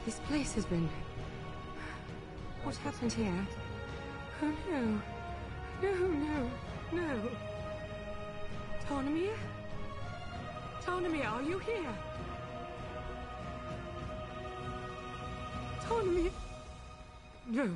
This place has been... What happened here? Oh no. No. Tarnamir? Tarnamir, are you here? Tarnamir? No.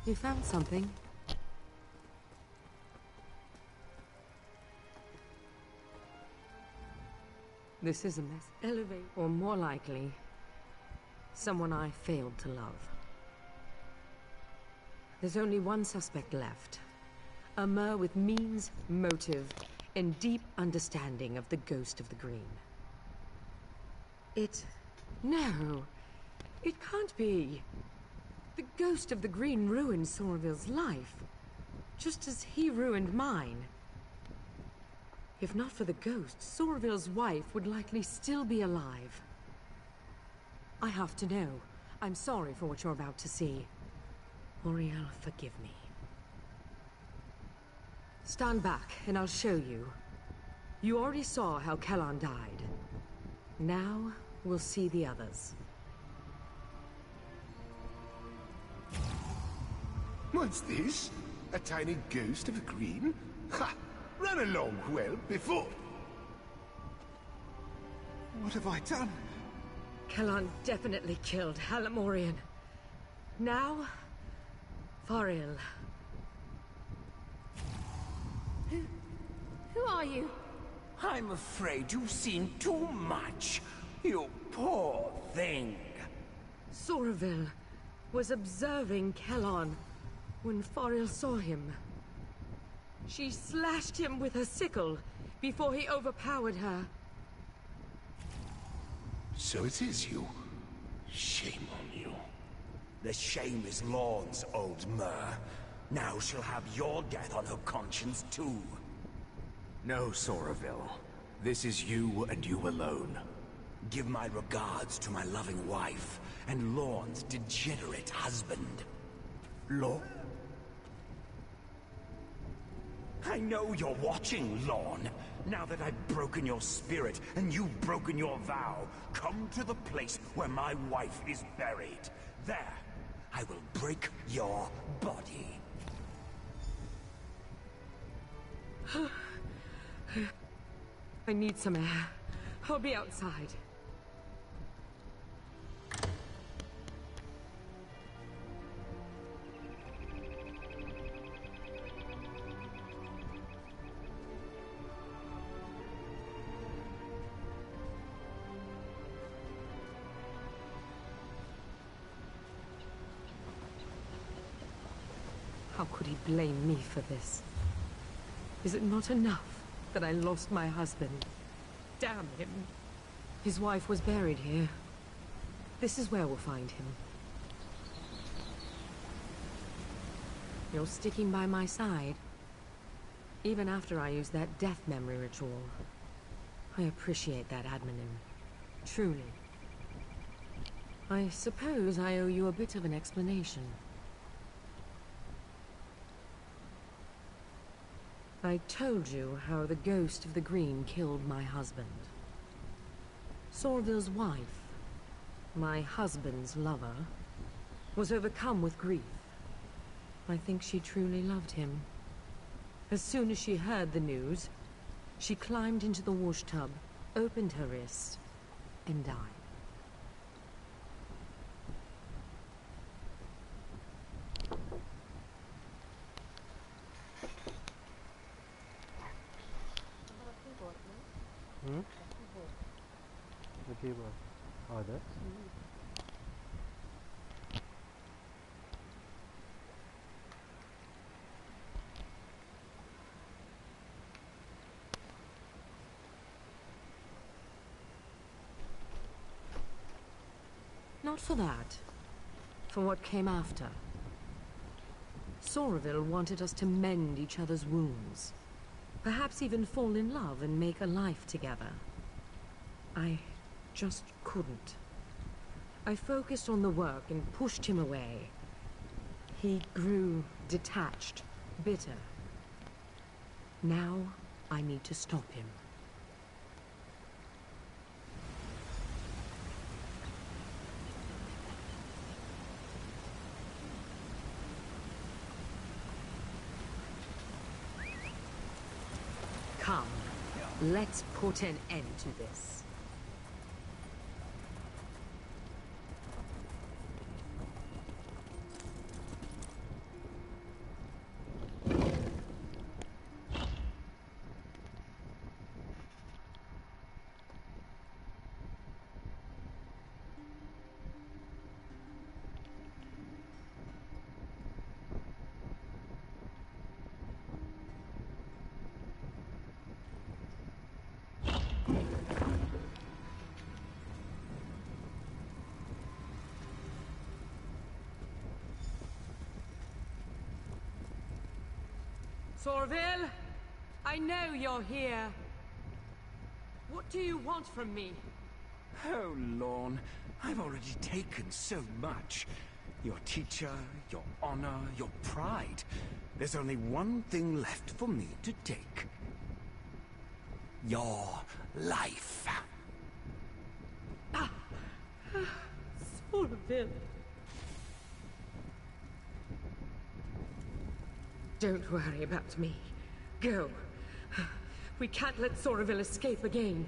You found something? This is a mess. Elevate. Or more likely, someone I failed to love. There's only one suspect left. A Mer with means, motive, and deep understanding of the ghost of the Green. No. It can't be. The ghost of the Green ruined Soraville's life, just as he ruined mine. If not for the ghost, Soraville's wife would likely still be alive. I have to know. I'm sorry for what you're about to see. Auriel, forgive me. Stand back, and I'll show you. You already saw how Kellan died. Now, we'll see the others. What's this? A tiny ghost of a Green? Ha! Ran along well before. What have I done? Kellan definitely killed Halamorian. Now, Faril. Who are you? I'm afraid you've seen too much. You poor thing. Soraville was observing Kellan when Faril saw him. She slashed him with her sickle before he overpowered her. So it is you. Shame on you. The shame is Lorne's, old Mer. Now she'll have your death on her conscience too. No, Soraville. This is you and you alone. Give my regards to my loving wife and Lorne's degenerate husband. Lorne? I know you're watching, Lorne. Now that I've broken your spirit and you've broken your vow, come to the place where my wife is buried. There, I will break your body. I need some air. I'll be outside. How could he blame me for this? Is it not enough that I lost my husband? Damn him. His wife was buried here. This is where we'll find him. You're sticking by my side. Even after I use that death memory ritual. I appreciate that, Adminim. Truly. I suppose I owe you a bit of an explanation. I told you how the ghost of the Green killed my husband. Soraville's wife, my husband's lover, was overcome with grief. I think she truly loved him. As soon as she heard the news, she climbed into the wash tub, opened her wrist, and died. The keyboard. Others. Not for that. For what came after. Soraville wanted us to mend each other's wounds. Perhaps even fall in love and make a life together. I just couldn't. I focused on the work and pushed him away. He grew detached, bitter. Now, I need to stop him. Come, let's put an end to this. Sorville, I know you're here. What do you want from me? Oh, Lorne, I've already taken so much. Your teacher, your honor, your pride. There's only one thing left for me to take. Your life. Sorville. Don't worry about me. Go. We can't let Sorville escape again.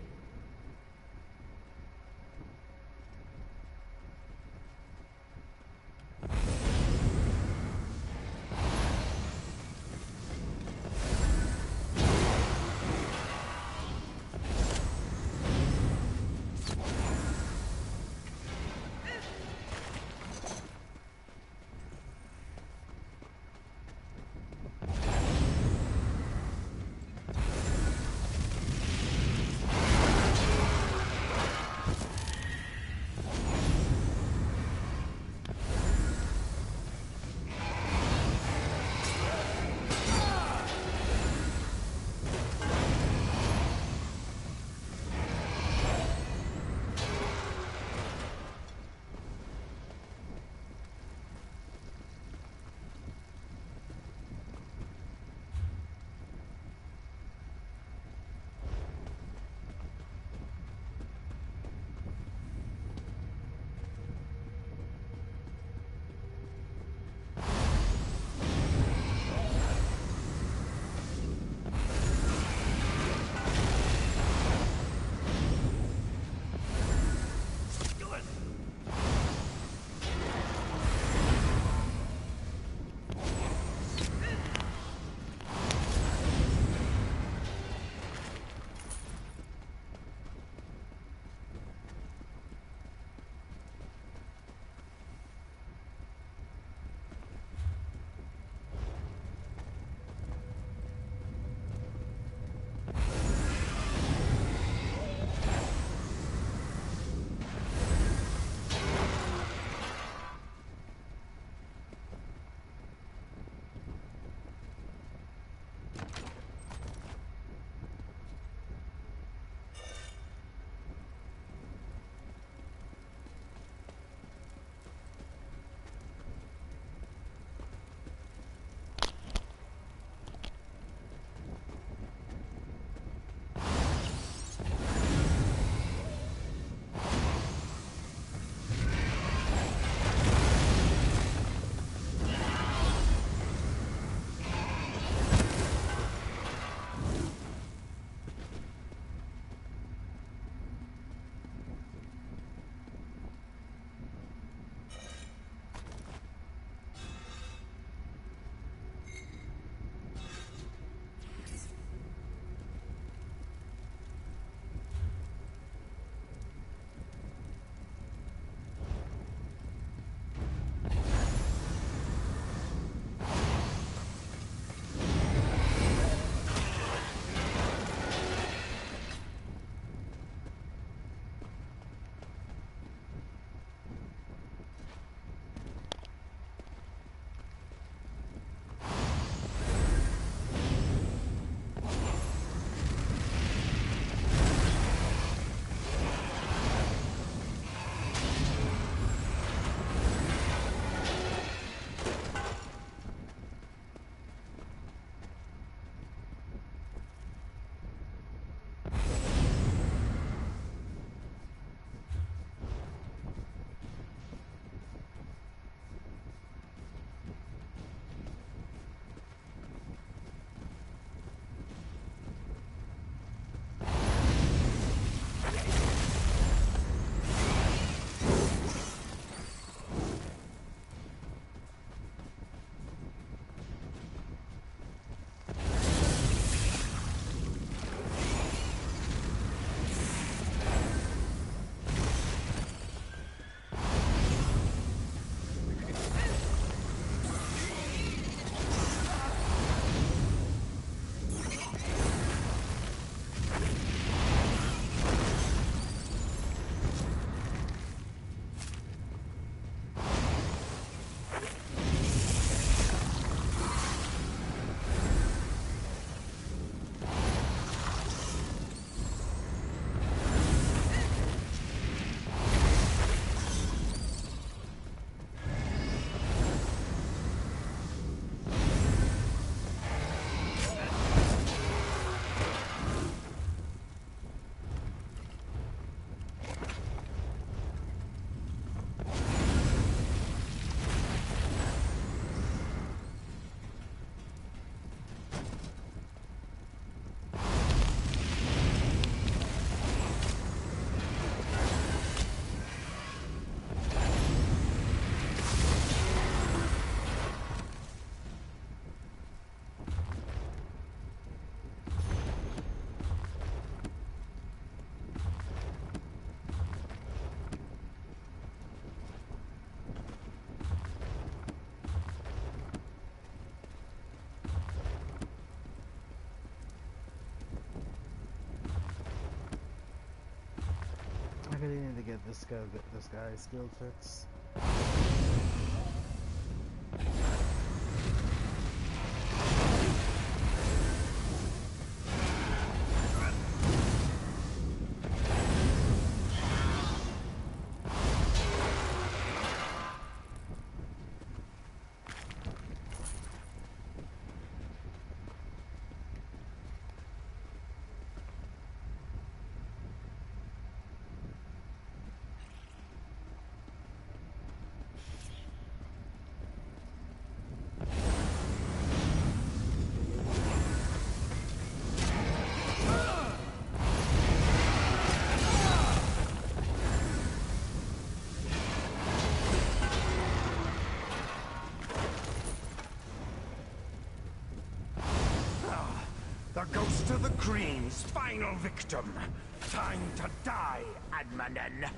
I really need to get this guy's skill fixed. The ghost of the Green's final victim. Time to die, Admanen.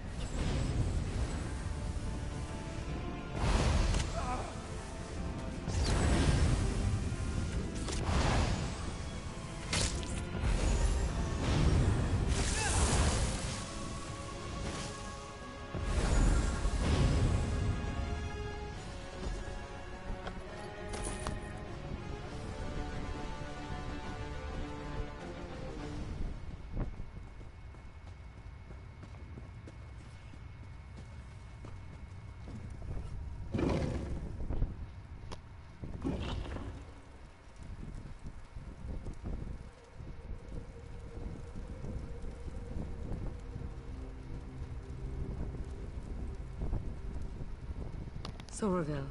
Soroville.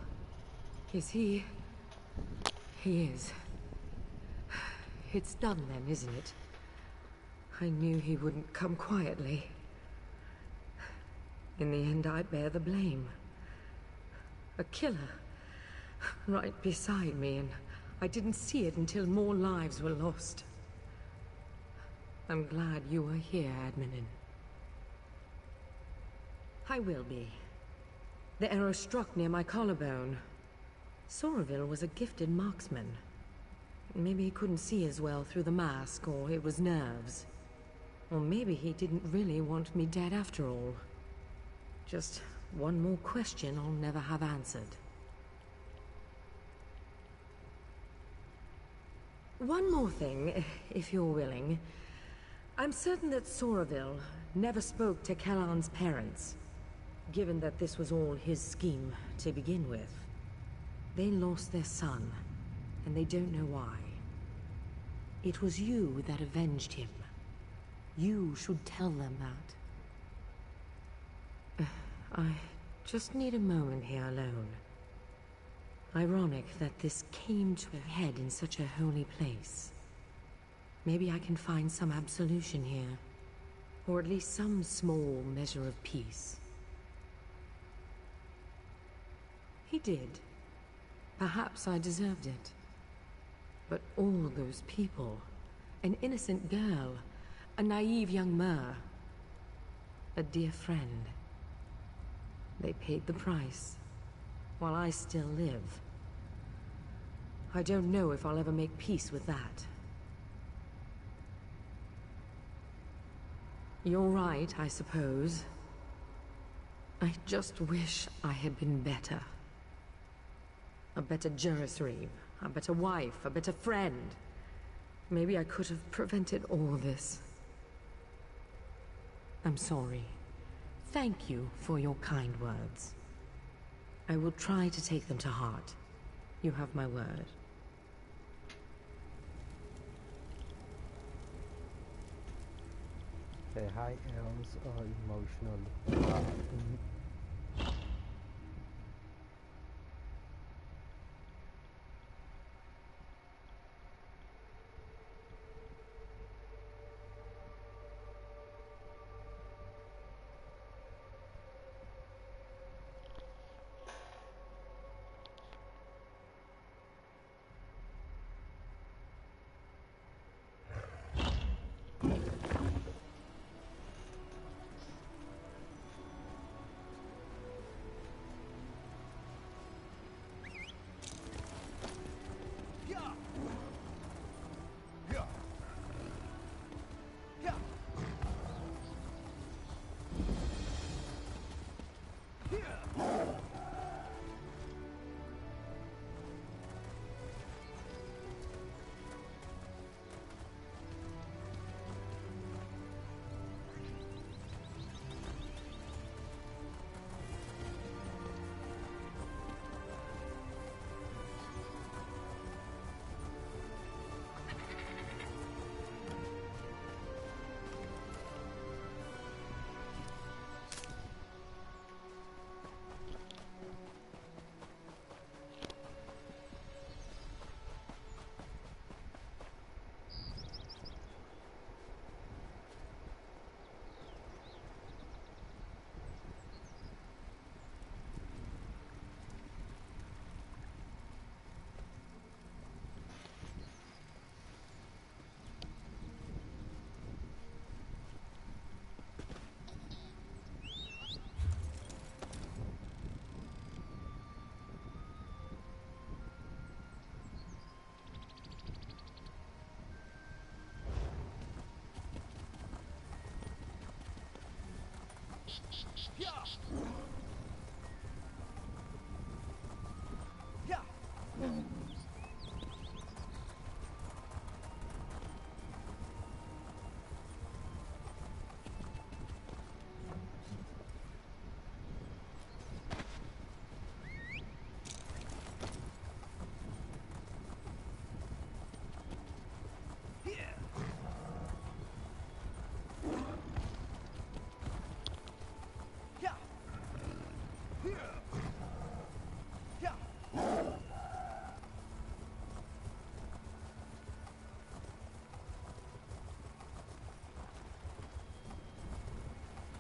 Is he... He is. It's done then, isn't it? I knew he wouldn't come quietly. In the end, I bear the blame. A killer. Right beside me, and I didn't see it until more lives were lost. I'm glad you are here, Admanen. I will be. The arrow struck near my collarbone. Soroville was a gifted marksman. Maybe he couldn't see as well through the mask, or it was nerves. Or maybe he didn't really want me dead after all. Just one more question I'll never have answered. One more thing, if you're willing. I'm certain that Soroville never spoke to Kellan's parents, given that this was all his scheme to begin with. They lost their son, and they don't know why. It was you that avenged him. You should tell them that. I just need a moment here alone. Ironic that this came to a head in such a holy place. Maybe I can find some absolution here, or at least some small measure of peace. He did. Perhaps I deserved it. But all those people, an innocent girl, a naive young Mer, a dear friend, they paid the price, while I still live. I don't know if I'll ever make peace with that. You're right, I suppose. I just wish I had been better. A better Jurisreeve, a better wife, a better friend. Maybe I could have prevented all this. I'm sorry. Thank you for your kind words. I will try to take them to heart. You have my word. The high elves are emotional.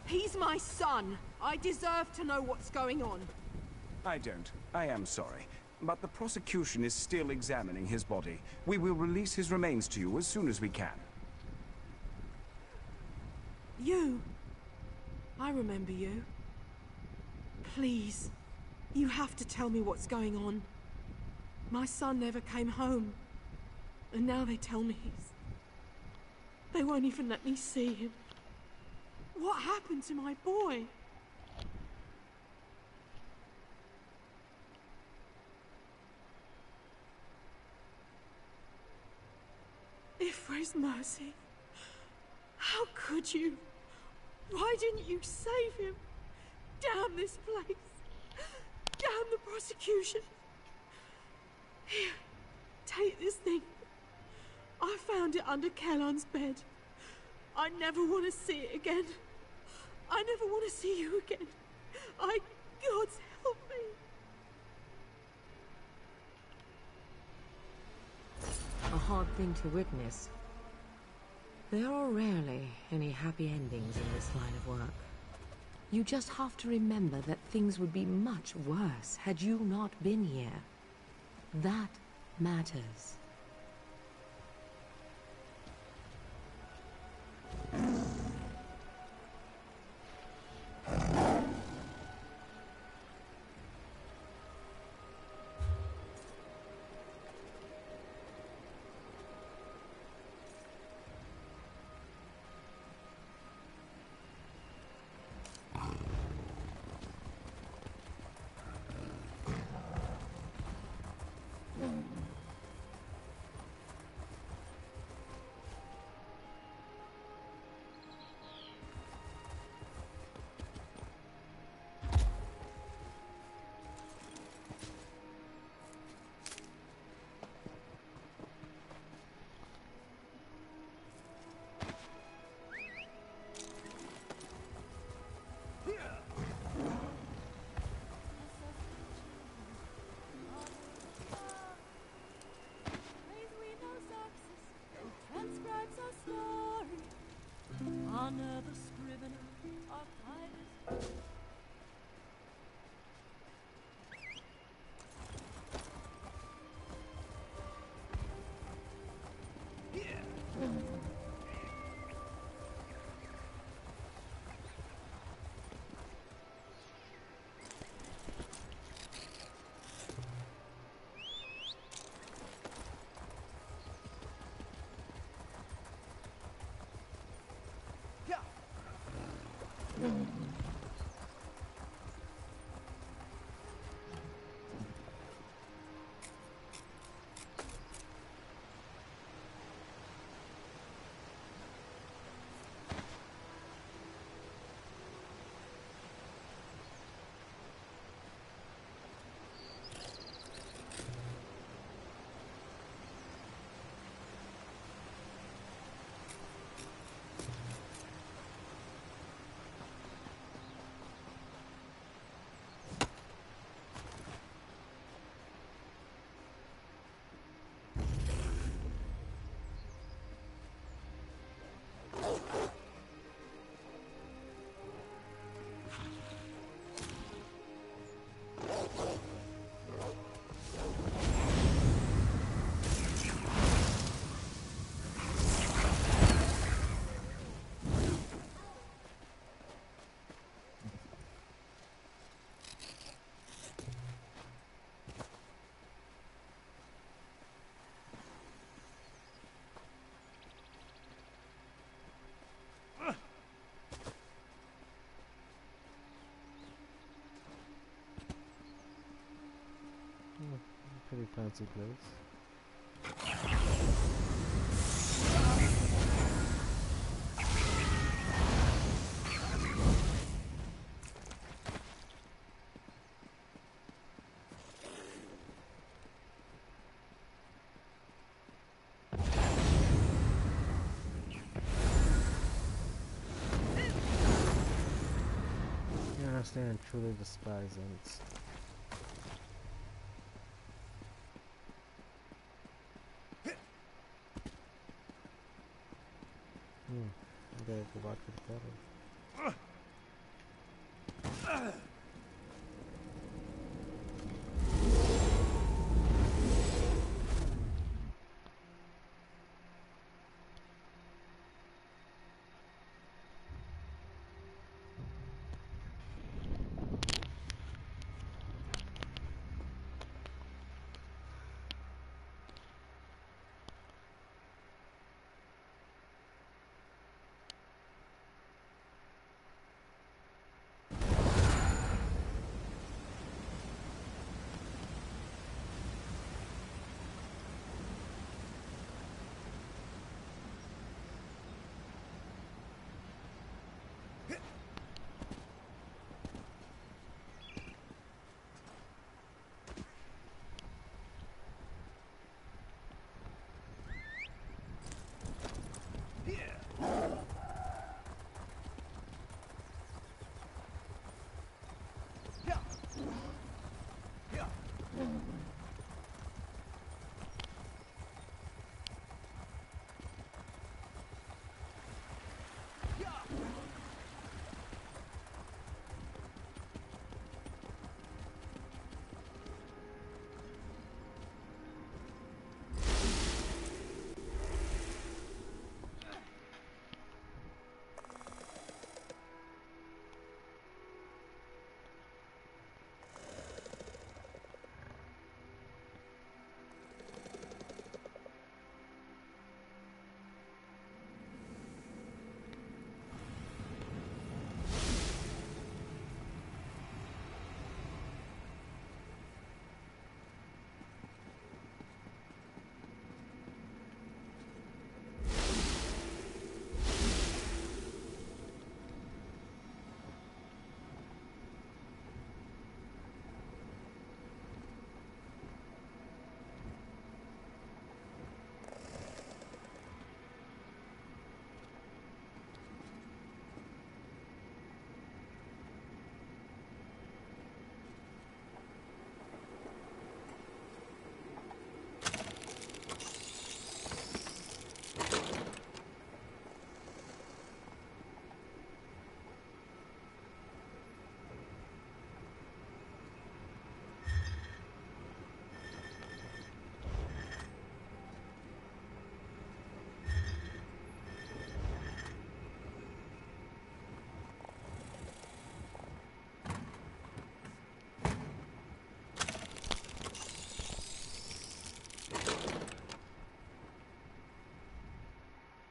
He's my son. I deserve to know what's going on. I don't. I am sorry. But the prosecution is still examining his body. We will release his remains to you as soon as we can. You. I remember you. Please. You have to tell me what's going on. My son never came home. And now they tell me they won't even let me see him. What happened to my boy? If for his mercy, how could you? Why didn't you save him? Damn this place. Damn the prosecution. Here, take this thing. I found it under Kellon's bed. I never want to see it again. I never want to see you again. God help me. A hard thing to witness. There are rarely any happy endings in this line of work. You just have to remember that things would be much worse had you not been here. That matters. Very fancy place. You understand and truly despise ants. I gotta go back to the portal.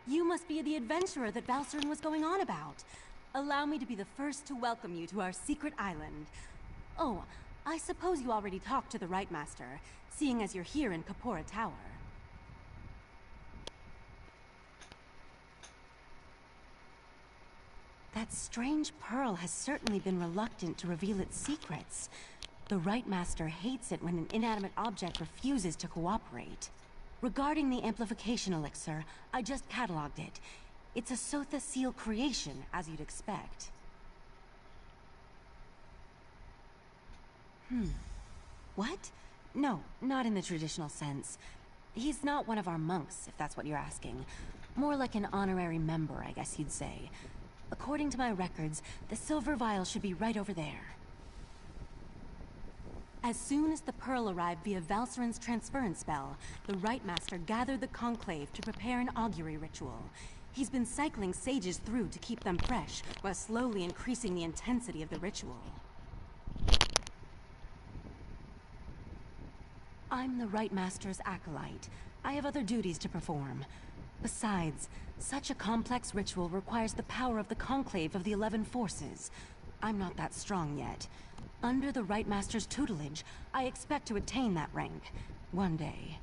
You must be the adventurer that Valcerin was going on about. Allow me to be the first to welcome you to our secret island. Oh, I suppose you already talked to the Right Master, seeing as you're here in Kapora Tower. That strange pearl has certainly been reluctant to reveal its secrets. The Right Master hates it when an inanimate object refuses to cooperate. Regarding the amplification elixir, I just cataloged it. It's a Sotha Seal creation, as you'd expect. What? No, not in the traditional sense. He's not one of our monks, if that's what you're asking. More like an honorary member, I guess you'd say. According to my records, the silver vial should be right over there. As soon as the pearl arrived via Valcerin's transference spell, the Right Master gathered the Conclave to prepare an augury ritual. He's been cycling sages through to keep them fresh, while slowly increasing the intensity of the ritual. I'm the Right Master's acolyte. I have other duties to perform. Besides, such a complex ritual requires the power of the Conclave of the 11 Forces. I'm not that strong yet. Under the Right Master's tutelage, I expect to attain that rank. One day.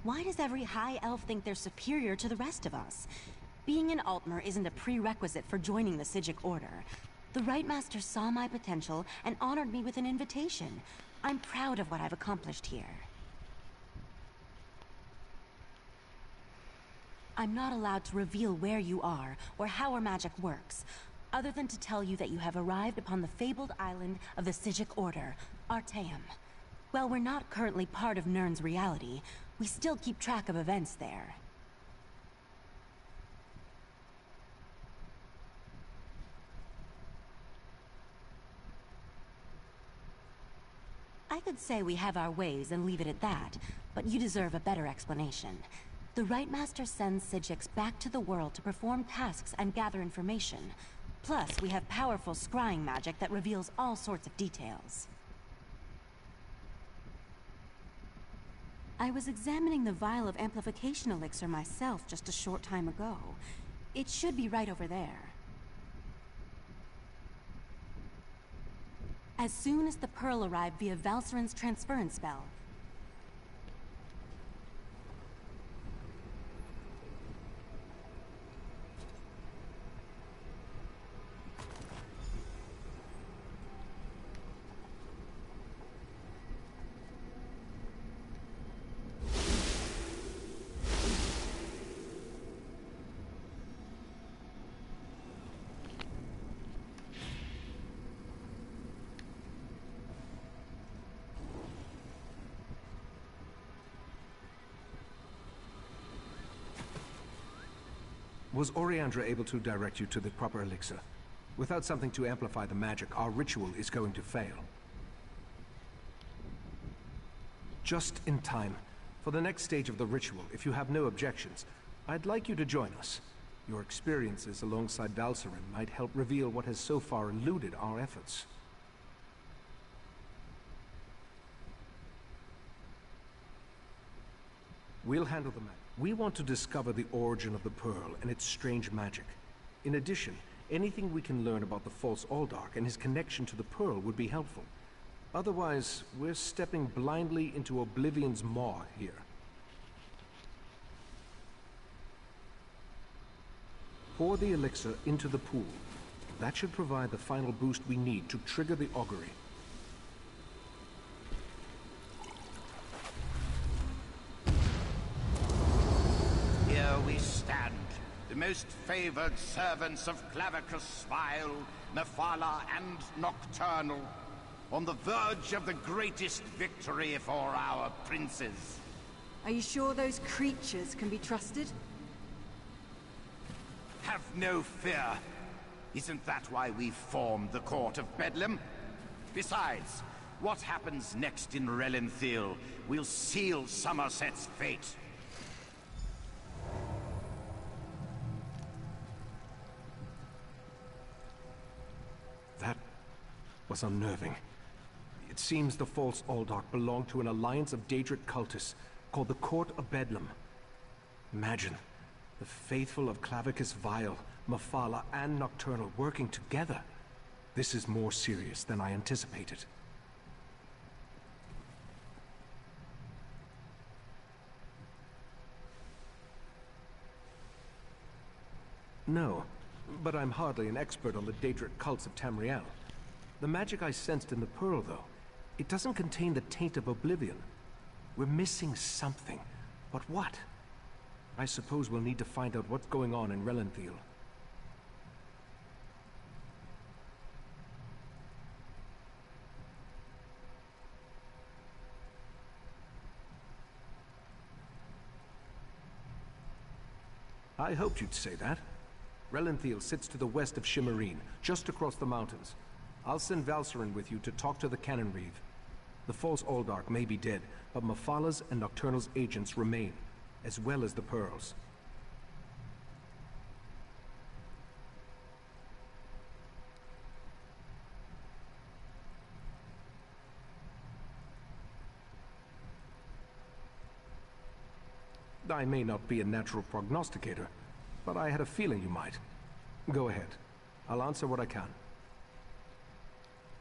Why does every high elf think they're superior to the rest of us? Being an Altmer isn't a prerequisite for joining the Psijic Order. The Right Master saw my potential and honored me with an invitation. I'm proud of what I've accomplished here. I'm not allowed to reveal where you are or how our magic works, other than to tell you that you have arrived upon the fabled island of the Psijic Order, Artaeum. While we're not currently part of Nirn's reality, we still keep track of events there. I could say we have our ways and leave it at that, but you deserve a better explanation. The Right Master sends Psijics back to the world to perform tasks and gather information. Plus, we have powerful scrying magic that reveals all sorts of details. I was examining the vial of amplification elixir myself just a short time ago. It should be right over there. As soon as the pearl arrived via Valserin's transference spell, Was Oriandra able to direct you to the proper elixir? Without something to amplify the magic, our ritual is going to fail. Just in time. For the next stage of the ritual, if you have no objections, I'd like you to join us. Your experiences alongside Valserin might help reveal what has so far eluded our efforts. We'll handle the matter. We want to discover the origin of the Pearl and its strange magic. In addition, anything we can learn about the false Aldark and his connection to the Pearl would be helpful. Otherwise, we're stepping blindly into Oblivion's maw here. Pour the elixir into the pool. That should provide the final boost we need to trigger the augury. Here we stand, the most favored servants of Clavicus Vile, Mephala, and Nocturnal, on the verge of the greatest victory for our princes. Are you sure those creatures can be trusted? Have no fear. Isn't that why we formed the Court of Bedlam? Besides, what happens next in Relenthiel will seal Somerset's fate. That was unnerving. It seems the false Aldark belonged to an alliance of Daedric cultists called the Court of Bedlam. Imagine, the faithful of Clavicus Vile, Mephala, and Nocturnal working together. This is more serious than I anticipated. No, but I'm hardly an expert on the Daedric cults of Tamriel. The magic I sensed in the Pearl, though, it doesn't contain the taint of Oblivion. We're missing something. But what? I suppose we'll need to find out what's going on in Relenthiel. I hoped you'd say that. Relenthiel sits to the west of Shimmerine, just across the mountains. I'll send Valserin with you to talk to the Cannon Reeve. The false Aldark may be dead, but Mephala's and Nocturnal's agents remain, as well as the Pearls. I may not be a natural prognosticator, but I had a feeling you might. Go ahead. I'll answer what I can.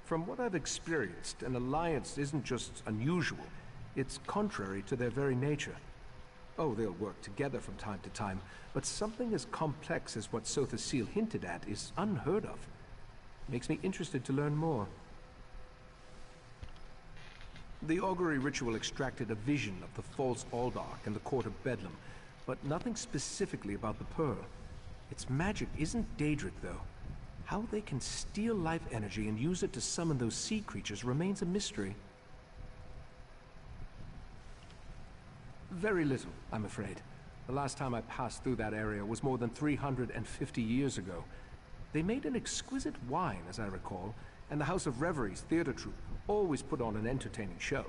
From what I've experienced, an alliance isn't just unusual, it's contrary to their very nature. Oh, they'll work together from time to time, but something as complex as what Sotha Seal hinted at is unheard of. Makes me interested to learn more. The augury ritual extracted a vision of the false Aldark and the Court of Bedlam, but nothing specifically about the Pearl. Its magic isn't Daedric, though. How they can steal life energy and use it to summon those sea creatures remains a mystery. Very little, I'm afraid. The last time I passed through that area was more than 350 years ago. They made an exquisite wine, as I recall, and the House of Reveries theater troupe always put on an entertaining show.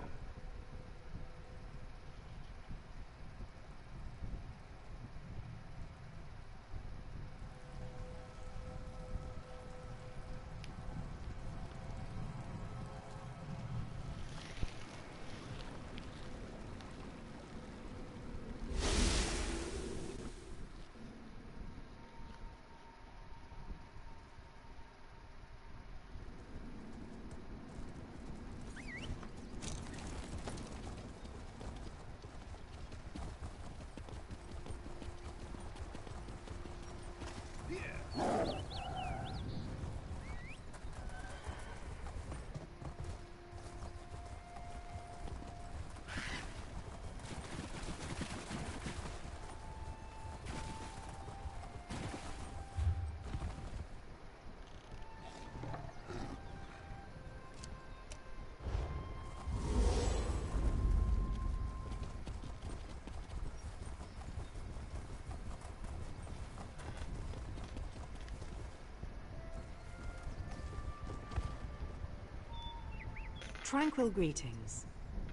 Tranquil greetings.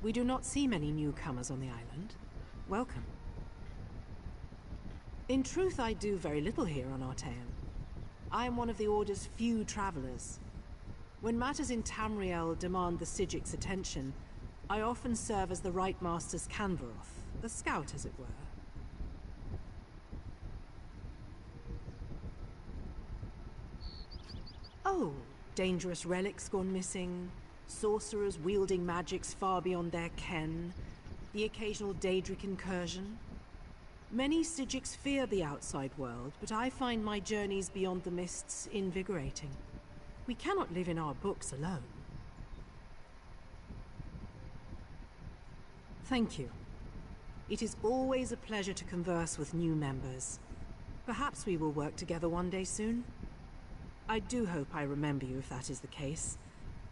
We do not see many newcomers on the island. Welcome. In truth, I do very little here on Artaeum. I am one of the Order's few travelers. When matters in Tamriel demand the Sigic's attention, I often serve as the Right Master's Canvaroth, a scout, as it were. Oh, dangerous relics gone missing, sorcerers wielding magics far beyond their ken, the occasional Daedric incursion. Many Sigics fear the outside world, but I find my journeys beyond the mists invigorating. We cannot live in our books alone. Thank you. It is always a pleasure to converse with new members. Perhaps we will work together one day soon. I do hope I remember you if that is the case.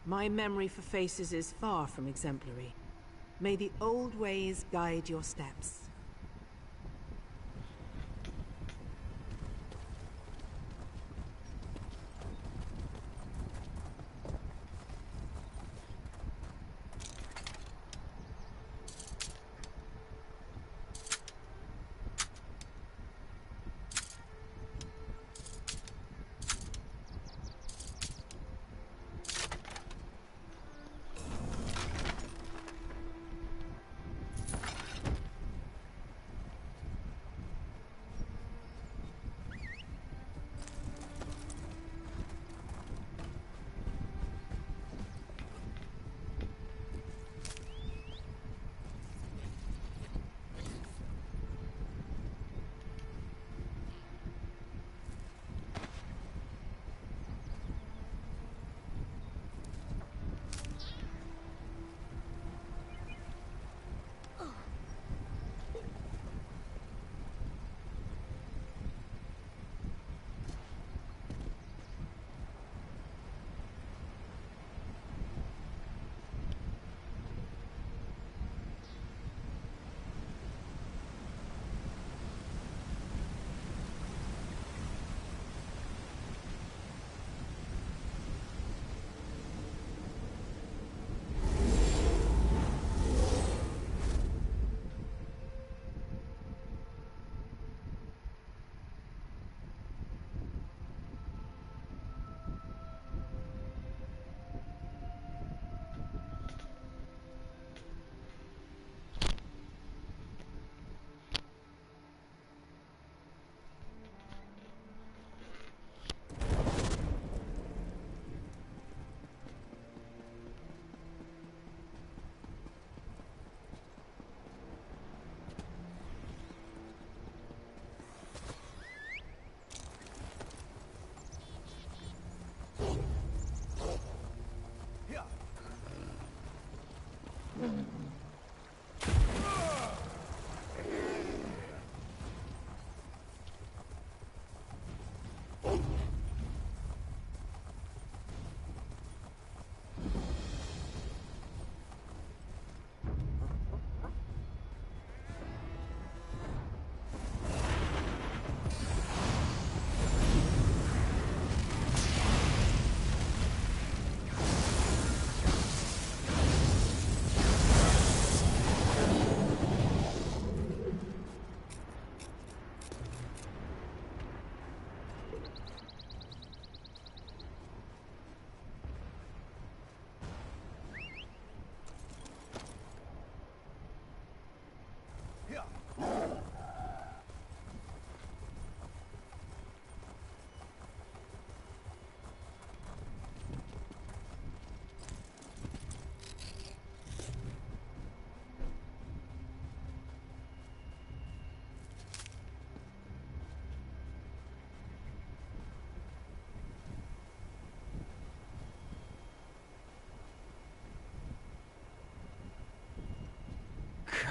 My memory for faces is far from exemplary. May the old ways guide your steps.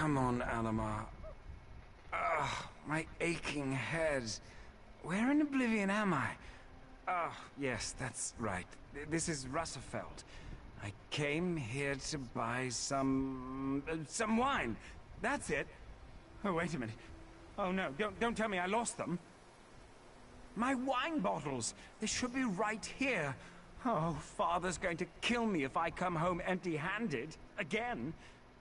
Come on, Alamar. Ugh, my aching head. Where in Oblivion am I? Oh, yes, that's right. This is Russafeld. I came here to buy some wine. That's it. Oh, wait a minute. Oh, no, don't tell me I lost them. My wine bottles. They should be right here. Oh, Father's going to kill me if I come home empty-handed. Again.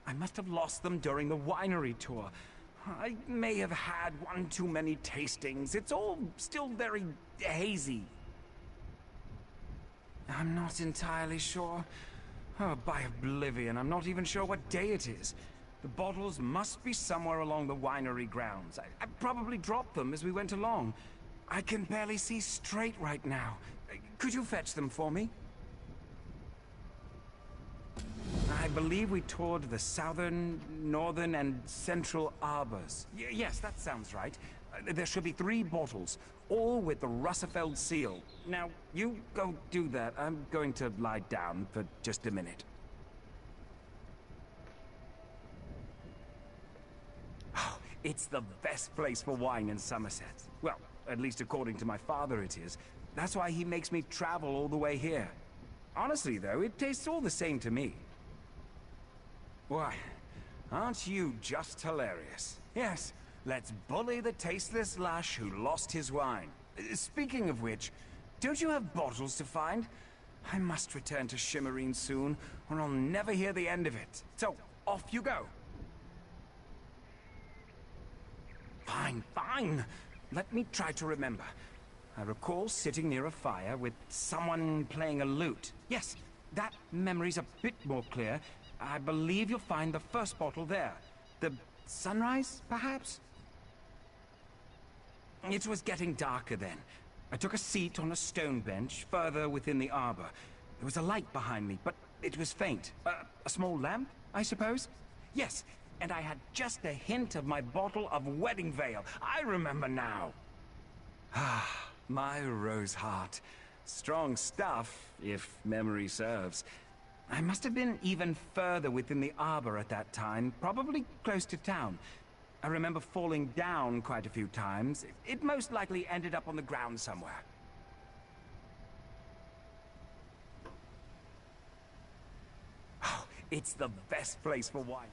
I must have lost them during the winery tour. I may have had one too many tastings. It's all still very hazy. I'm not entirely sure. Oh, by Oblivion, I'm not even sure what day it is. The bottles must be somewhere along the winery grounds. I probably dropped them as we went along. I can barely see straight right now. Could you fetch them for me? I believe we toured the southern, northern, and central arbors. Yes, that sounds right. There should be 3 bottles, all with the Russafeld seal. Now, you go do that. I'm going to lie down for just a minute. Oh, it's the best place for wine in Somerset. Well, at least according to my father it is. That's why he makes me travel all the way here. Honestly, though, it tastes all the same to me. Why, aren't you just hilarious? Yes, let's bully the tasteless lush who lost his wine. Speaking of which, don't you have bottles to find? I must return to Shimmerine soon, or I'll never hear the end of it. So, off you go. Fine, fine. Let me try to remember. I recall sitting near a fire with someone playing a lute. Yes, that memory's a bit more clear. I believe you'll find the first bottle there. The sunrise, perhaps? It was getting darker then. I took a seat on a stone bench further within the arbor. There was a light behind me, but it was faint. A small lamp, I suppose? Yes, and I had just a hint of my bottle of wedding veil. I remember now. Ah, my rose heart. Strong stuff, if memory serves. I must have been even further within the arbor at that time, probably close to town. I remember falling down quite a few times. It most likely ended up on the ground somewhere. Oh, it's the best place for wine.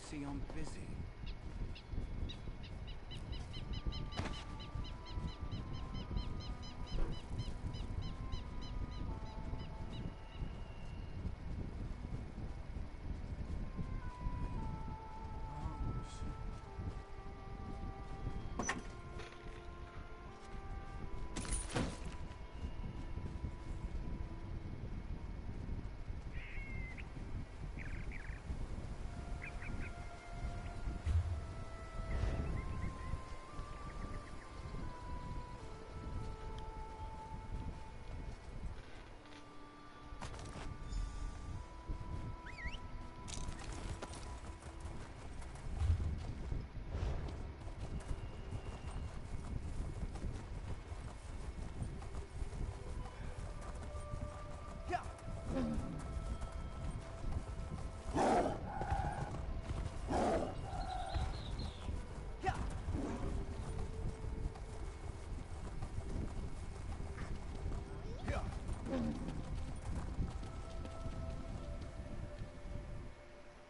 see I'm busy.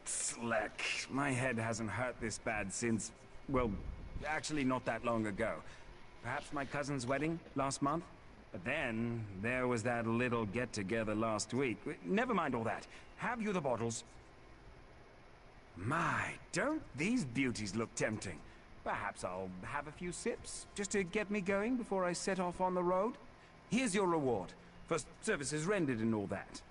Slick. My head hasn't hurt this bad since, well, actually not that long ago. Perhaps my cousin's wedding last month? But then, there was that little get-together last week. Never mind all that. Have you the bottles? My, don't these beauties look tempting? Perhaps I'll have a few sips, just to get me going before I set off on the road. Here's your reward, for services rendered and all that.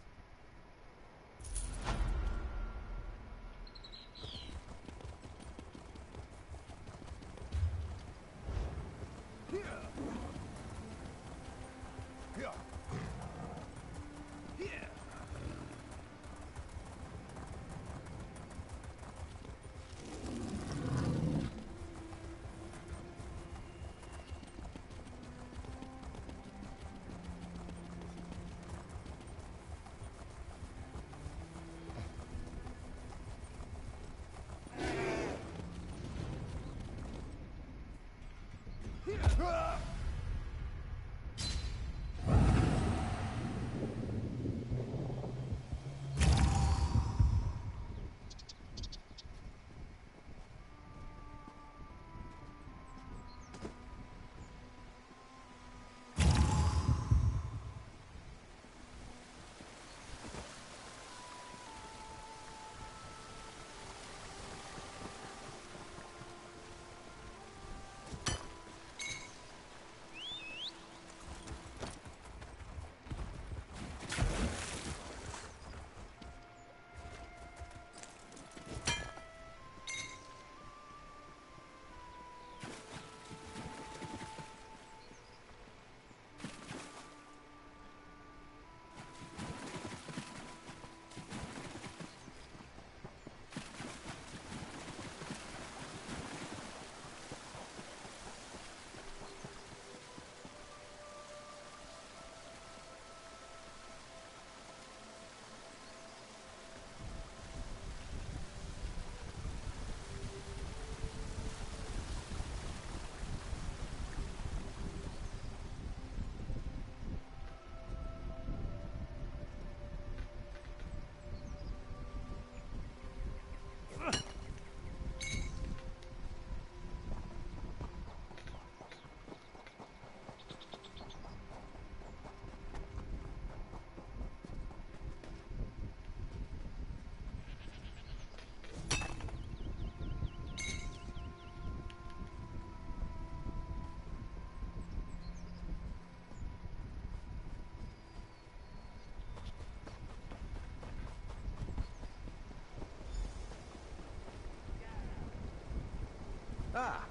Ah,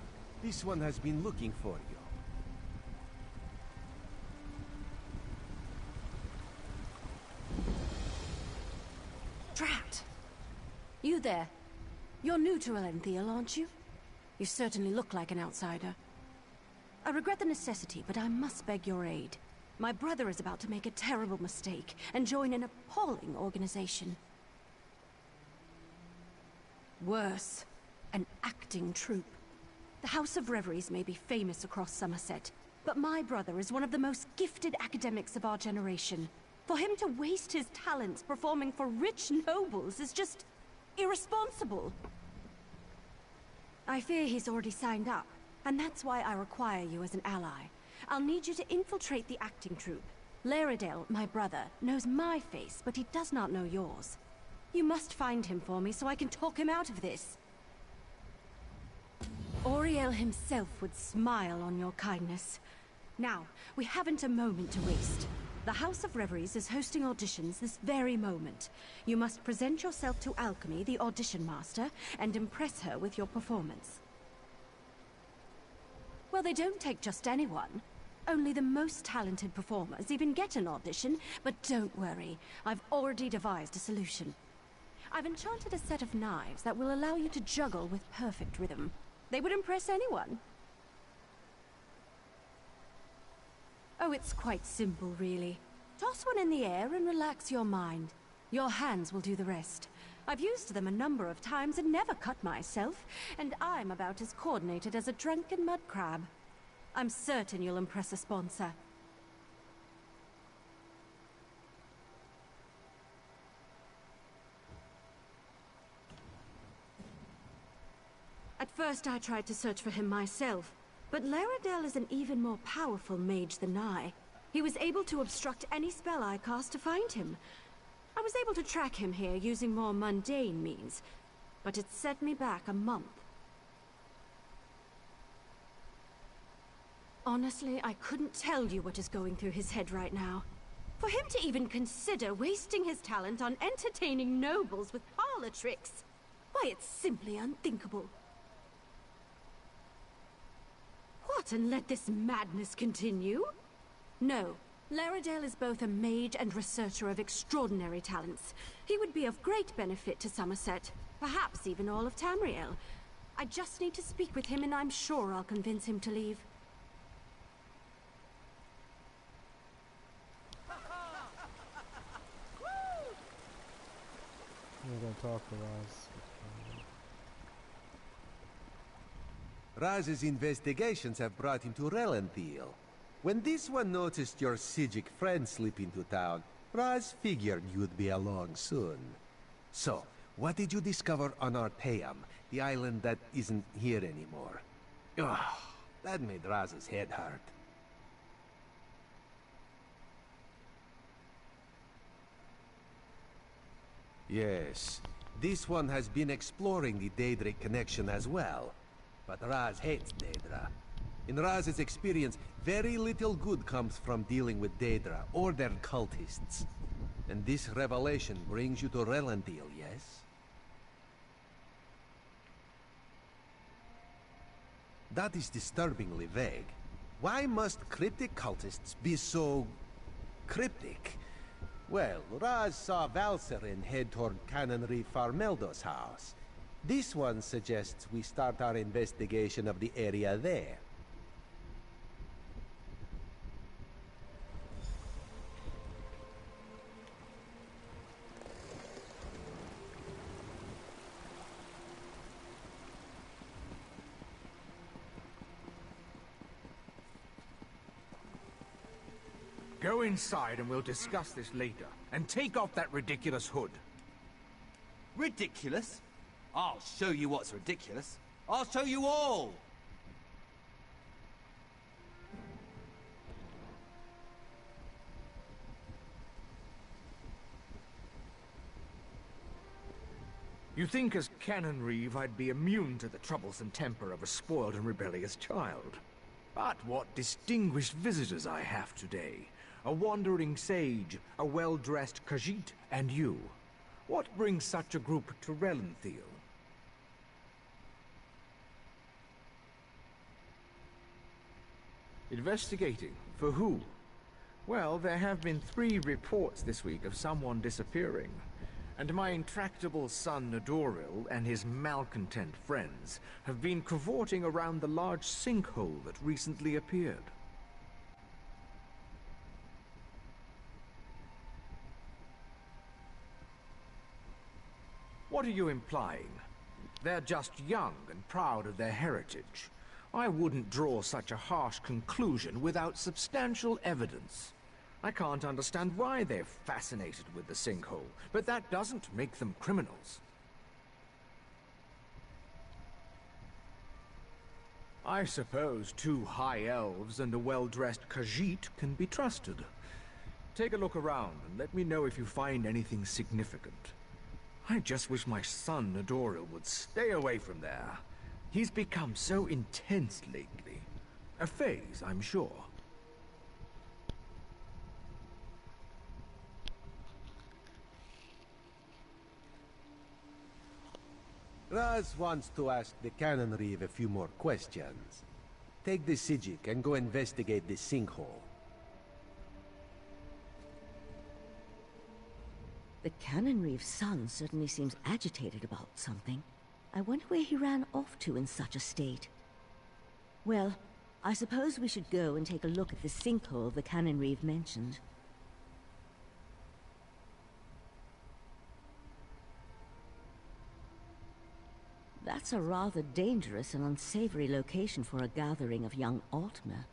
this one has been looking for you. Drat! You there. You're new to Elenthiel, aren't you? You certainly look like an outsider. I regret the necessity, but I must beg your aid. My brother is about to make a terrible mistake and join an appalling organization. Worse, an acting troupe. The House of Reveries may be famous across Somerset, but my brother is one of the most gifted academics of our generation. For him to waste his talents performing for rich nobles is just irresponsible. I fear he's already signed up, and that's why I require you as an ally. I'll need you to infiltrate the acting troupe. Laredale, my brother, knows my face, but he does not know yours. You must find him for me so I can talk him out of this. Auriel himself would smile on your kindness. Now, we haven't a moment to waste. The House of Reveries is hosting auditions this very moment. You must present yourself to Alchemy, the audition master, and impress her with your performance. Well, they don't take just anyone. Only the most talented performers even get an audition, but don't worry. I've already devised a solution. I've enchanted a set of knives that will allow you to juggle with perfect rhythm. They would impress anyone. Oh, it's quite simple, really. Toss one in the air and relax your mind. Your hands will do the rest. I've used them a number of times and never cut myself, and I'm about as coordinated as a drunken mud crab. I'm certain you'll impress a sponsor. At first I tried to search for him myself, but Laredale is an even more powerful mage than I. He was able to obstruct any spell I cast to find him. I was able to track him here using more mundane means, but it set me back a month. Honestly, I couldn't tell you what is going through his head right now. For him to even consider wasting his talent on entertaining nobles with parlor tricks, why, it's simply unthinkable. What, and let this madness continue? No. Laredale is both a mage and researcher of extraordinary talents. He would be of great benefit to Somerset, perhaps even all of Tamriel. I just need to speak with him and I'm sure I'll convince him to leave. We're gonna talk to Raz. Raz's investigations have brought him to Relenthiel. When this one noticed your Sijic friend slip into town, Raz figured you'd be along soon. So, what did you discover on Arteum, the island that isn't here anymore? Ugh, that made Raz's head hurt. Yes, this one has been exploring the Daedric connection as well. But Raz hates Daedra. In Raz's experience, very little good comes from dealing with Daedra or their cultists. And this revelation brings you to Relenthiel, yes? That is disturbingly vague. Why must cryptic cultists be so... cryptic? Well, Raz saw Valserin head toward Canonry Farmeldo's house. This one suggests we start our investigation of the area there. Go inside and we'll discuss this later. And take off that ridiculous hood. Ridiculous? I'll show you what's ridiculous. I'll show you all! You think as Canon Reeve I'd be immune to the troublesome temper of a spoiled and rebellious child. But what distinguished visitors I have today. A wandering sage, a well-dressed Khajiit, and you. What brings such a group to Relenthiel? Investigating? For who? Well, there have been 3 reports this week of someone disappearing. And my intractable son Nadoril and his malcontent friends have been cavorting around the large sinkhole that recently appeared. What are you implying? They're just young and proud of their heritage. I wouldn't draw such a harsh conclusion without substantial evidence. I can't understand why they're fascinated with the sinkhole, but that doesn't make them criminals. I suppose 2 high elves and a well-dressed Khajiit can be trusted. Take a look around and let me know if you find anything significant. I just wish my son Adoril would stay away from there. He's become so intense lately. A phase, I'm sure. Raz wants to ask the Cannon Reeve a few more questions. Take the Sijic and go investigate the sinkhole. The Cannon Reeve's son certainly seems agitated about something. I wonder where he ran off to in such a state. Well, I suppose we should go and take a look at the sinkhole the Cannon Reeve mentioned. That's a rather dangerous and unsavory location for a gathering of young Altmer.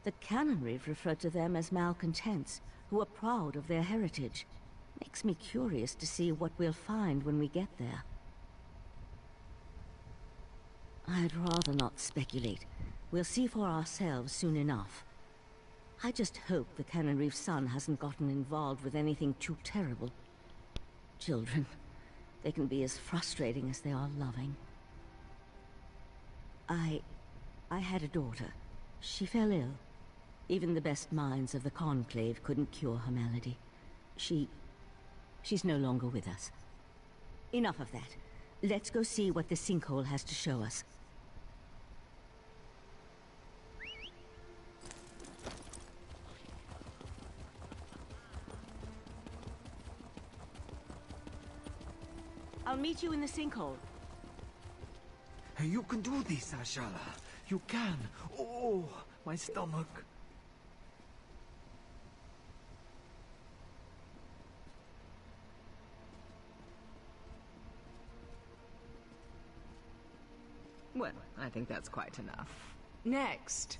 The Cannon Reeve referred to them as malcontents, who are proud of their heritage. Makes me curious to see what we'll find when we get there. I'd rather not speculate. We'll see for ourselves soon enough. I just hope the Cannon Reeve's son hasn't gotten involved with anything too terrible. Children, they can be as frustrating as they are loving. I had a daughter. She fell ill. Even the best minds of the Conclave couldn't cure her malady. She's no longer with us. Enough of that. Let's go see what the sinkhole has to show us. I'll meet you in the sinkhole. You can do this, Ashala. You can. Oh, my stomach. Well, I think that's quite enough. Next.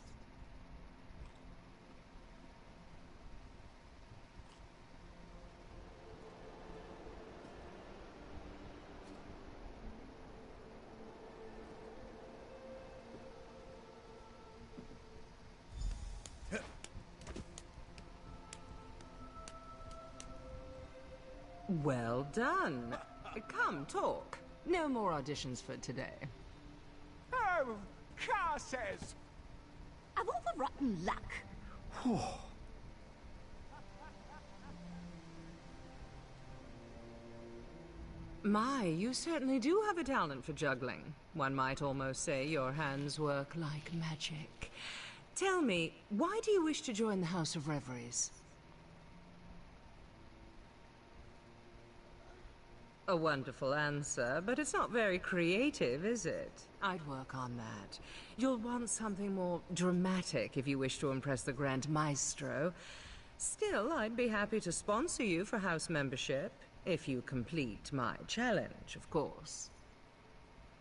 Well done. Come, talk. No more auditions for today. Oh, curses! Of all the rotten luck. My, you certainly do have a talent for juggling. One might almost say your hands work like magic. Tell me, why do you wish to join the House of Reveries? A wonderful answer, but it's not very creative, is it? I'd work on that. You'll want something more dramatic if you wish to impress the Grand Maestro. Still, I'd be happy to sponsor you for house membership, if you complete my challenge, of course.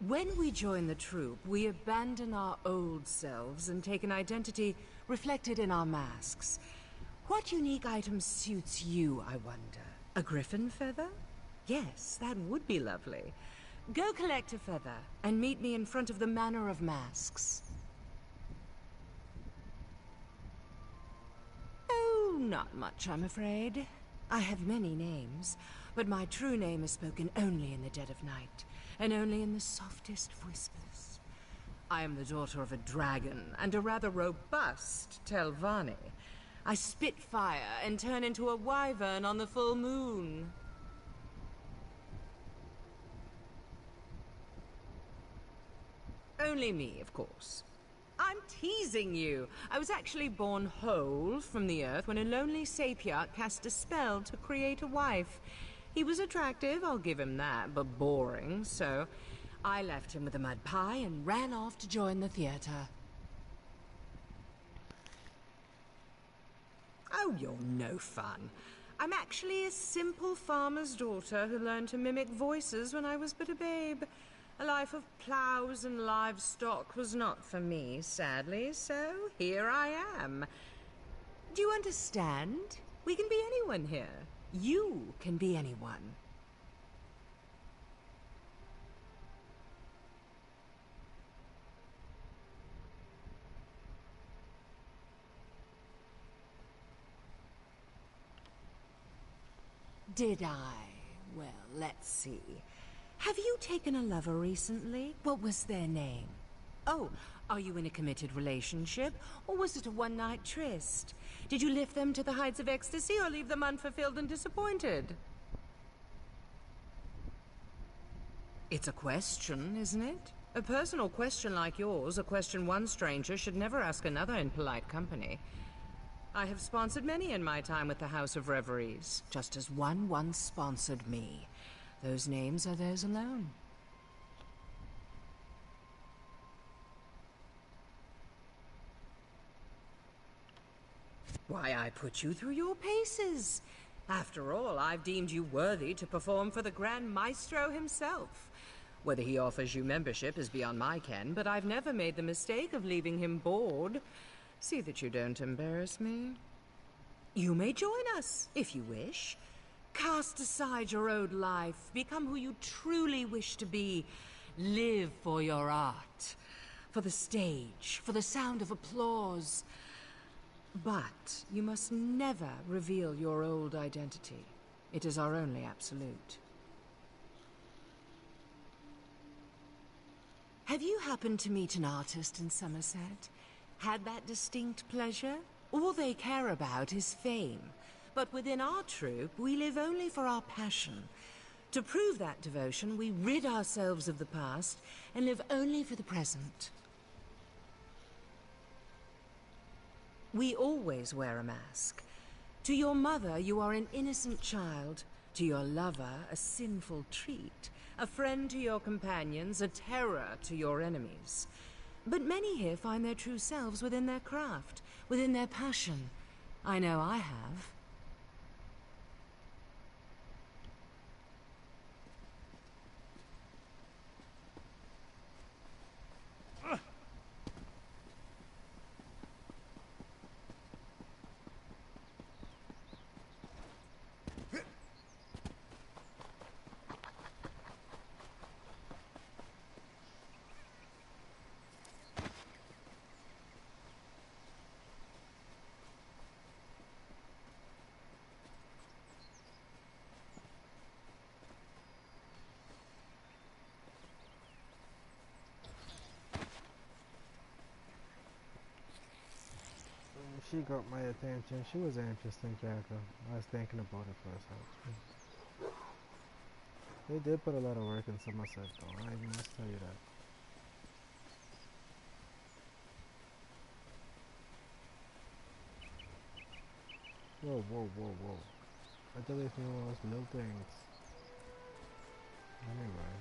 When we join the troupe, we abandon our old selves and take an identity reflected in our masks. What unique item suits you, I wonder? A griffin feather? Yes, that would be lovely. Go collect a feather and meet me in front of the Manor of Masks. Oh, not much, I'm afraid. I have many names, but my true name is spoken only in the dead of night, and only in the softest whispers. I am the daughter of a dragon and a rather robust Telvanni. I spit fire and turn into a wyvern on the full moon. Only me, of course. I'm teasing you. I was actually born whole from the earth when a lonely sapiarch cast a spell to create a wife. He was attractive, I'll give him that, but boring, so I left him with a mud pie and ran off to join the theater. Oh, you're no fun. I'm actually a simple farmer's daughter who learned to mimic voices when I was but a babe. A life of plows and livestock was not for me, sadly, so here I am. Do you understand? We can be anyone here. You can be anyone. Did I? Well, let's see. Have you taken a lover recently? What was their name? Oh, are you in a committed relationship? Or was it a one-night tryst? Did you lift them to the heights of ecstasy or leave them unfulfilled and disappointed? It's a question, isn't it? A personal question like yours, a question one stranger should never ask another in polite company. I have sponsored many in my time with the House of Reveries, just as one once sponsored me. Those names are theirs alone. Why, I put you through your paces. After all, I've deemed you worthy to perform for the Grand Maestro himself. Whether he offers you membership is beyond my ken, but I've never made the mistake of leaving him bored. See that you don't embarrass me. You may join us, if you wish. Cast aside your old life, become who you truly wish to be. Live for your art, for the stage, for the sound of applause. But you must never reveal your old identity. It is our only absolute. Have you happened to meet an artist in Somerset? Had that distinct pleasure? All they care about is fame. But within our troupe, we live only for our passion. To prove that devotion, we rid ourselves of the past and live only for the present. We always wear a mask. To your mother, you are an innocent child. To your lover, a sinful treat. A friend to your companions, a terror to your enemies. But many here find their true selves within their craft, within their passion. I know I have. She got my attention. She was an interesting character. I was thinking about it for a second. They did put a lot of work in Somerset though, I must tell you that. Whoa, whoa, whoa, whoa. I thought this was little things. Anyway.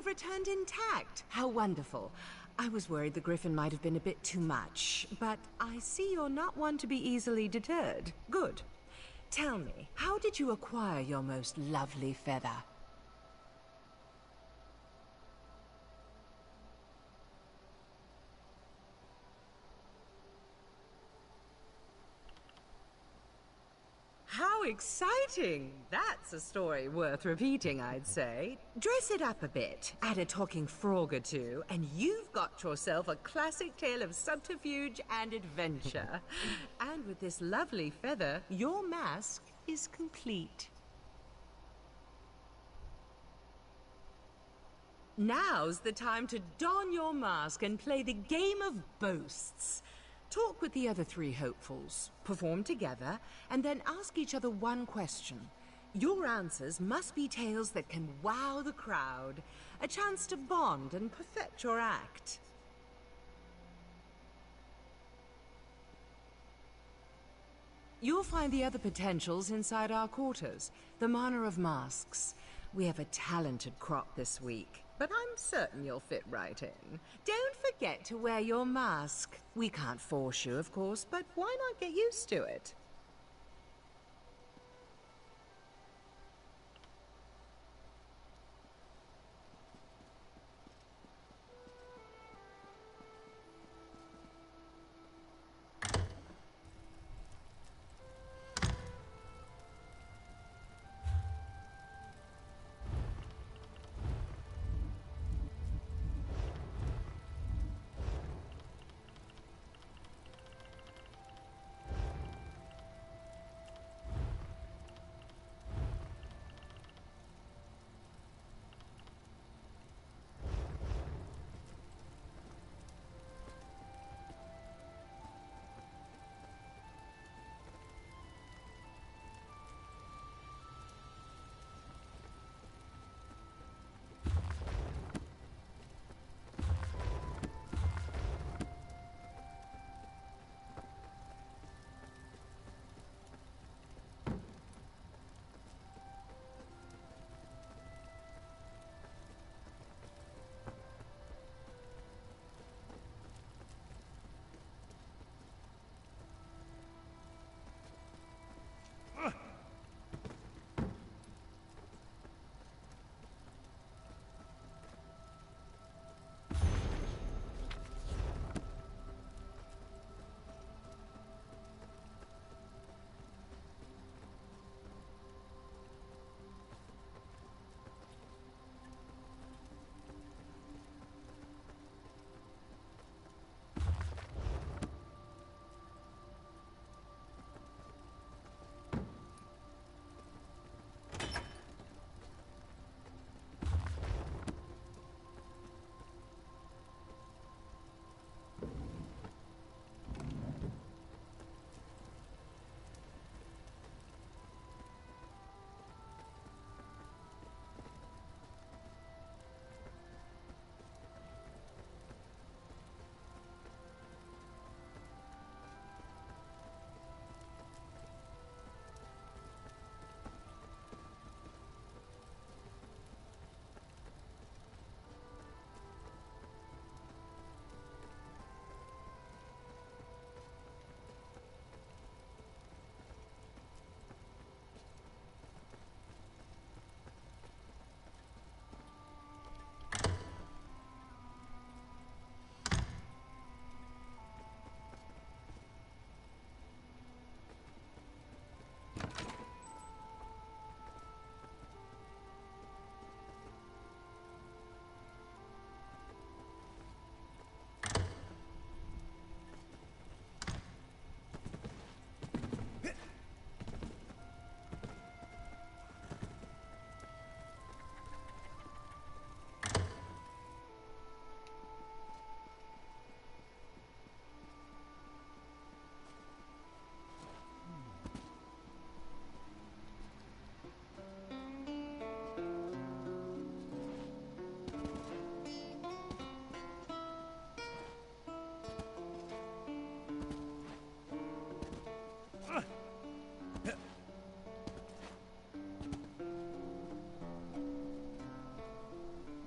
you've returned intact. How wonderful. I was worried the griffin might have been a bit too much, but I see you're not one to be easily deterred. Good. Tell me, how did you acquire your most lovely feather? How exciting! That's a story worth repeating, I'd say. Dress it up a bit, add a talking frog or two, and you've got yourself a classic tale of subterfuge and adventure. And with this lovely feather, your mask is complete. Now's the time to don your mask and play the game of boasts. Talk with the other three hopefuls, perform together, and then ask each other one question. Your answers must be tales that can wow the crowd, a chance to bond and perfect your act. You'll find the other potentials inside our quarters, the Manor of Masks. We have a talented crop this week, but I'm certain you'll fit right in. Don't forget to wear your mask. We can't force you, of course, but why not get used to it?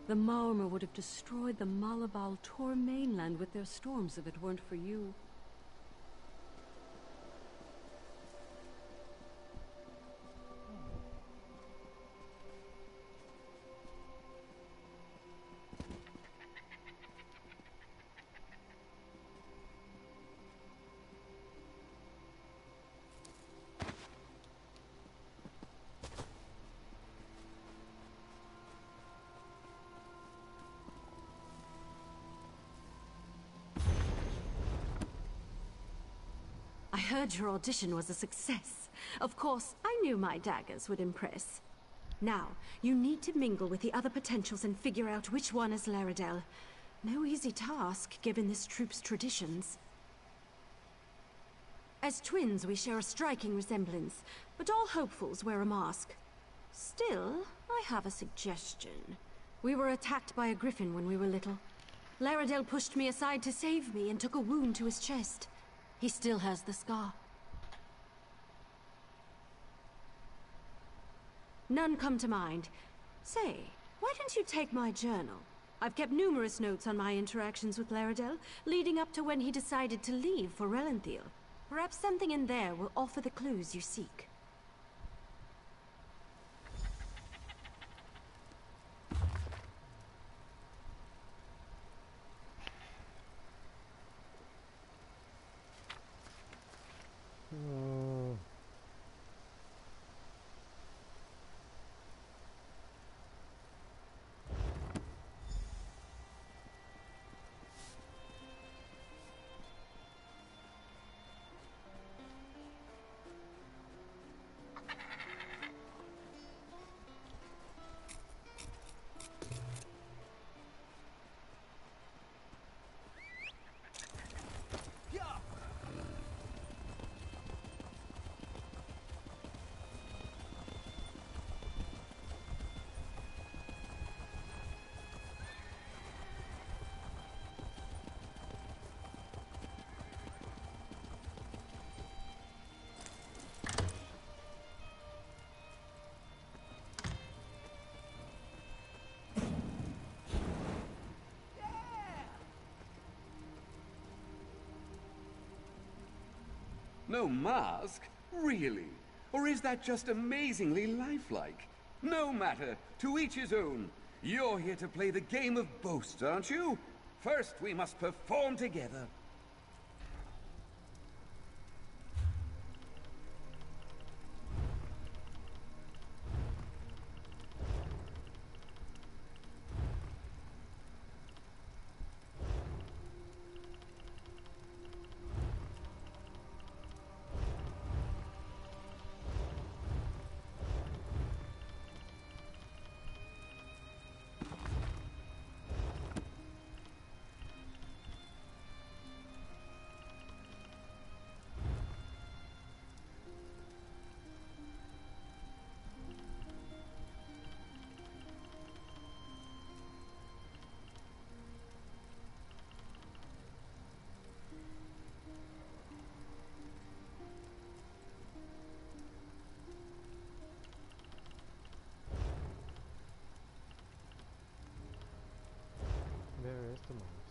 The Maormer would have destroyed the Malabal Tor mainland with their storms if it weren't for you. I heard your audition was a success. Of course, I knew my daggers would impress. Now, you need to mingle with the other potentials and figure out which one is Laredell. No easy task, given this troop's traditions. As twins, we share a striking resemblance, but all hopefuls wear a mask. Still, I have a suggestion. We were attacked by a griffin when we were little. Laredell pushed me aside to save me and took a wound to his chest. He still has the scar. None come to mind. Say, why don't you take my journal? I've kept numerous notes on my interactions with Laredell, leading up to when he decided to leave for Relanthiel. Perhaps something in there will offer the clues you seek. No mask? Really? Or is that just amazingly lifelike? No matter. To each his own. You're here to play the game of boast, aren't you? First, we must perform together. There is the mouse.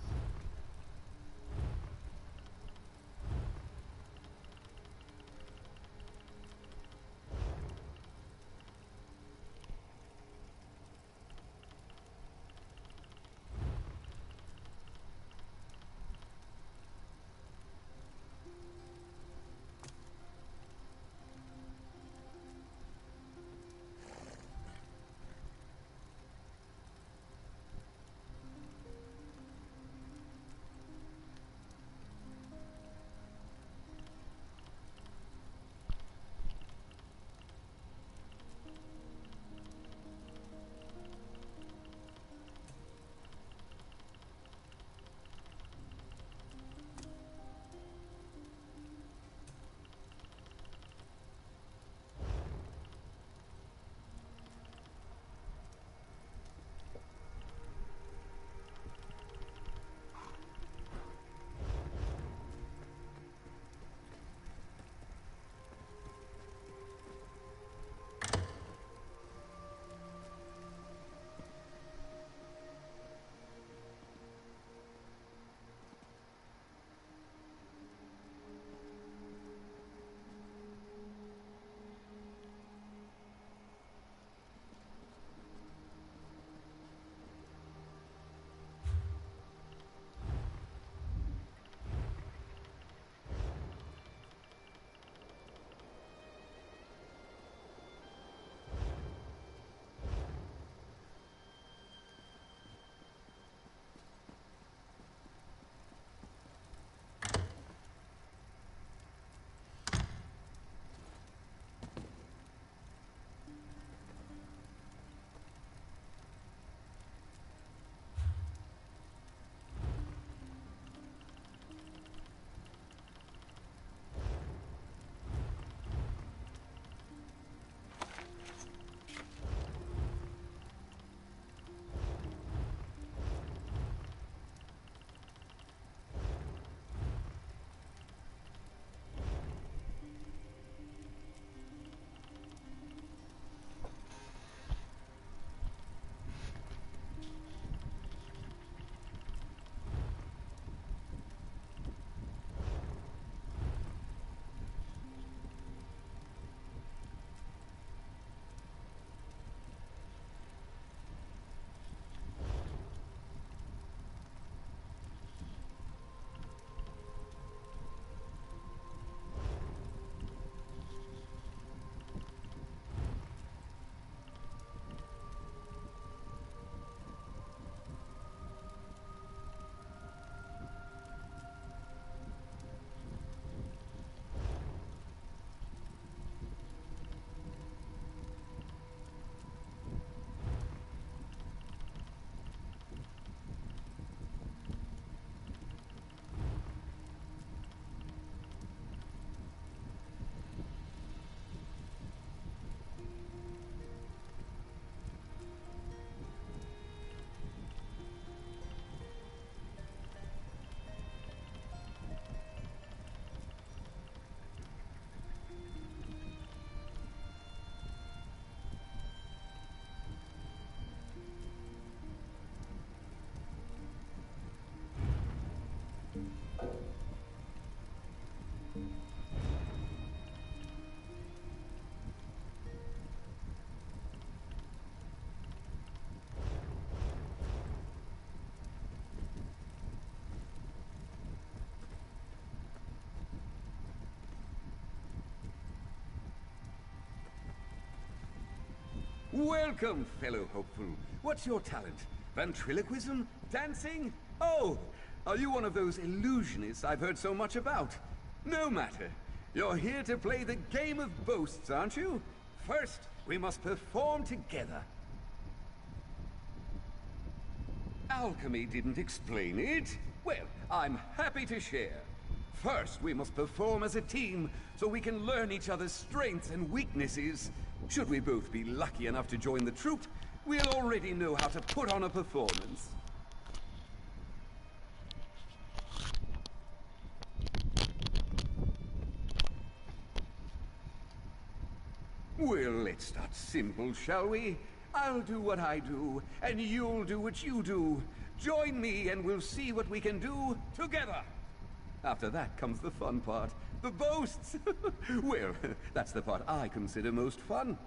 Welcome, fellow hopeful. What's your talent? Ventriloquism? Dancing? Oh, are you one of those illusionists I've heard so much about? No matter. You're here to play the game of boasts, aren't you? First, we must perform together. Alchemy didn't explain it. Well, I'm happy to share. First, we must perform as a team so we can learn each other's strengths and weaknesses. Should we both be lucky enough to join the troupe, we'll already know how to put on a performance. Well, let's start simple, shall we? I'll do what I do, and you'll do what you do. Join me and we'll see what we can do together. After that comes the fun part, the boasts. Well, that's the part I consider most fun.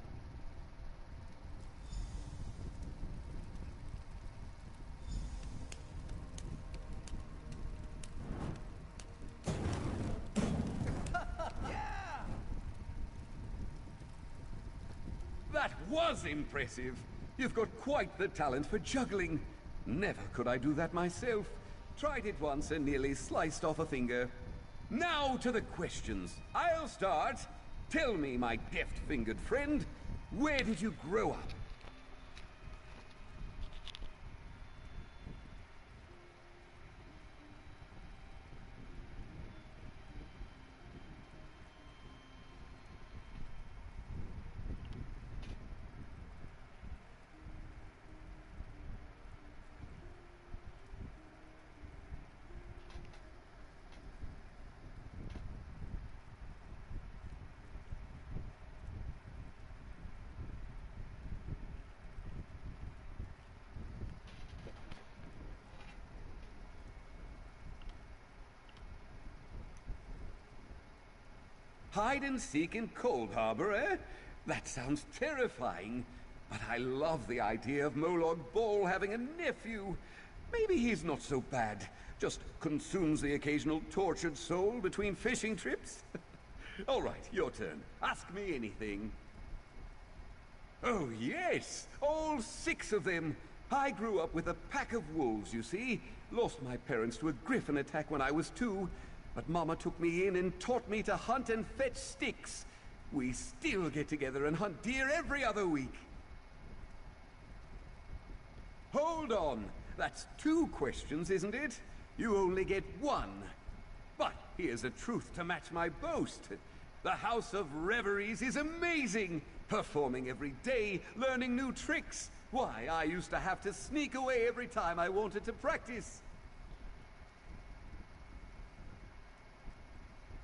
That was impressive. You've got quite the talent for juggling. Never could I do that myself. Tried it once and nearly sliced off a finger. Now to the questions. I'll start. Tell me, my deft-fingered friend, where did you grow up? Hide and seek in Cold Harbor, eh? That sounds terrifying. But I love the idea of Molog Ball having a nephew. Maybe he's not so bad. Just consumes the occasional tortured soul between fishing trips. All right, your turn. Ask me anything. Oh, yes! All 6 of them! I grew up with a pack of wolves, you see. Lost my parents to a griffin attack when I was 2. But Mama took me in and taught me to hunt and fetch sticks. We still get together and hunt deer every other week. Hold on. That's 2 questions, isn't it? You only get 1. But here's a truth to match my boast. The House of Reveries is amazing. Performing every day, learning new tricks. Why, I used to have to sneak away every time I wanted to practice.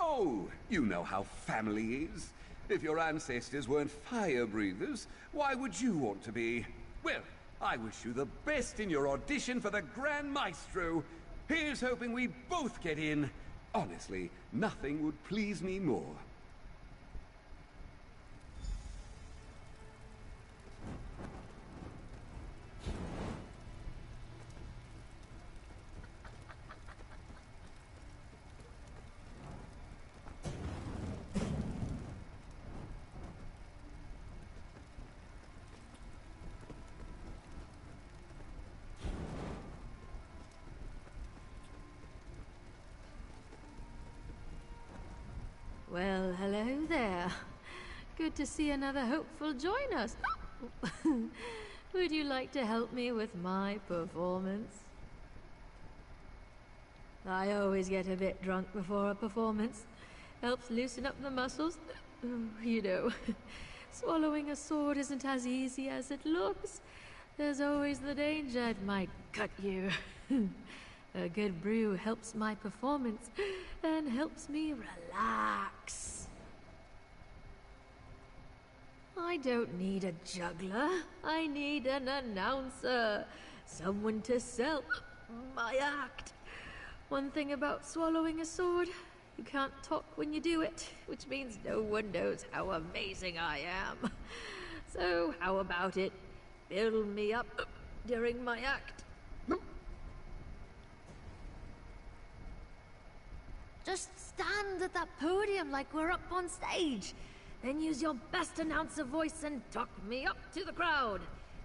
Oh, you know how family is. If your ancestors weren't fire breathers, why would you want to be? Well, I wish you the best in your audition for the Grand Maestro. Here's hoping we both get in. Honestly, nothing would please me more. Well, hello there. Good to see another hopeful join us. Would you like to help me with my performance? I always get a bit drunk before a performance. Helps loosen up the muscles. You know, swallowing a sword isn't as easy as it looks. There's always the danger it might cut you. A good brew helps my performance and helps me relax. I don't need a juggler. I need an announcer. Someone to sell my act. One thing about swallowing a sword, you can't talk when you do it, which means no one knows how amazing I am. So how about it? Build me up during my act. Just stand at that podium like we're up on stage. Then use your best announcer voice and talk me up to the crowd.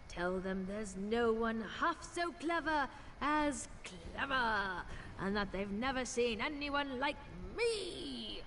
Tell them there's no one half so clever as clever, and that they've never seen anyone like me.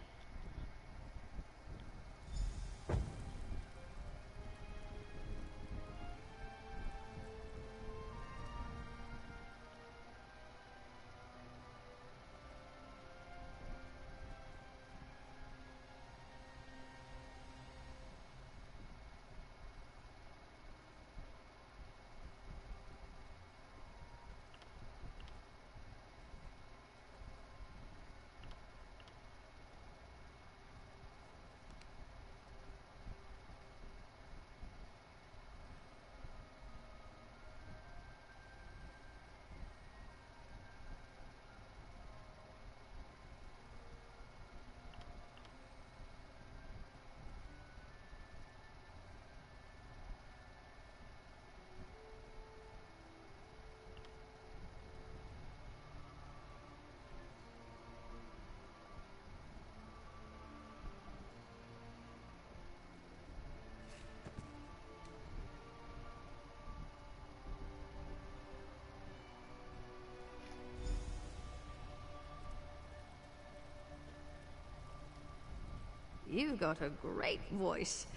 You've got a great voice.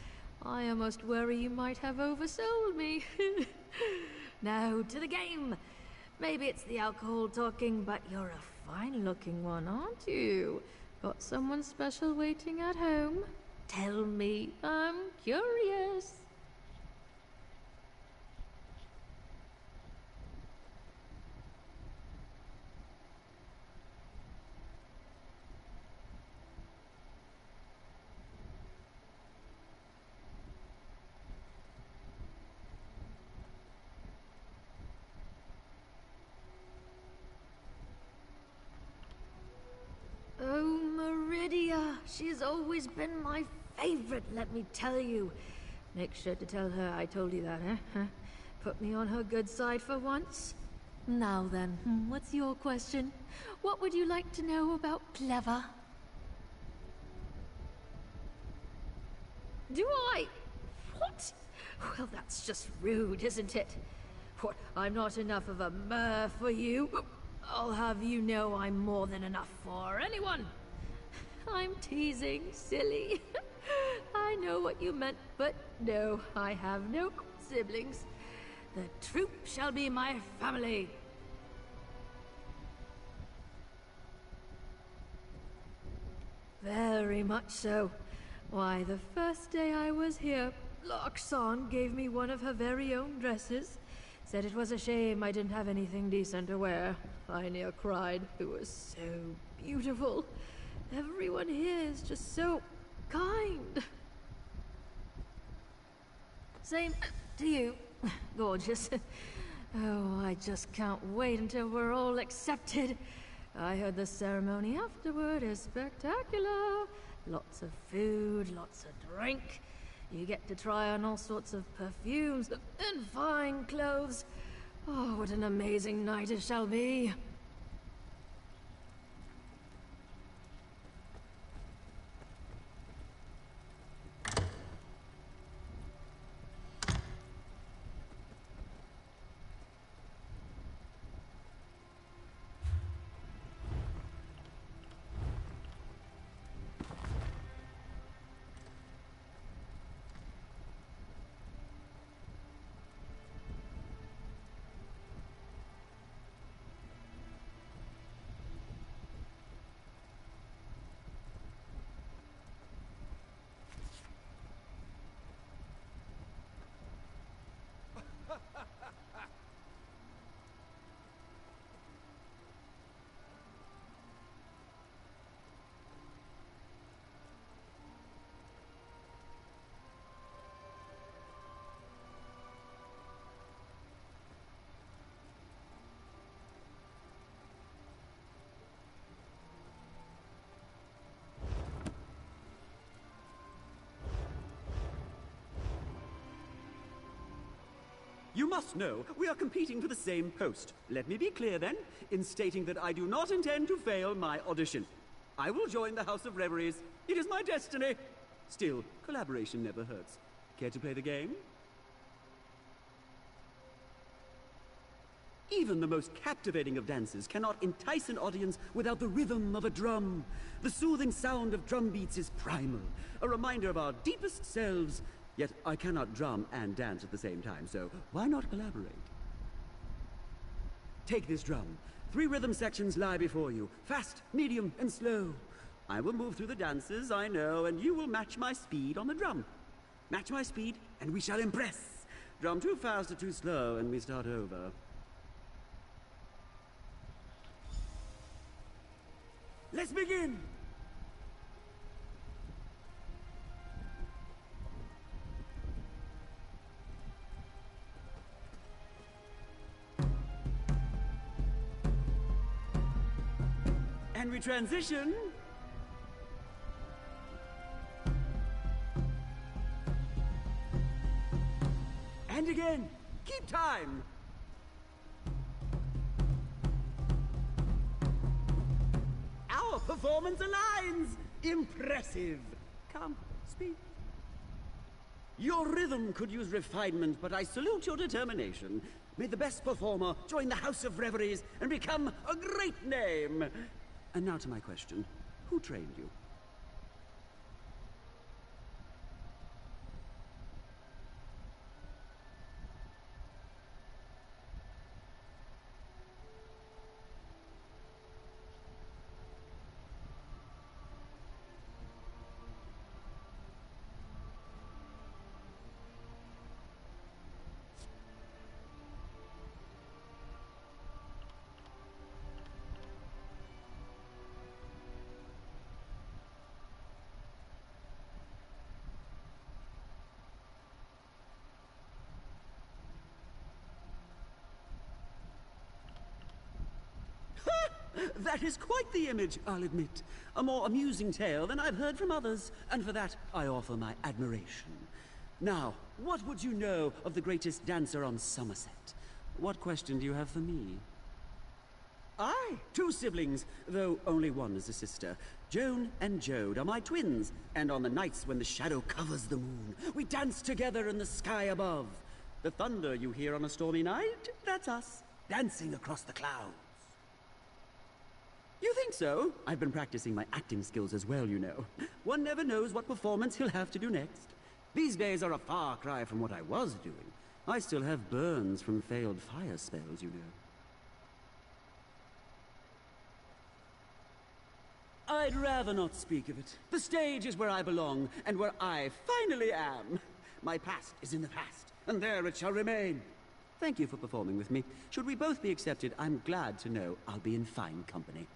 I almost worry you might have oversold me. Now, to the game. Maybe it's the alcohol talking, but you're a fine-looking one, aren't you? Got someone special waiting at home? Tell me, I'm curious. Oh, Meridia, she's always been my favorite, let me tell you. Make sure to tell her I told you that, eh? Put me on her good side for once. Now then, what's your question? What would you like to know about Clever? Do I? What? Well, that's just rude, isn't it? What, I'm not enough of a mer for you? I'll have you know I'm more than enough for anyone. I'm teasing, silly. I know what you meant, but no, I have no siblings. The troop shall be my family. Very much so. Why, the first day I was here, Loxon gave me one of her very own dresses. Said it was a shame I didn't have anything decent to wear. I near cried. It was so beautiful. Everyone here is just so kind. Same to you, gorgeous. Oh, I just can't wait until we're all accepted. I heard the ceremony afterward is spectacular. Lots of food, lots of drink. You get to try on all sorts of perfumes and fine clothes. Oh, what an amazing night it shall be. You must know, we are competing for the same post. Let me be clear then, in stating that I do not intend to fail my audition. I will join the House of Reveries. It is my destiny. Still, collaboration never hurts. Care to play the game? Even the most captivating of dances cannot entice an audience without the rhythm of a drum. The soothing sound of drum beats is primal, a reminder of our deepest selves. Yet I cannot drum and dance at the same time, so why not collaborate? Take this drum. 3 rhythm sections lie before you, fast, medium, and slow. I will move through the dances, I know, and you will match my speed on the drum. Match my speed, and we shall impress. Drum too fast or too slow, and we start over. Let's begin! And we transition. And again. Keep time. Our performance aligns. Impressive. Come, speak. Your rhythm could use refinement, but I salute your determination. May the best performer join the House of Reveries and become a great name. And now to my question. Who trained you? That is quite the image, I'll admit. A more amusing tale than I've heard from others, and for that I offer my admiration. Now, what would you know of the greatest dancer on Somerset? What question do you have for me? Aye, 2 siblings, though only one is a sister. Joan and Jode are my twins, and on the nights when the shadow covers the moon, we dance together in the sky above. The thunder you hear on a stormy night, that's us, dancing across the clouds. You think so? I've been practicing my acting skills as well, you know. One never knows what performance he'll have to do next. These days are a far cry from what I was doing. I still have burns from failed fire spells, you know. I'd rather not speak of it. The stage is where I belong, and where I finally am. My past is in the past, and there it shall remain. Thank you for performing with me. Should we both be accepted, I'm glad to know I'll be in fine company.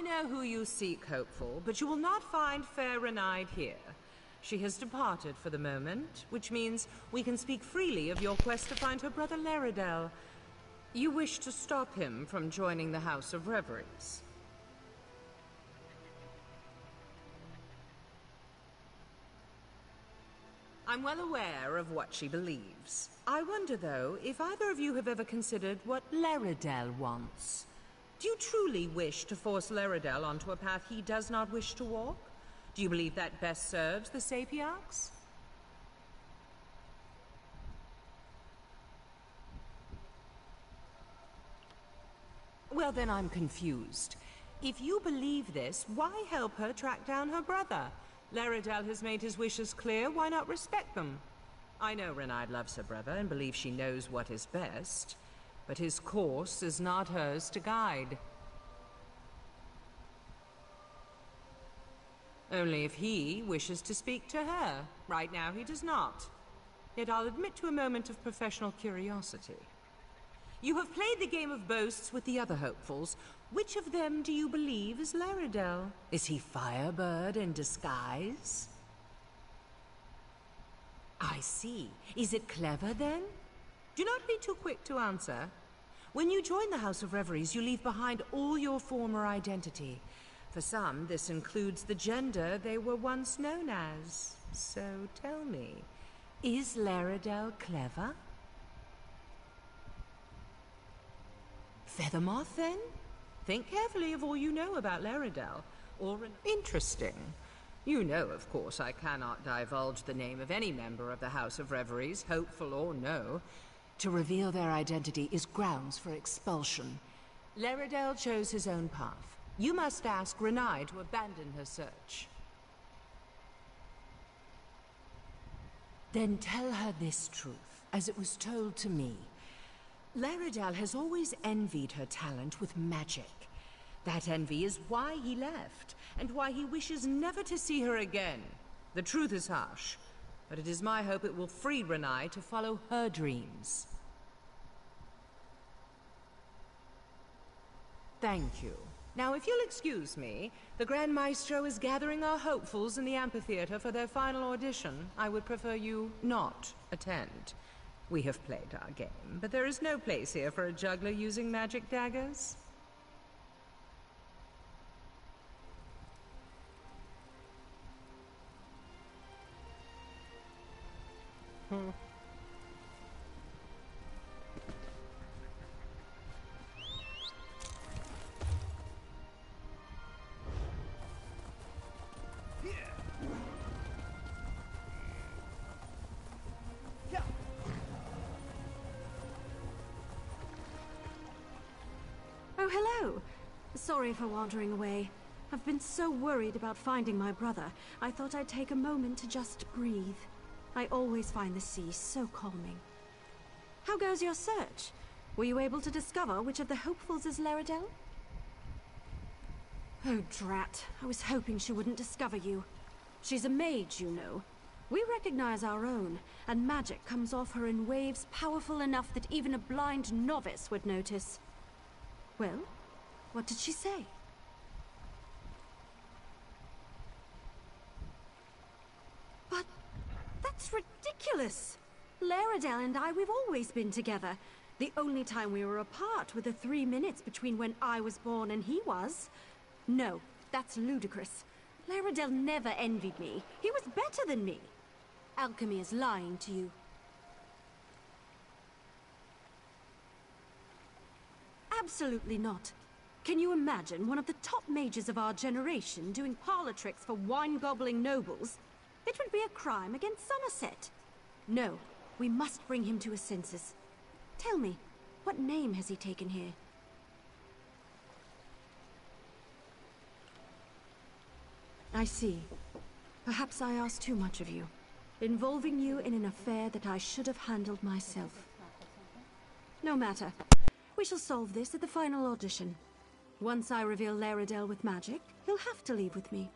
know who you seek, Hopeful, but you will not find Fair Renide here. She has departed for the moment, which means we can speak freely of your quest to find her brother Laredel. You wish to stop him from joining the House of Reveries. I'm well aware of what she believes. I wonder, though, if either of you have ever considered what Laredel wants. Do you truly wish to force Laredel onto a path he does not wish to walk? Do you believe that best serves the Sapiarchs? Well, then I'm confused. If you believe this, why help her track down her brother? Laredel has made his wishes clear, why not respect them? I know Renide loves her brother and believes she knows what is best, but his course is not hers to guide. Only if he wishes to speak to her. Right now he does not. Yet I'll admit to a moment of professional curiosity. You have played the game of boasts with the other hopefuls. Which of them do you believe is Laredel? Is he Firebird in disguise? I see. Is it clever, then? Do not be too quick to answer. When you join the House of Reveries, you leave behind all your former identity. For some, this includes the gender they were once known as. So tell me, is Laredel clever? Feathermoth, then? Think carefully of all you know about Laredel. Interesting. You know, of course, I cannot divulge the name of any member of the House of Reveries, hopeful or no. To reveal their identity is grounds for expulsion. Laredel chose his own path. You must ask Renai to abandon her search. Then tell her this truth, as it was told to me. Laredel has always envied her talent with magic. That envy is why he left, and why he wishes never to see her again. The truth is harsh, but it is my hope it will free Renai to follow her dreams. Thank you. Now, if you'll excuse me, the Grand Maestro is gathering our hopefuls in the amphitheater for their final audition. I would prefer you not attend. We have played our game, but there is no place here for a juggler using magic daggers. Oh, hello. Sorry for wandering away. I've been so worried about finding my brother, I thought I'd take a moment to just breathe. I always find the sea so calming. How goes your search? Were you able to discover which of the hopefuls is Laredel? Oh, drat. I was hoping she wouldn't discover you. She's a mage, you know. We recognize our own, and magic comes off her in waves powerful enough that even a blind novice would notice. Well, what did she say? But that's ridiculous! Laredel and I, we've always been together. The only time we were apart were the 3 minutes between when I was born and he was. No, that's ludicrous. Laredel never envied me. He was better than me. Alchemy is lying to you. Absolutely not. Can you imagine one of the top mages of our generation doing parlor tricks for wine-gobbling nobles? It would be a crime against Somerset. No, we must bring him to his senses. Tell me, what name has he taken here? I see. Perhaps I asked too much of you, involving you in an affair that I should have handled myself. No matter. We shall solve this at the final audition. Once I reveal Laredel with magic, he'll have to leave with me.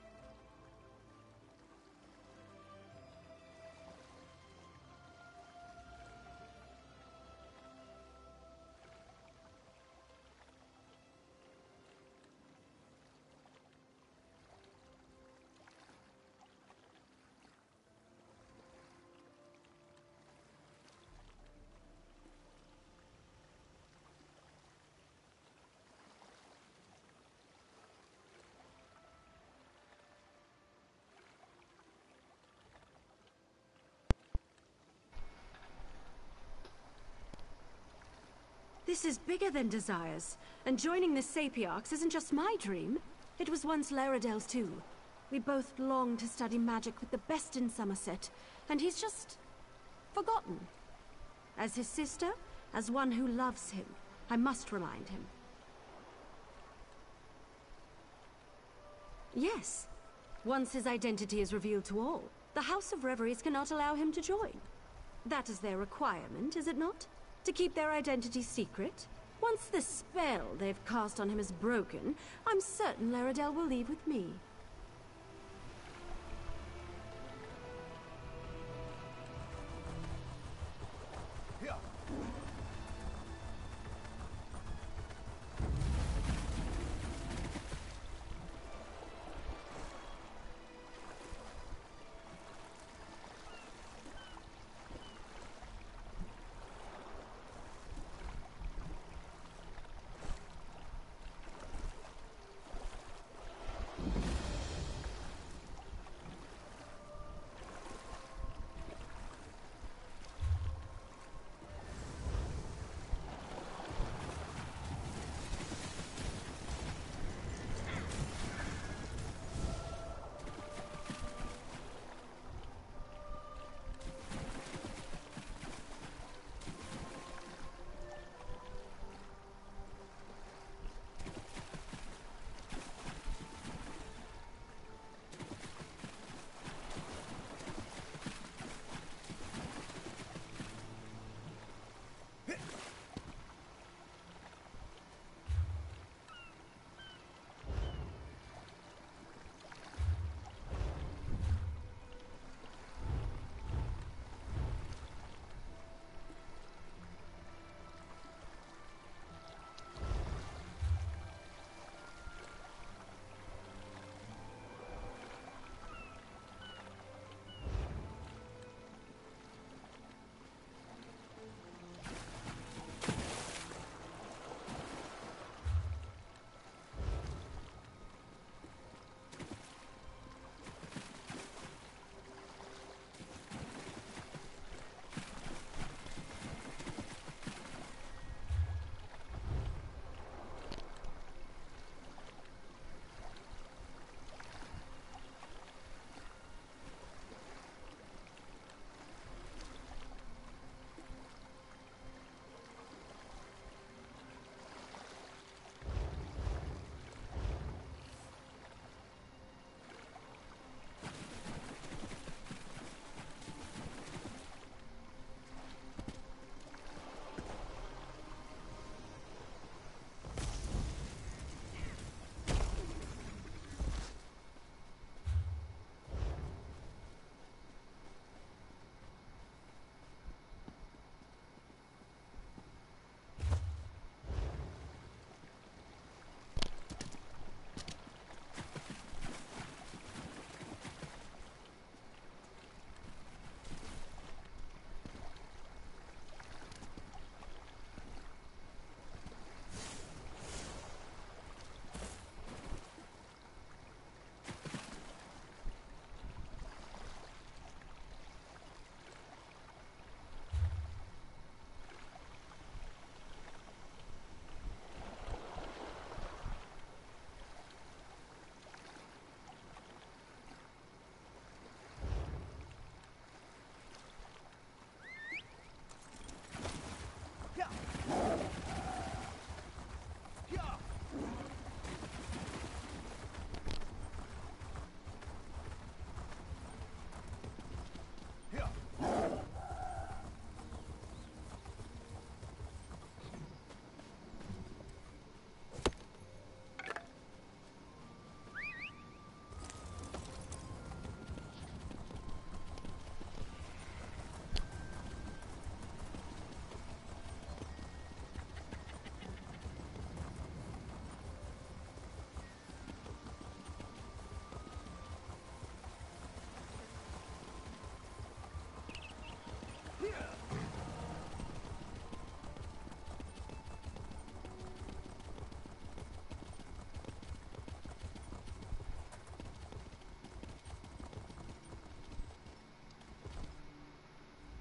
This is bigger than desires, and joining the Sapiarchs isn't just my dream. It was once Laradel's too. We both longed to study magic with the best in Somerset, and he's just forgotten. As his sister, as one who loves him, I must remind him. Yes. Once his identity is revealed to all, the House of Reveries cannot allow him to join. That is their requirement, is it not? To keep their identity secret? Once the spell they've cast on him is broken, I'm certain Laradel will leave with me.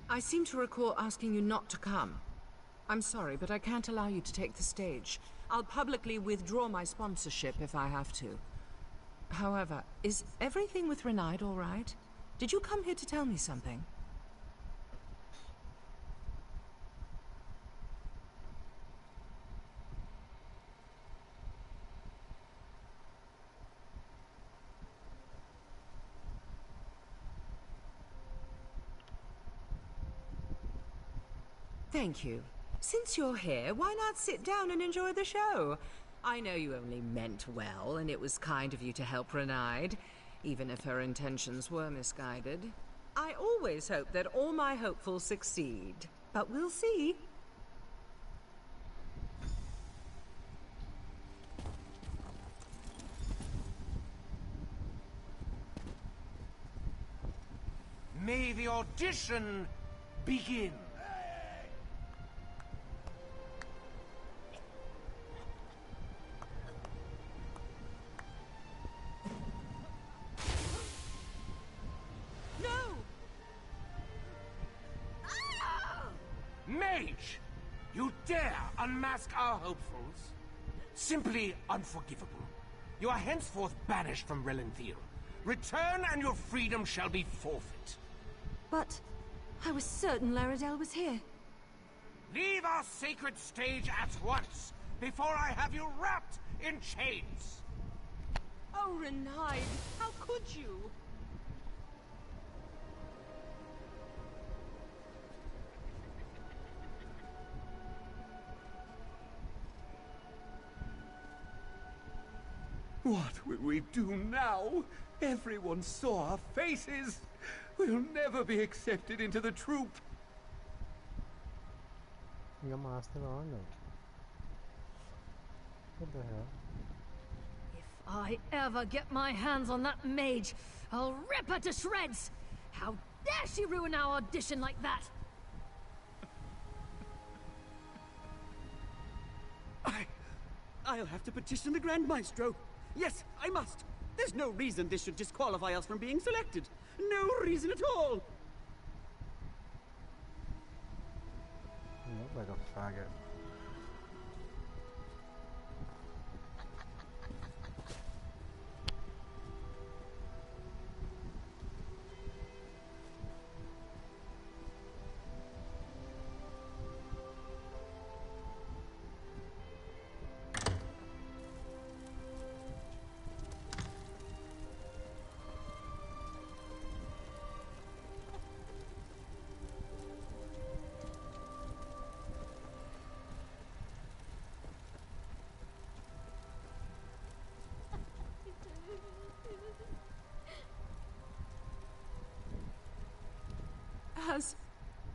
I seem to recall asking you not to come. I'm sorry, but I can't allow you to take the stage. I'll publicly withdraw my sponsorship if I have to. However, is everything with Renaid all right? Did you come here to tell me something? Thank you. Since you're here, why not sit down and enjoy the show? I know you only meant well, and it was kind of you to help Renaid, even if her intentions were misguided. I always hope that all my hopefuls succeed, but we'll see. May the audition begin. Mage! You dare unmask our hopefuls? Simply unforgivable. You are henceforth banished from Relenthil. Return and your freedom shall be forfeit. But I was certain Laredale was here. Leave our sacred stage at once, before I have you wrapped in chains! Oh, Renaid, how could you? What will we do now? Everyone saw our faces. We'll never be accepted into the troop. Your master on it. What the hell? If I ever get my hands on that mage, I'll rip her to shreds! How dare she ruin our audition like that? I'll have to petition the Grand Maestro. Yes, I must. There's no reason this should disqualify us from being selected. No reason at all. You look like a faggot.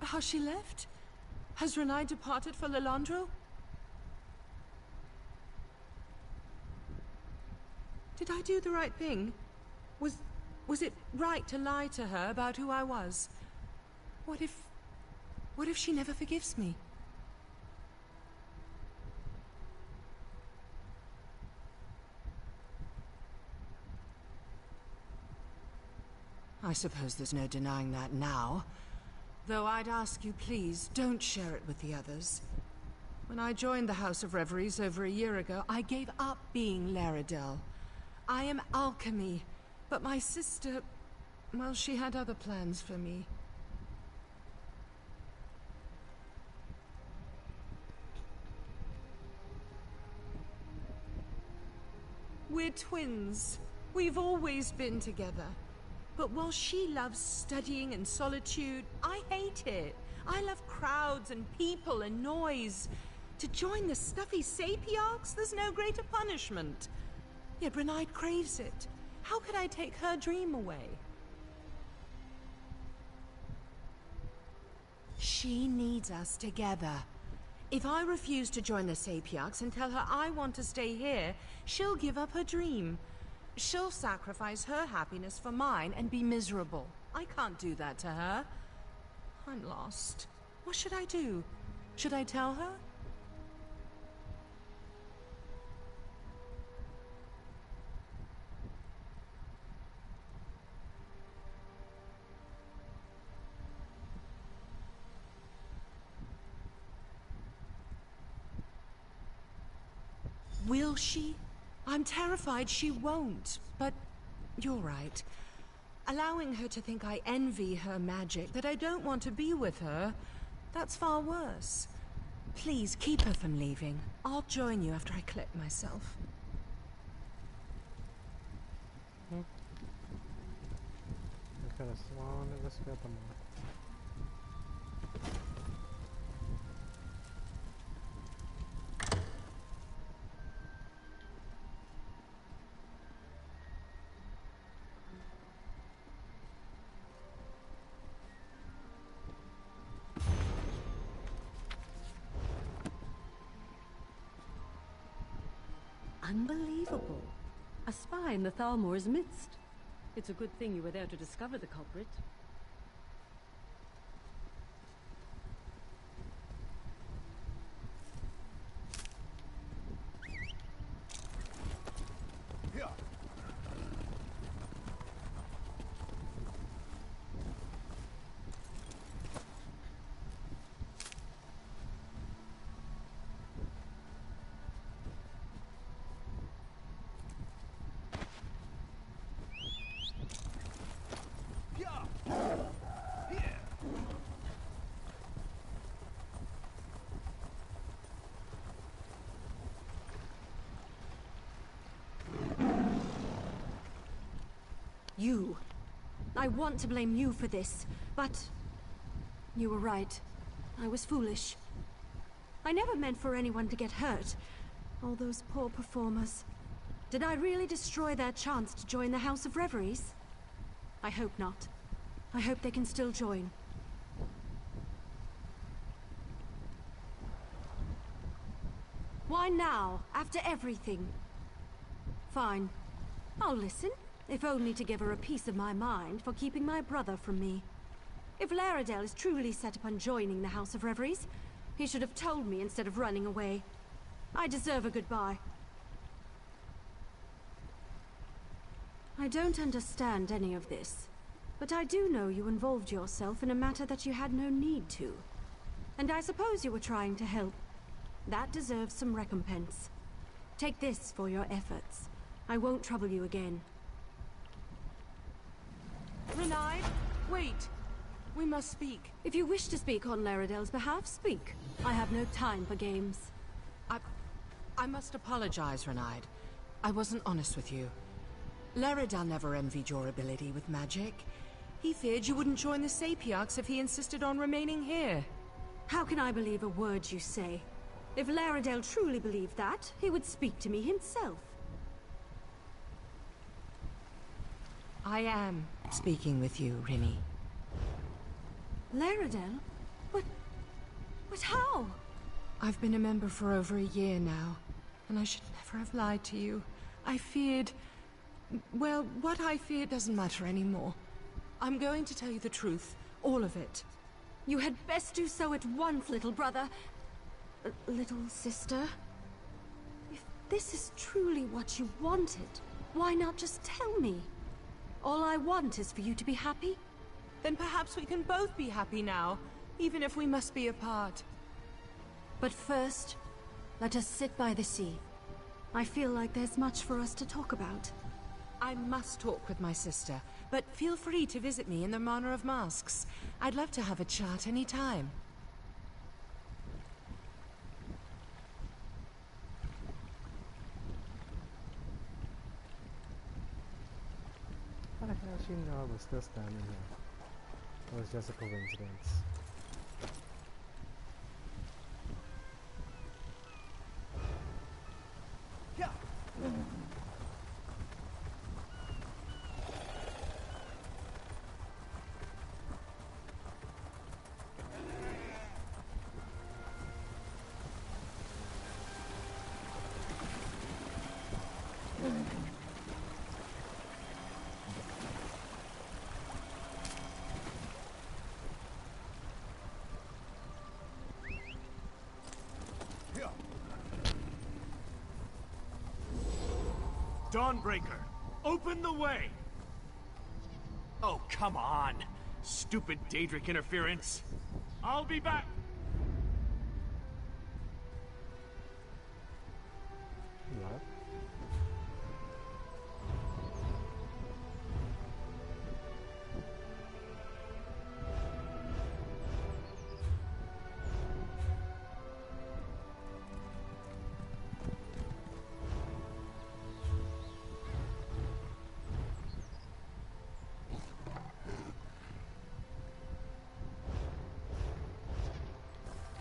Has she left? Has Renaid departed for Lilandro? Did I do the right thing? Was it right to lie to her about who I was? What if she never forgives me? I suppose there's no denying that now. Though I'd ask you, please, don't share it with the others. When I joined the House of Reveries over a year ago, I gave up being Laredale. I am alchemy, but my sister, well, she had other plans for me. We're twins. We've always been together. But while she loves studying and solitude, I hate it. I love crowds and people and noise. To join the stuffy sapiarchs, there's no greater punishment. Yet Renaid craves it. How could I take her dream away? She needs us together. If I refuse to join the sapiarchs and tell her I want to stay here, she'll give up her dream. She'll sacrifice her happiness for mine and be miserable. I can't do that to her. I'm lost. What should I do? Should I tell her? Will she? I'm terrified she won't, but you're right. Allowing her to think I envy her magic, that I don't want to be with her, that's far worse. Please, keep her from leaving. I'll join you after I collect myself. I could have sworn it was Fatima. Unbelievable. A spy in the Thalmor's midst. It's a good thing you were there to discover the culprit. You. I want to blame you for this, but you were right. I was foolish. I never meant for anyone to get hurt. All those poor performers. Did I really destroy their chance to join the House of Reveries? I hope not. I hope they can still join. Why now, after everything? Fine. I'll listen. If only to give her a piece of my mind for keeping my brother from me. If Laredale is truly set upon joining the House of Reveries, he should have told me instead of running away. I deserve a goodbye. I don't understand any of this, but I do know you involved yourself in a matter that you had no need to. And I suppose you were trying to help. That deserves some recompense. Take this for your efforts. I won't trouble you again. Renai, wait! We must speak. If you wish to speak on Laredale's behalf, speak. I have no time for games. I must apologize, Renai. I wasn't honest with you. Laredale never envied your ability with magic. He feared you wouldn't join the Sapiarchs if he insisted on remaining here. How can I believe a word you say? If Laredale truly believed that, he would speak to me himself. I am speaking with you, Rini. Laredale? But how? I've been a member for over a year now, and I should never have lied to you. I feared... Well, what I feared doesn't matter anymore. I'm going to tell you the truth, all of it. You had best do so at once, little brother. Little sister? If this is truly what you wanted, why not just tell me? All I want is for you to be happy. Then perhaps we can both be happy now, even if we must be apart. But first, let us sit by the sea. I feel like there's much for us to talk about. I must talk with my sister, but feel free to visit me in the Manor of Masks. I'd love to have a chat any time. How the hell she know I was still standing here? It was just a coincidence. Dawnbreaker, open the way! Oh, come on! Stupid Daedric interference! I'll be back!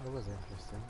That was interesting.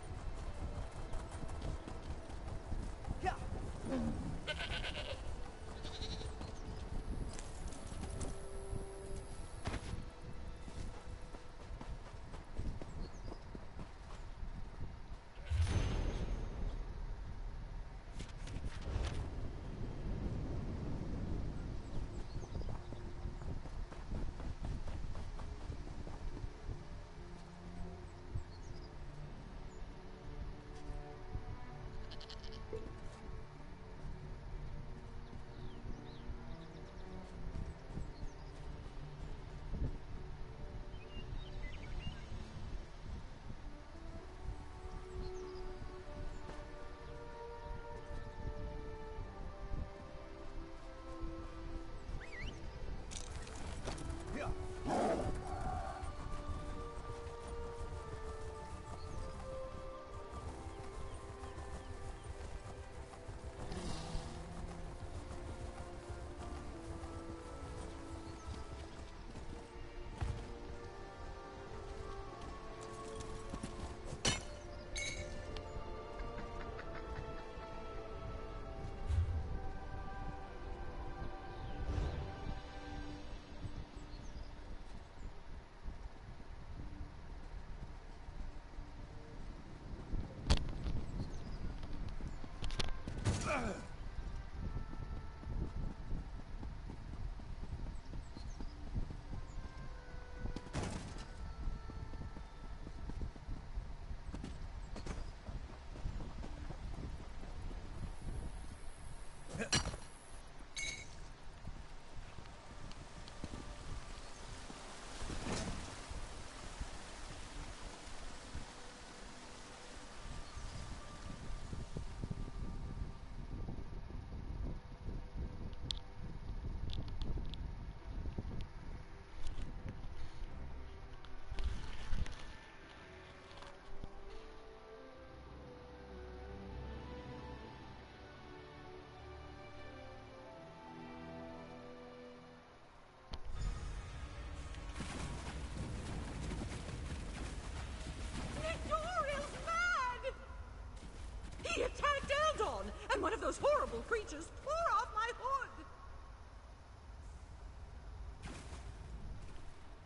He attacked Eldon, and one of those horrible creatures tore off my hood!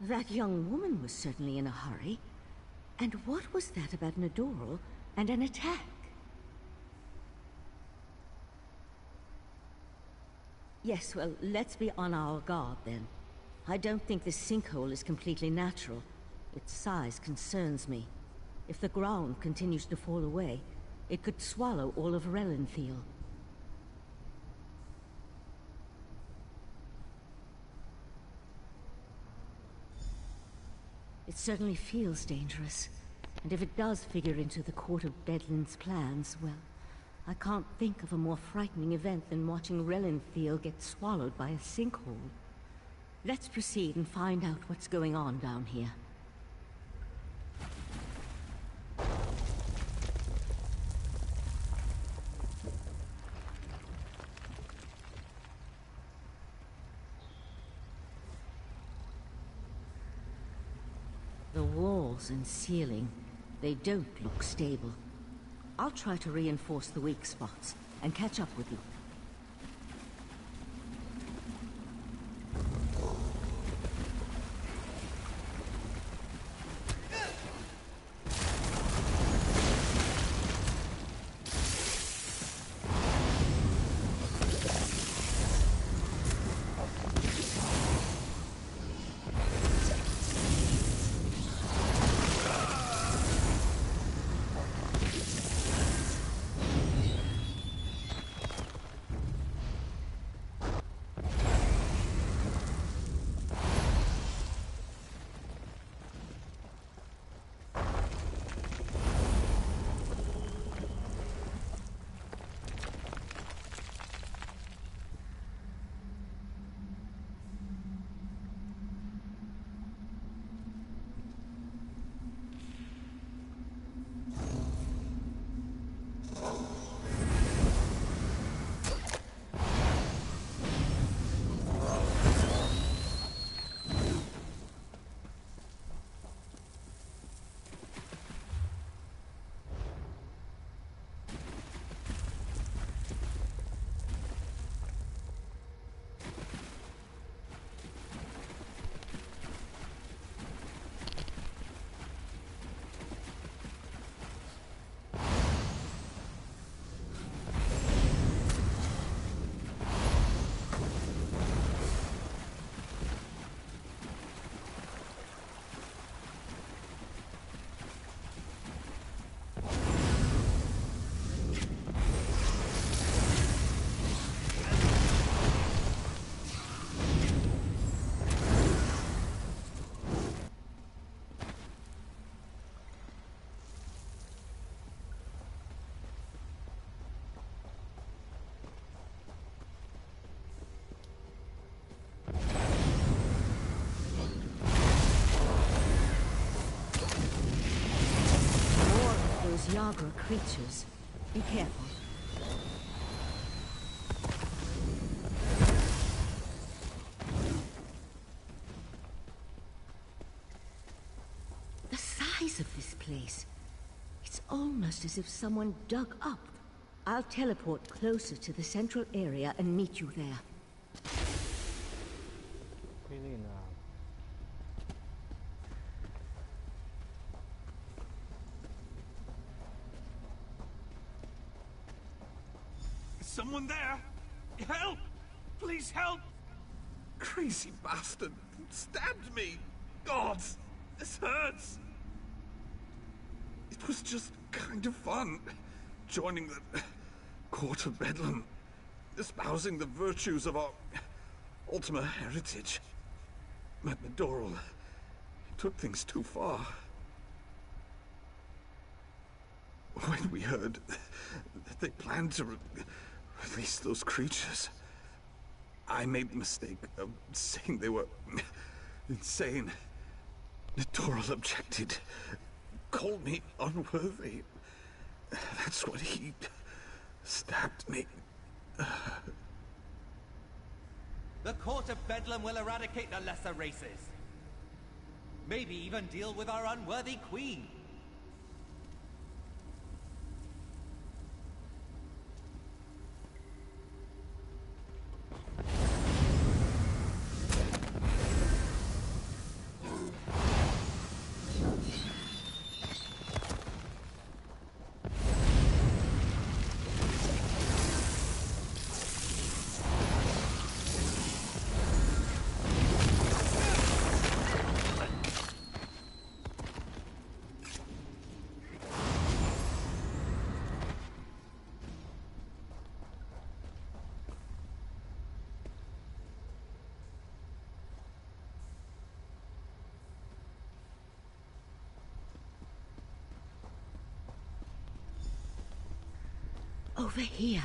That young woman was certainly in a hurry. And what was that about an Adoral and an attack? Yes, well, let's be on our guard then. I don't think this sinkhole is completely natural. Its size concerns me. If the ground continues to fall away, it could swallow all of Relenthal. It certainly feels dangerous. And if it does figure into the Court of Bedlam's plans, well, I can't think of a more frightening event than watching Relenthal get swallowed by a sinkhole. Let's proceed and find out what's going on down here. The walls and ceiling, they don't look stable. I'll try to reinforce the weak spots and catch up with you. Yagra creatures. Be careful. The size of this place. It's almost as if someone dug up. I'll teleport closer to the central area and meet you there. Really now. Is someone there? Help! Please help! Crazy bastard stabbed me! God, this hurts! It was just kind of fun, joining the Court of Bedlam, espousing the virtues of our Ultima heritage. But Doral took things too far. When we heard that they planned to release those creatures, I made the mistake of saying they were insane. Doral objected, called me unworthy. That's when he stabbed me. The Court of Bedlam will eradicate the lesser races. Maybe even deal with our unworthy queen. Over here.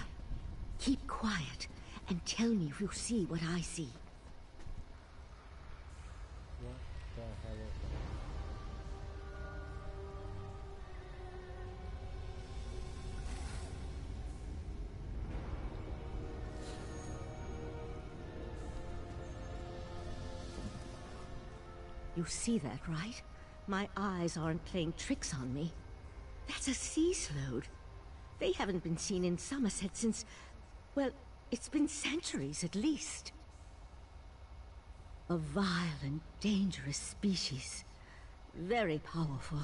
Keep quiet and tell me if you see what I see. What the hell is You see that, right? My eyes aren't playing tricks on me. That's a sea slode. They haven't been seen in Somerset since, well, it's been centuries at least. A vile and dangerous species. Very powerful.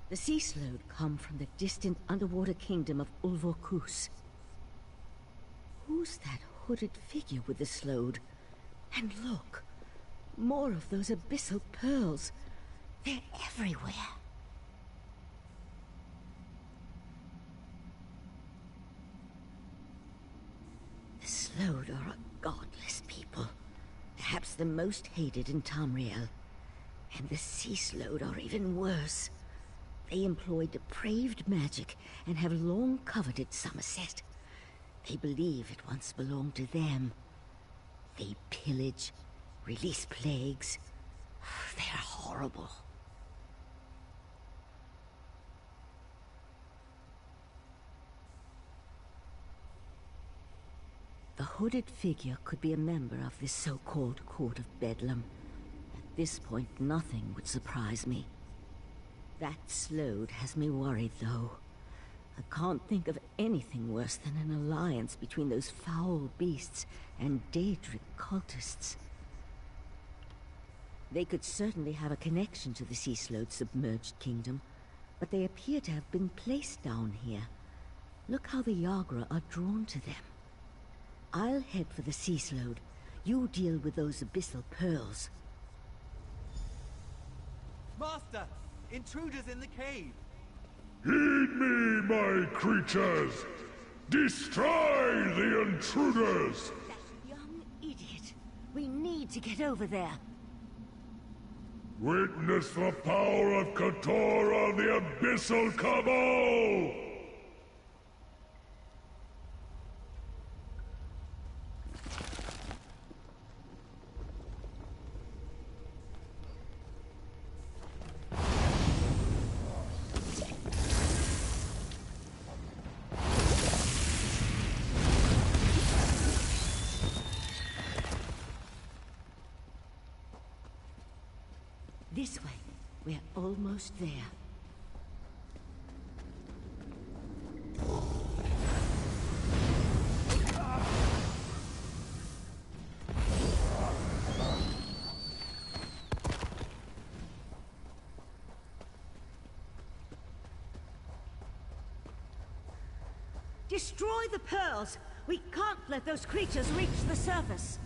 The sea slode come from the distant underwater kingdom of Ulvorkus. Who's that hooded figure with the slode? And look, more of those abyssal pearls. They're everywhere. The Slode are a godless people. Perhaps the most hated in Tamriel. And the Sea Slode are even worse. They employ depraved magic and have long coveted Somerset. They believe it once belonged to them. They pillage, release plagues. They're horrible. The hooded figure could be a member of this so-called Court of Bedlam. At this point, nothing would surprise me. That Slode has me worried, though. I can't think of anything worse than an alliance between those foul beasts and Daedric cultists. They could certainly have a connection to the Sea Slode's submerged kingdom, but they appear to have been placed down here. Look how the Yagra are drawn to them. I'll head for the Sea Slode. You deal with those abyssal pearls. Master! Intruders in the cave! Heed me, my creatures! Destroy the intruders! That young idiot! We need to get over there. Witness the power of Katora, the Abyssal Cabal! This way. We're almost there. Destroy the pearls! We can't let those creatures reach the surface!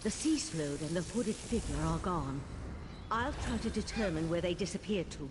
The sea slode and the hooded figure are gone. I'll try to determine where they disappeared to.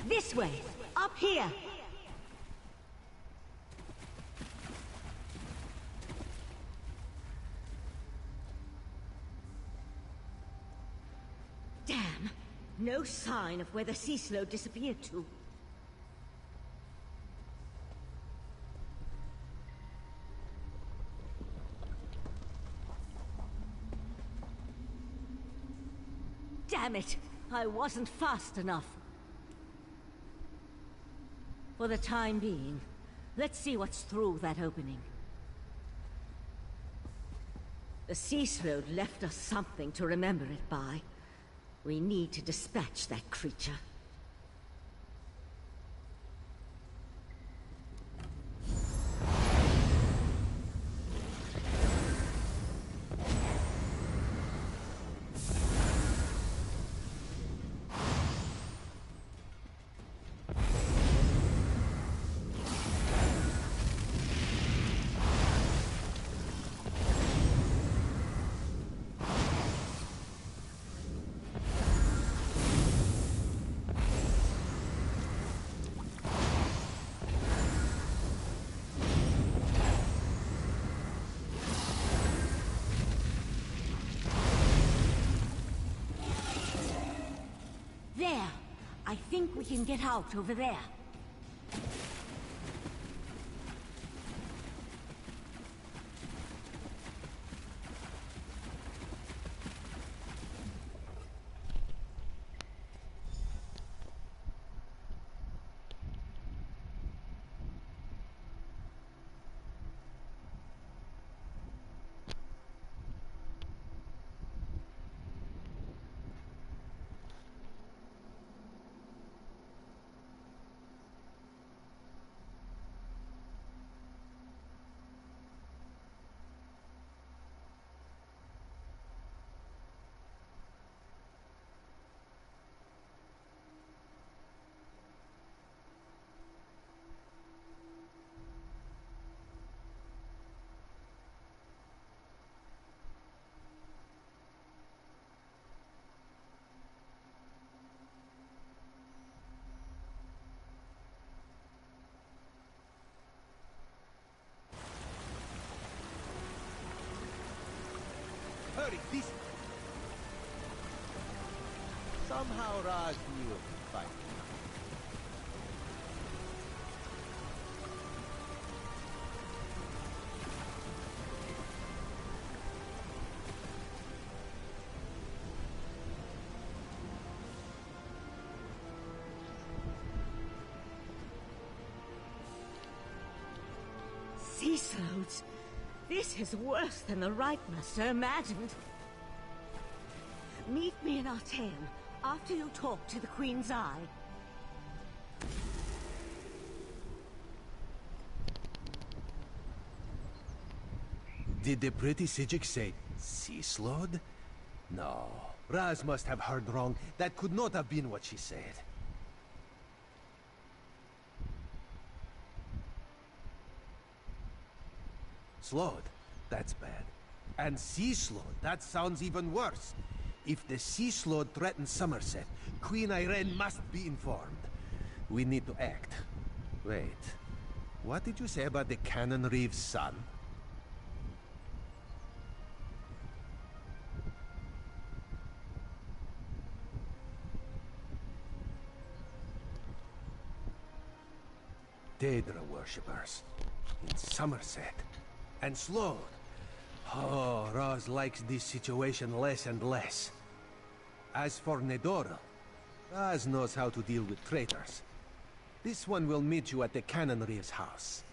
This way! Up here! Damn! No sign of where the sea slode disappeared to. Damn it! I wasn't fast enough. For the time being, let's see what's through that opening. The sea slode left us something to remember it by. We need to dispatch that creature. There! I think we can get out over there. Somehow Raz knew to fight. Cease loads. This is worse than the Right Master imagined. Meet me in Artaeum after you talk to the Queen's Eye. Did the pretty Sijik say Ceaselord? No. Raz must have heard wrong. That could not have been what she said. Slode? That's bad. And Ceaselord? That sounds even worse. If the Ceaselord threatens Somerset, Queen Irene must be informed. We need to act. Wait. What did you say about the Cannon Reeve's son? Daedra worshippers. In Somerset. And Slode. Oh, Raz likes this situation less and less. As for Nedora, Raz knows how to deal with traitors. This one will meet you at the Cannon Reeve's house.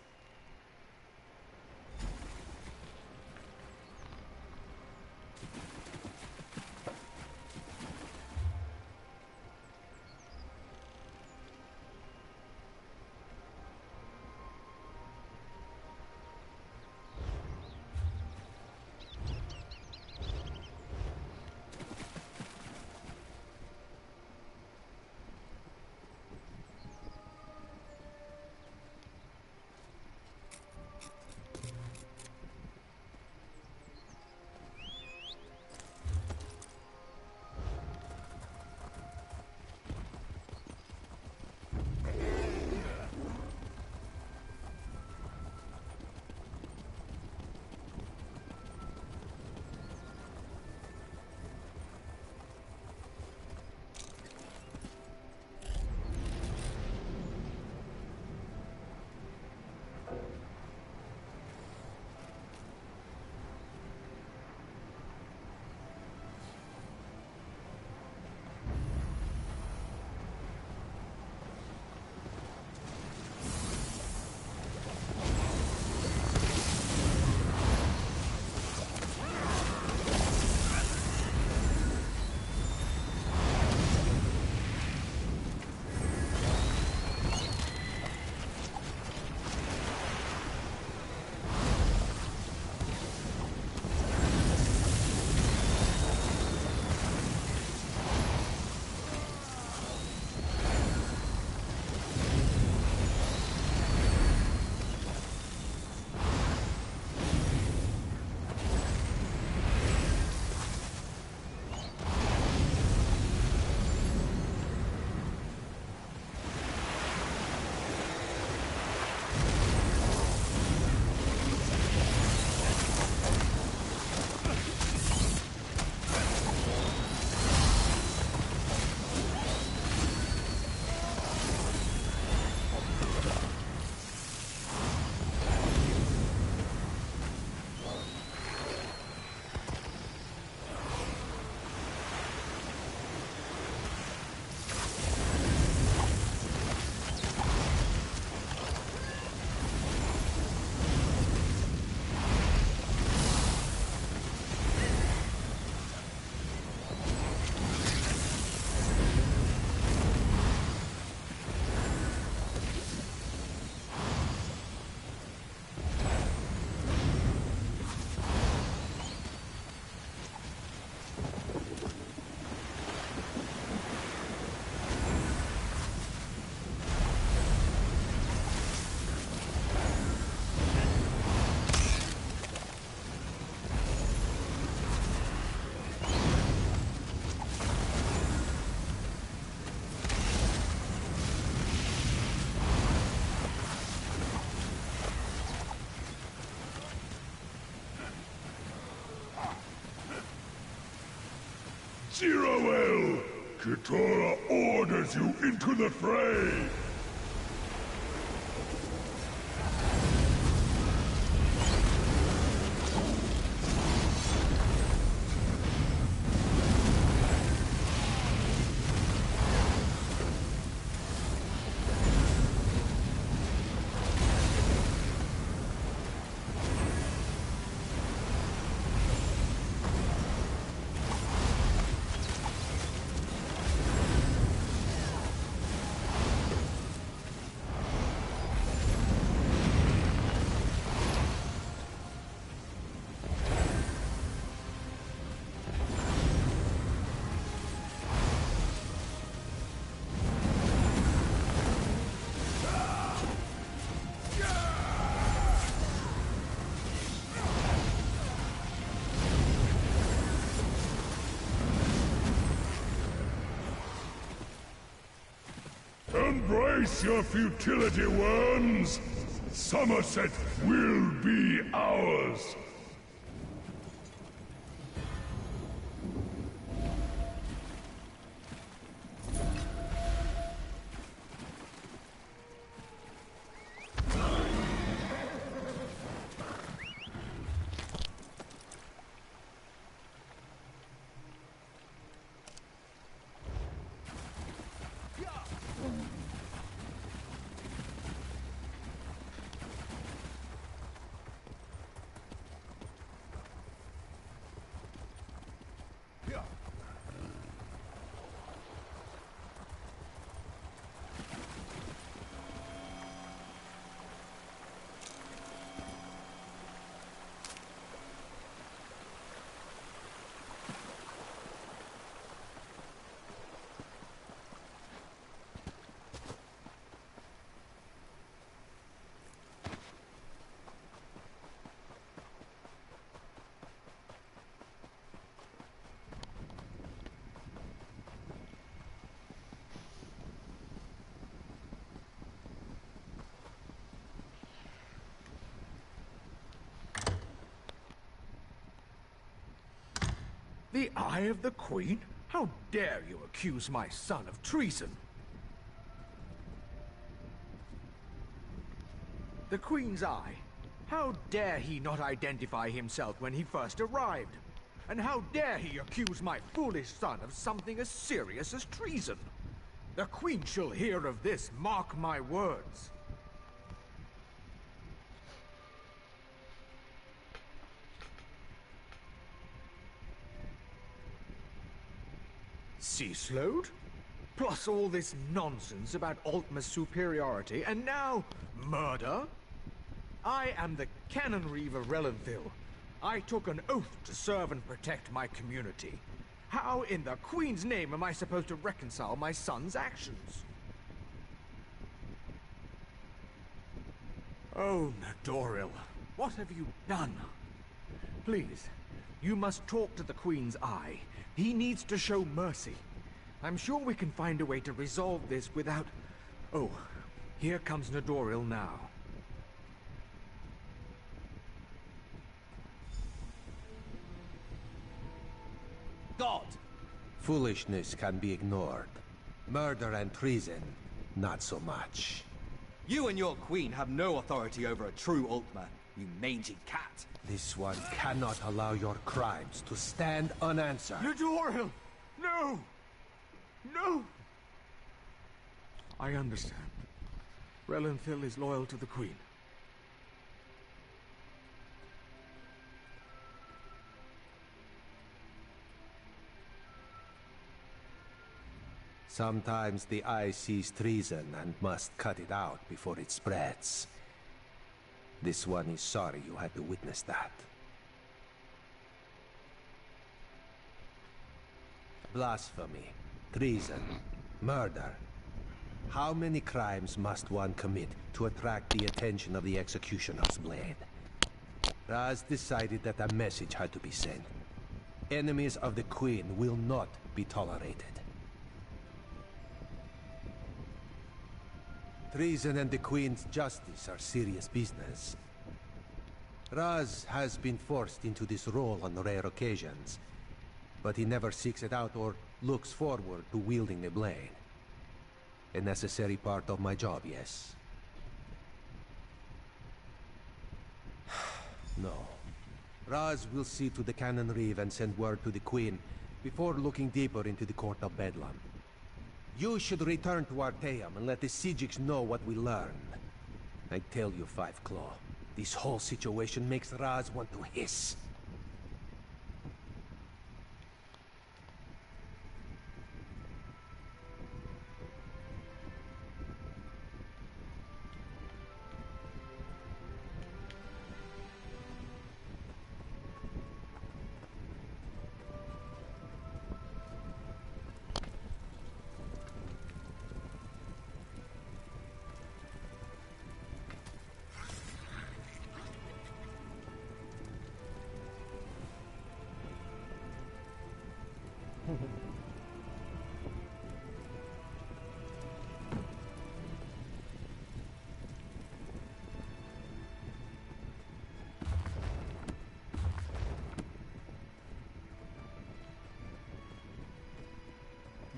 Keturah orders you into the fray! Embrace your futility, worms! Somerset will be ours! The Eye of the Queen? How dare you accuse my son of treason? The Queen's Eye? How dare he not identify himself when he first arrived? And how dare he accuse my foolish son of something as serious as treason? The Queen shall hear of this, mark my words. Sea slowed? Plus all this nonsense about Altma's superiority, and now murder? I am the Canon Reeve of Relenthil. I took an oath to serve and protect my community. How in the Queen's name am I supposed to reconcile my son's actions? Oh, Nadoril, what have you done? Please, you must talk to the Queen's Eye. He needs to show mercy. I'm sure we can find a way to resolve this without... Oh, here comes Nadoril now. God! Foolishness can be ignored. Murder and treason, not so much. You and your queen have no authority over a true Altma, you mangy cat. This one cannot allow your crimes to stand unanswered. Nadoril! No! No! I understand. Relenthil is loyal to the Queen. Sometimes the Eye sees treason and must cut it out before it spreads. This one is sorry you had to witness that. Blasphemy, treason, murder. How many crimes must one commit to attract the attention of the Executioner's blade? Raz decided that a message had to be sent. Enemies of the Queen will not be tolerated. Treason and the Queen's justice are serious business. Raz has been forced into this role on rare occasions, but he never seeks it out or looks forward to wielding the blade. A necessary part of my job, yes. No. Raz will see to the Cannon Reeve and send word to the Queen before looking deeper into the Court of Bedlam. You should return to Arteum and let the Sijiks know what we learned. I tell you, Five Claw, this whole situation makes Raz want to hiss.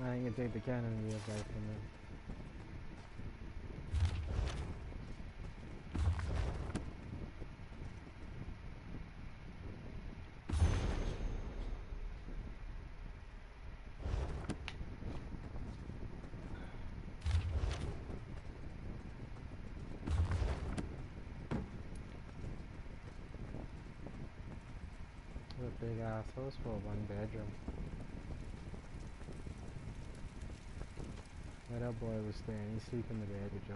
I ain't gonna take the cannon and away from him. What a big ass house for a one bedroom. Where that boy was staying, he's sleeping in the bed with Joey.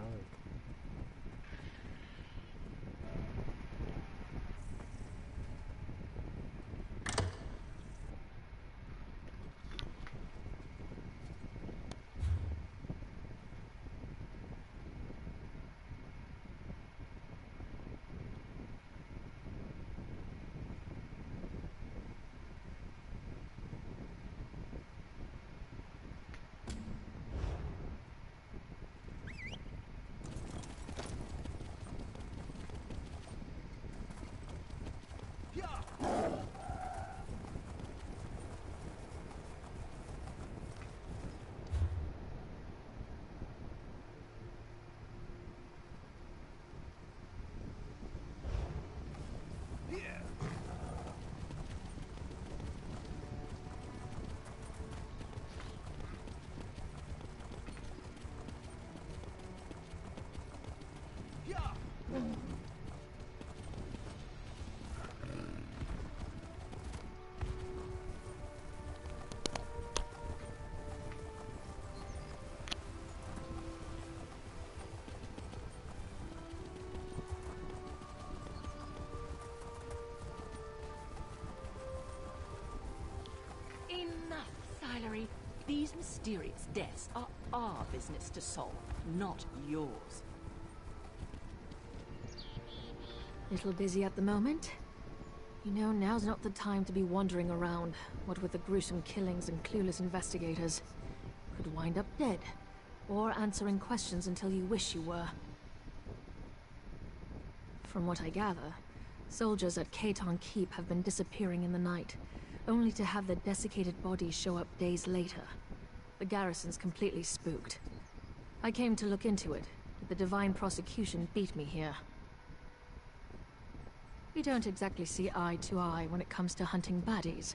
Enough, Silery. These mysterious deaths are our business to solve, not yours. Little busy at the moment. You know, now's not the time to be wandering around, what with the gruesome killings and clueless investigators. Could wind up dead, or answering questions until you wish you were. From what I gather, soldiers at Katon Keep have been disappearing in the night, only to have their desiccated bodies show up days later. The garrison's completely spooked. I came to look into it, but the Divine Prosecution beat me here. We don't exactly see eye to eye when it comes to hunting baddies,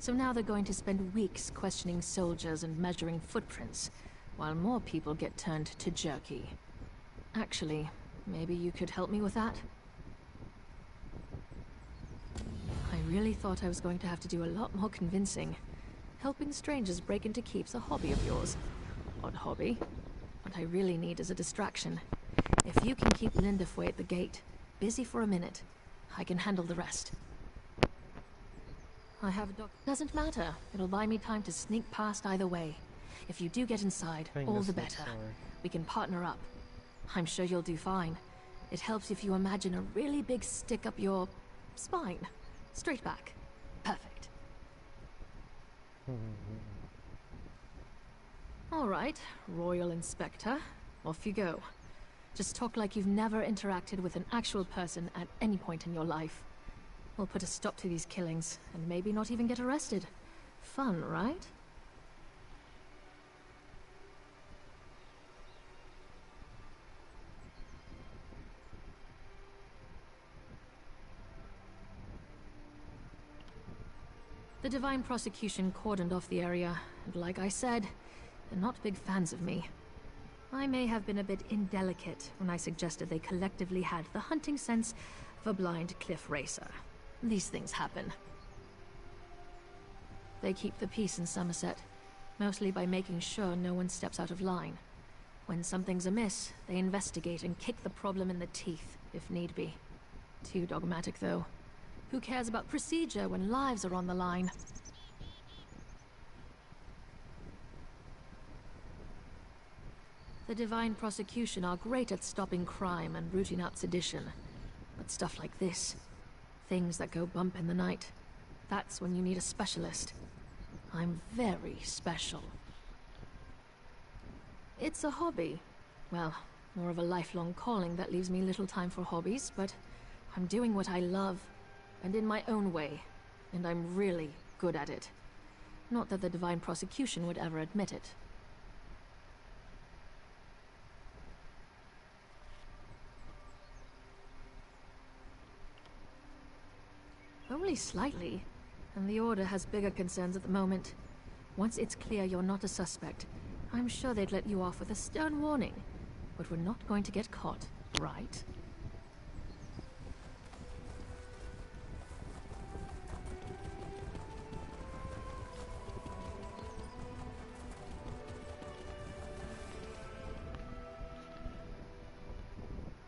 so now they're going to spend weeks questioning soldiers and measuring footprints, while more people get turned to jerky. Actually, maybe you could help me with that? I really thought I was going to have to do a lot more convincing. Helping strangers break into keep's a hobby of yours. Odd hobby. What I really need is a distraction. If you can keep Linderfoy at the gate, busy for a minute, I can handle the rest. I have a doesn't matter. It'll buy me time to sneak past either way. If you do get inside, all the better. We can partner up. I'm sure you'll do fine. It helps if you imagine a really big stick up your spine. Straight back. Perfect. All right, Royal Inspector. Off you go. Just talk like you've never interacted with an actual person at any point in your life. We'll put a stop to these killings, and maybe not even get arrested. Fun, right? The Divine Prosecution cordoned off the area, and like I said, they're not big fans of me. I may have been a bit indelicate when I suggested they collectively had the hunting sense of a blind cliff racer. These things happen. They keep the peace in Somerset, mostly by making sure no one steps out of line. When something's amiss, they investigate and kick the problem in the teeth, if need be. Too dogmatic, though. Who cares about procedure when lives are on the line? The Divine Prosecution are great at stopping crime and rooting out sedition. But stuff like this, things that go bump in the night, that's when you need a specialist. I'm very special. It's a hobby. Well, more of a lifelong calling that leaves me little time for hobbies, but I'm doing what I love, and in my own way, and I'm really good at it. Not that the Divine Prosecution would ever admit it. Only slightly, and the Order has bigger concerns at the moment. Once it's clear you're not a suspect, I'm sure they'd let you off with a stern warning. But we're not going to get caught, right?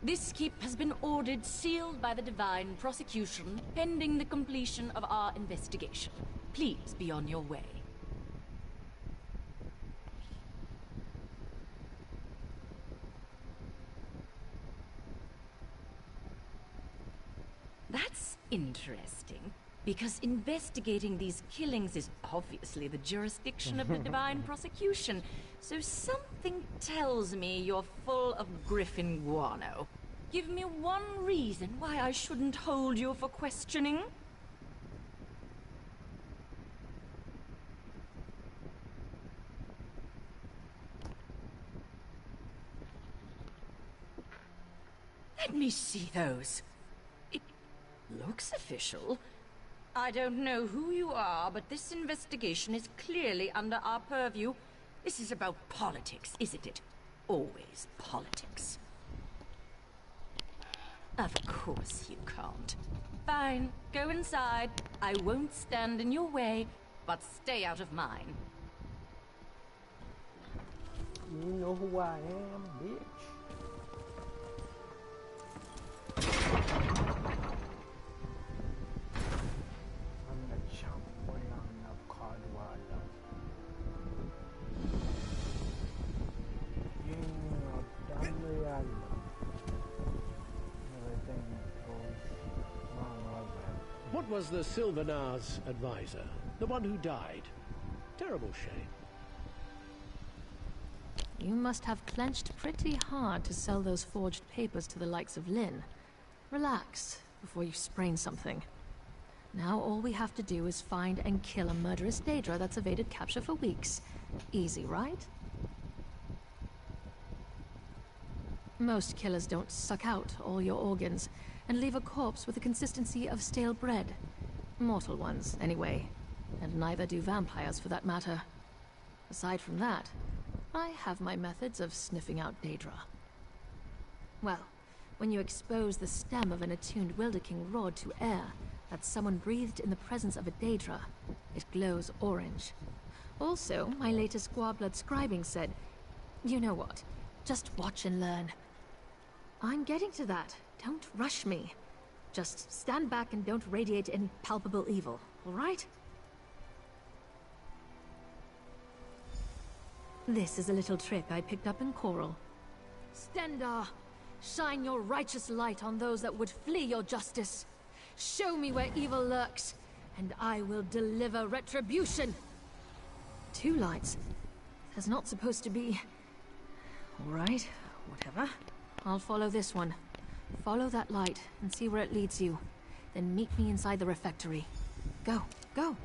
This keep has been ordered sealed by the Divine Prosecution, pending the completion of our investigation. Please be on your way. That's interesting, because investigating these killings is obviously the jurisdiction of the Divine Prosecution, so something tells me you're full of griffin guano. Give me one reason why I shouldn't hold you for questioning. Let me see those. It looks official. I don't know who you are, but this investigation is clearly under our purview. This is about politics, isn't it? Always politics. Of course you can't. Fine, go inside. I won't stand in your way, but stay out of mine. You know who I am, bitch. I'm the champion of Cardwalla. King of Damriel. Everything goes wrong like that. What was the Sylvanar's advisor? The one who died? Terrible shame. You must have clenched pretty hard to sell those forged papers to the likes of Lynn. Relax before you sprain something. Now all we have to do is find and kill a murderous Daedra that's evaded capture for weeks. Easy, right? Most killers don't suck out all your organs and leave a corpse with the consistency of stale bread. Mortal ones, anyway. And neither do vampires, for that matter. Aside from that, I have my methods of sniffing out Daedra. Well, when you expose the stem of an attuned Wilderking rod to air that someone breathed in the presence of a Daedra, it glows orange. Also, my latest Squablood scribing said, you know what, just watch and learn. I'm getting to that. Don't rush me. Just stand back and don't radiate any palpable evil, all right? This is a little trick I picked up in Coral. Stendar, shine your righteous light on those that would flee your justice. Show me where evil lurks, and I will deliver retribution. 2 lights. There's not supposed to be... All right, whatever. I'll follow this one. Follow that light and see where it leads you. Then meet me inside the refectory. Go, go!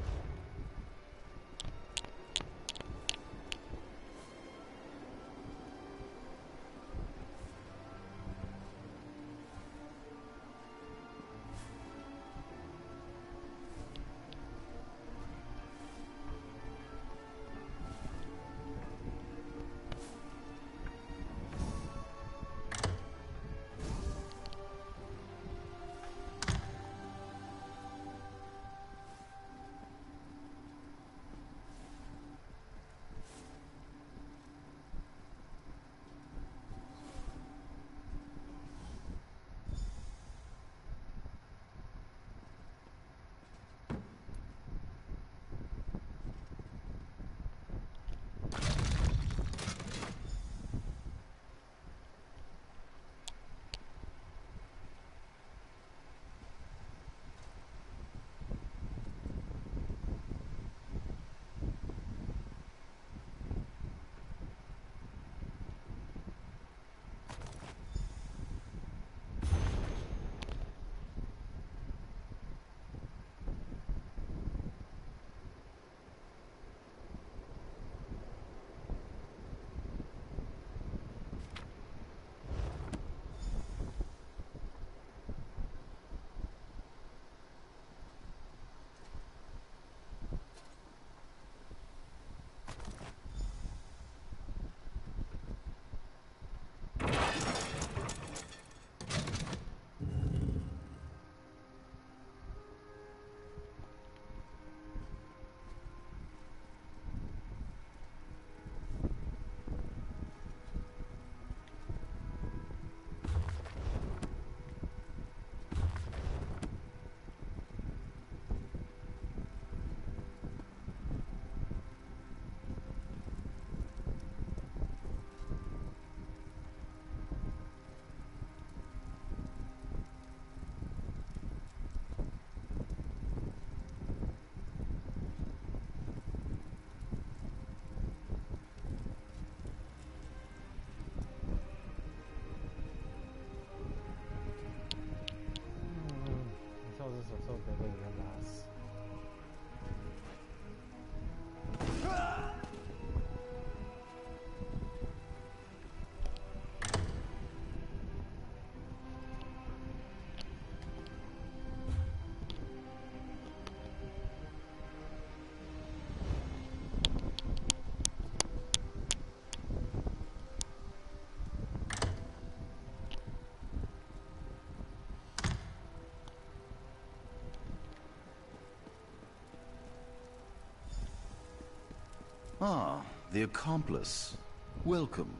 Ah, the accomplice. Welcome.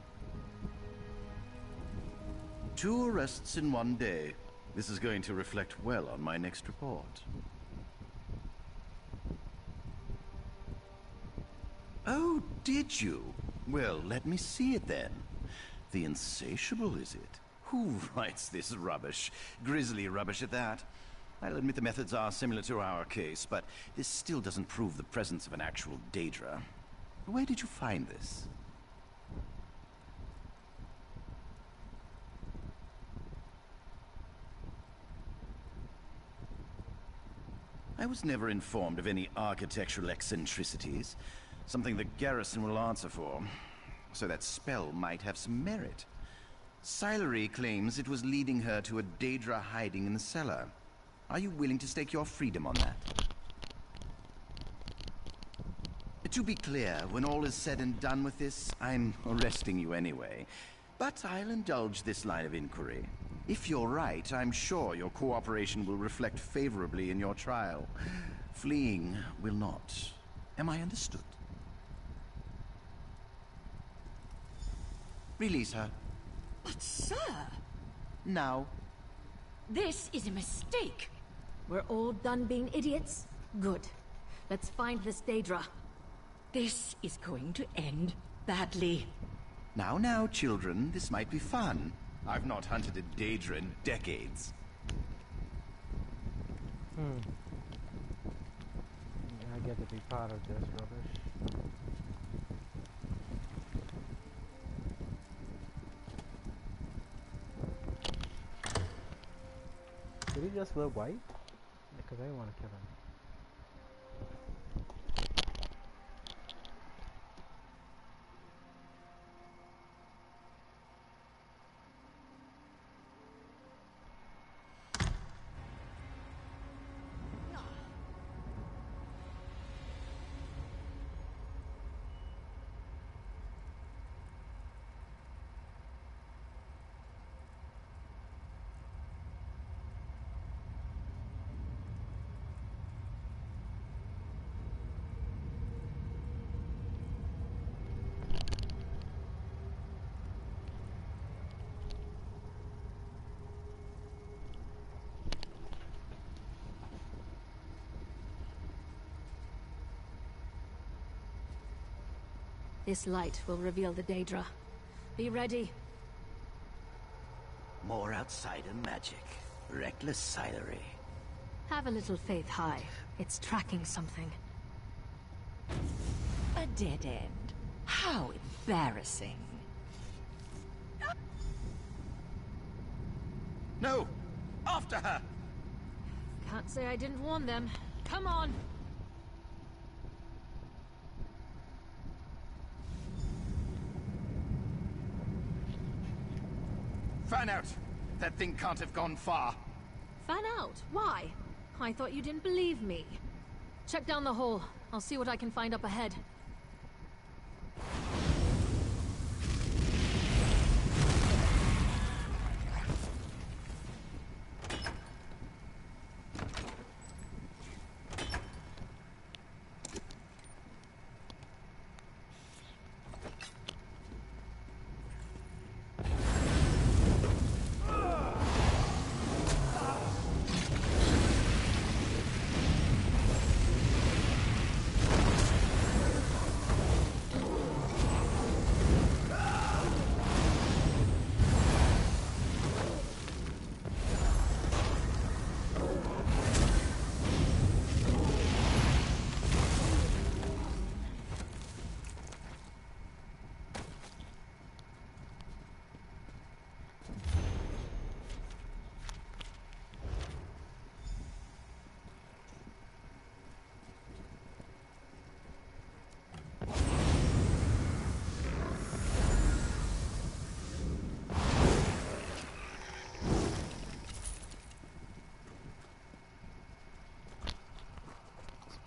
2 arrests in 1 day. This is going to reflect well on my next report. Oh, did you? Well, let me see it then. The Insatiable, is it? Who writes this rubbish? Grisly rubbish at that. I'll admit the methods are similar to our case, but this still doesn't prove the presence of an actual Daedra. Where did you find this? I was never informed of any architectural eccentricities. Something the garrison will answer for. So that spell might have some merit. Silery claims it was leading her to a Daedra hiding in the cellar. Are you willing to stake your freedom on that? To be clear, when all is said and done with this, I'm arresting you anyway. But I'll indulge this line of inquiry. If you're right, I'm sure your cooperation will reflect favorably in your trial. Fleeing will not. Am I understood? Release her. But, sir... Now. This is a mistake. We're all done being idiots? Good. Let's find this Daedra. This is going to end badly. Now, children, this might be fun. I've not hunted a Daedra in decades. I get to be part of this rubbish. Did he just look white? Because I didn't want to kill him. This light will reveal the Daedra. Be ready. More outsider magic. Reckless Silery. Have a little faith, Hive. It's tracking something. A dead end. How embarrassing. No! After her! Can't say I didn't warn them. Come on! Fan out! That thing can't have gone far. Fan out? Why? I thought you didn't believe me. Check down the hole. I'll see what I can find up ahead.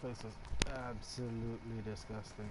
This place is absolutely disgusting.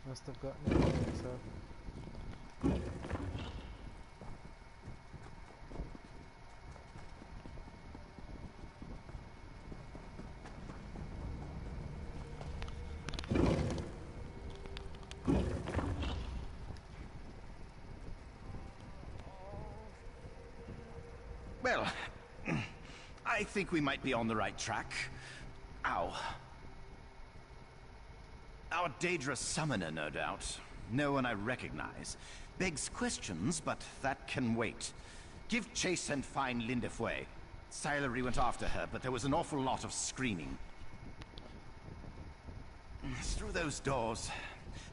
Must have gotten it himself. Well, I think we might be on the right track. Ow. Our Daedra summoner, no doubt. No one I recognize. Begs questions, but that can wait. Give chase and find Lindefway. Silery went after her, but there was an awful lot of screaming. Through those doors.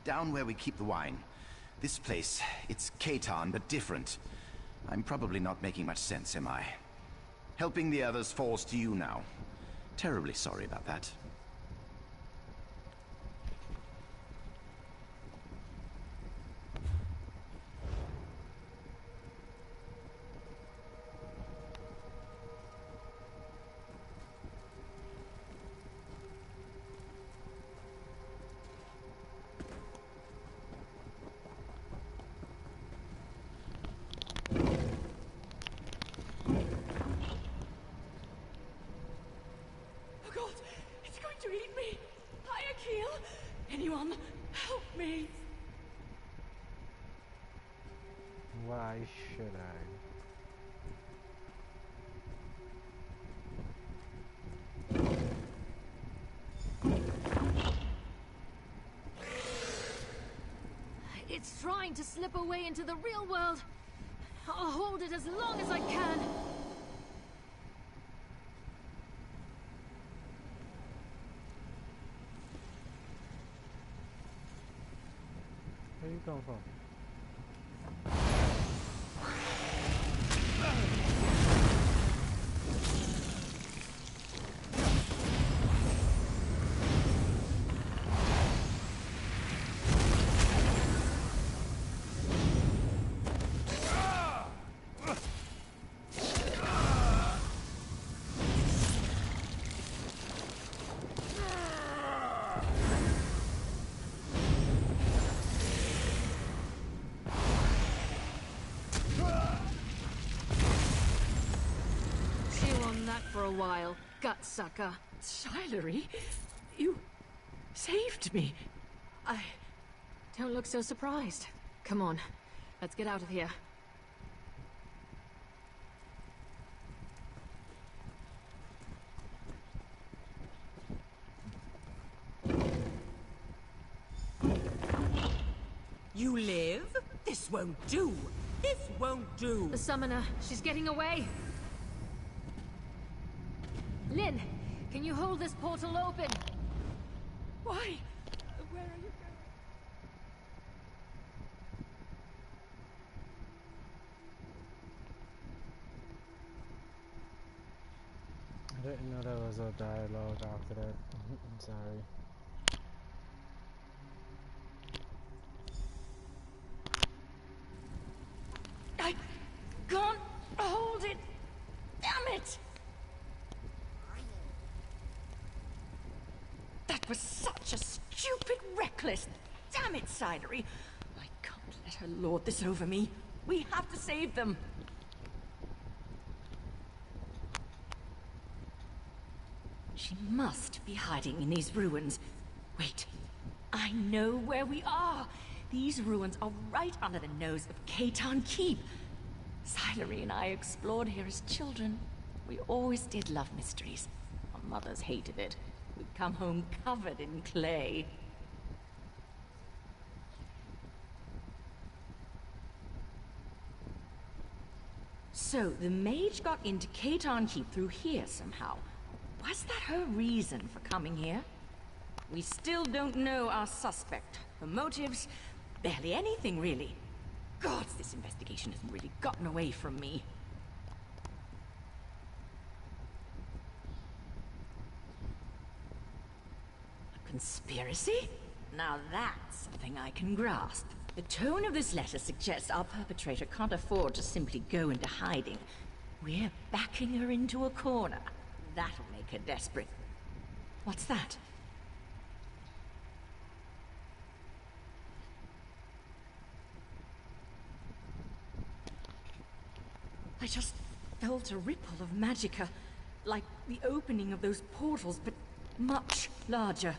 Down where we keep the wine. This place, it's Katan, but different. I'm probably not making much sense, am I? Helping the others falls to you now. Terribly sorry about that. Why should I? It's trying to slip away into the real world. I'll hold it as long as I can. Where you come from? For a while, gutsucker. Silery? You saved me. Don't look so surprised. Come on, let's get out of here. You live? This won't do. This won't do. The summoner, she's getting away. Lynn, can you hold this portal open? Why? Where are you going? I didn't know there was a dialogue after that. I'm sorry. I can't hold it. Damn it! That was such a stupid, reckless... Damn it, Silery. I can't let her lord this over me. We have to save them. She must be hiding in these ruins. Wait, I know where we are. These ruins are right under the nose of Katan Keep. Silery and I explored here as children. We always did love mysteries. Our mothers hated it. We'd come home covered in clay. So, the mage got into Katan Keep through here somehow. Was that her reason for coming here? We still don't know our suspect. Her motives? Barely anything, really. Gods, this investigation hasn't really gotten away from me. A conspiracy? Now that's something I can grasp. The tone of this letter suggests our perpetrator can't afford to simply go into hiding. We're backing her into a corner. That'll make her desperate. What's that? just felt a ripple of magicka, like the opening of those portals, but much larger.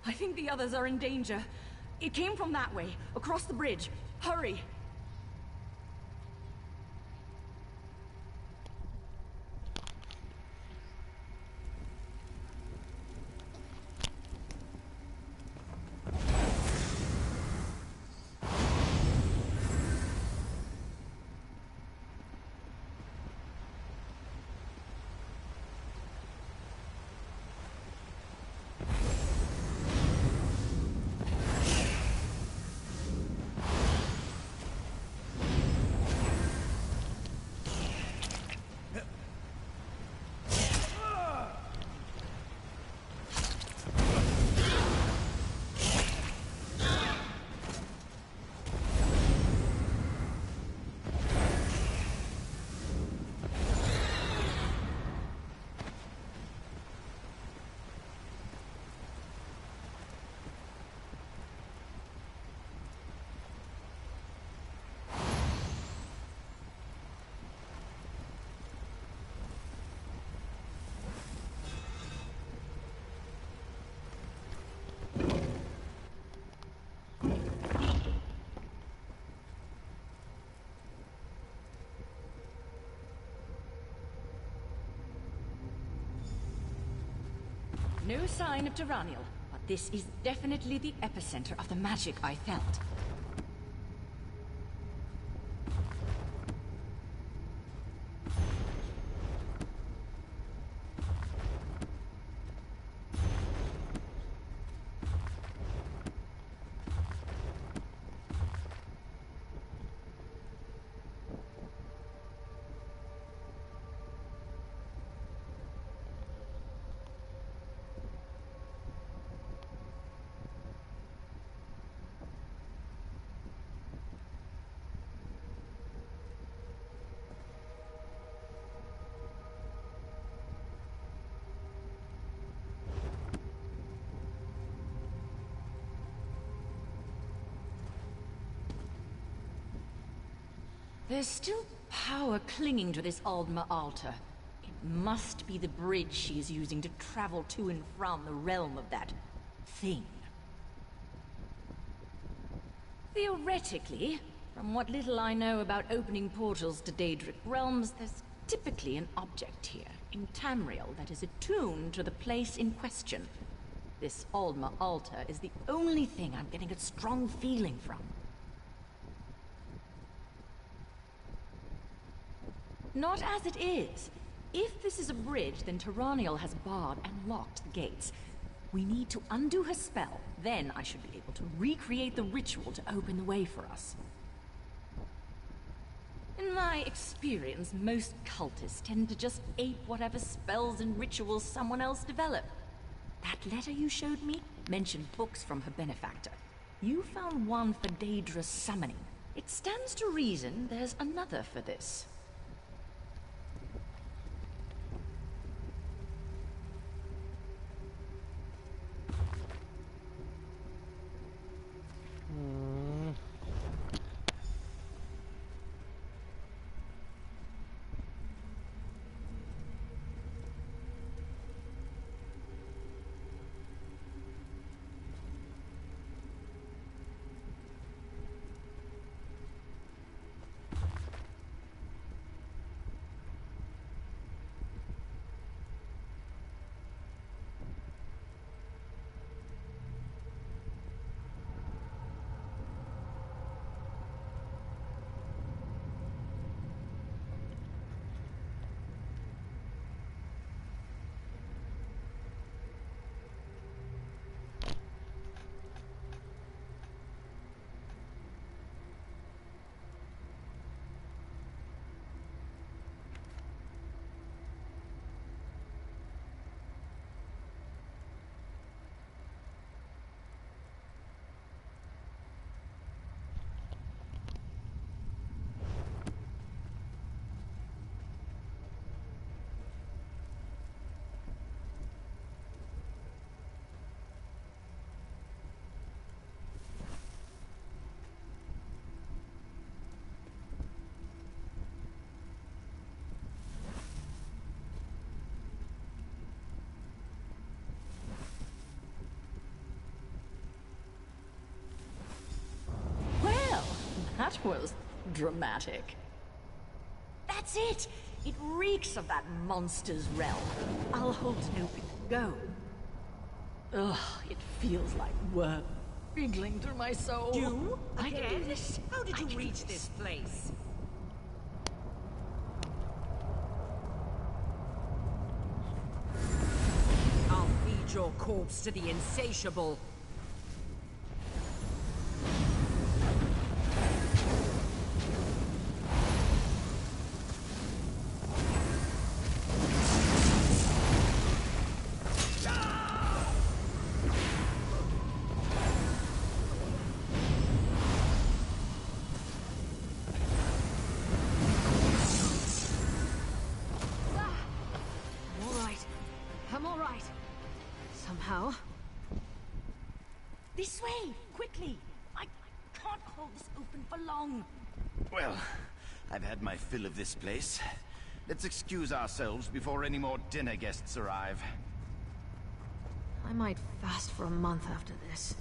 I think the others are in danger. It came from that way, across the bridge. Hurry! No sign of Tyrannial, but this is definitely the epicenter of the magic I felt. There's still power clinging to this Aldma altar. It must be the bridge she is using to travel to and from the realm of that thing. Theoretically, from what little I know about opening portals to Daedric realms, there's typically an object here, in Tamriel, that is attuned to the place in question. This Aldma altar is the only thing I'm getting a strong feeling from. Not as it is. If this is a bridge, then Tyrannial has barred and locked the gates. We need to undo her spell. Then I should be able to recreate the ritual to open the way for us. In my experience, most cultists tend to just ape whatever spells and rituals someone else developed. That letter you showed me mentioned books from her benefactor. You found one for Daedra's summoning. It stands to reason there's another for this. was dramatic. That's it! It reeks of that monster's realm. I'll hold no go. Ugh, it feels like worm wriggling through my soul. You? I can do Again? this. How did I you can do reach this place? I'll feed your corpse to the insatiable. I'm all right. Somehow. This way! Quickly! I can't hold this open for long. Well, I've had my fill of this place. Let's excuse ourselves before any more dinner guests arrive. I might fast for a month after this.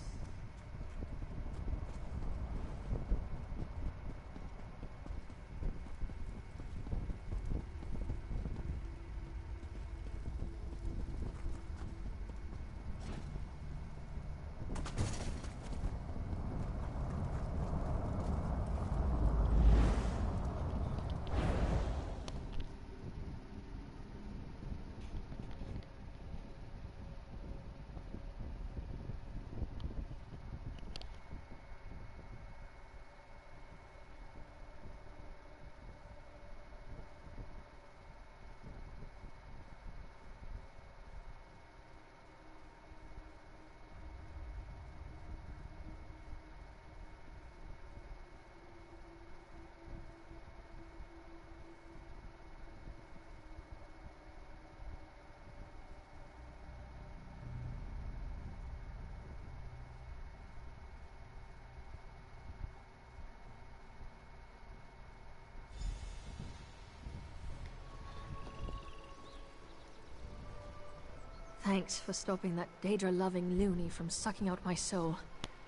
Thanks for stopping that Daedra-loving loony from sucking out my soul.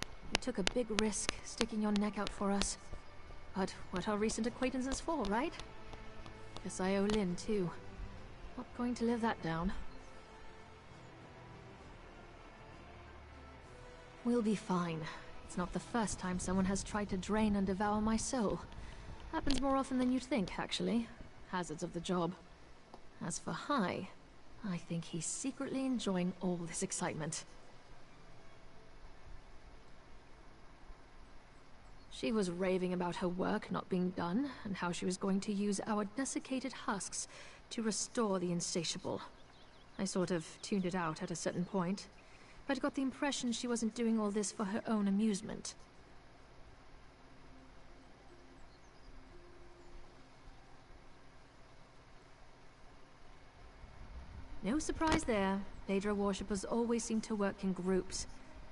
You took a big risk sticking your neck out for us. But what are recent acquaintances for, right? Guess I owe Lynn, too. Not going to live that down. We'll be fine. It's not the first time someone has tried to drain and devour my soul. Happens more often than you'd think, actually. Hazards of the job. As for Hai, I think he's secretly enjoying all this excitement. She was raving about her work not being done, and how she was going to use our desiccated husks to restore the insatiable. I sort of tuned it out at a certain point, but got the impression she wasn't doing all this for her own amusement. No surprise there. Daedra worshippers always seem to work in groups.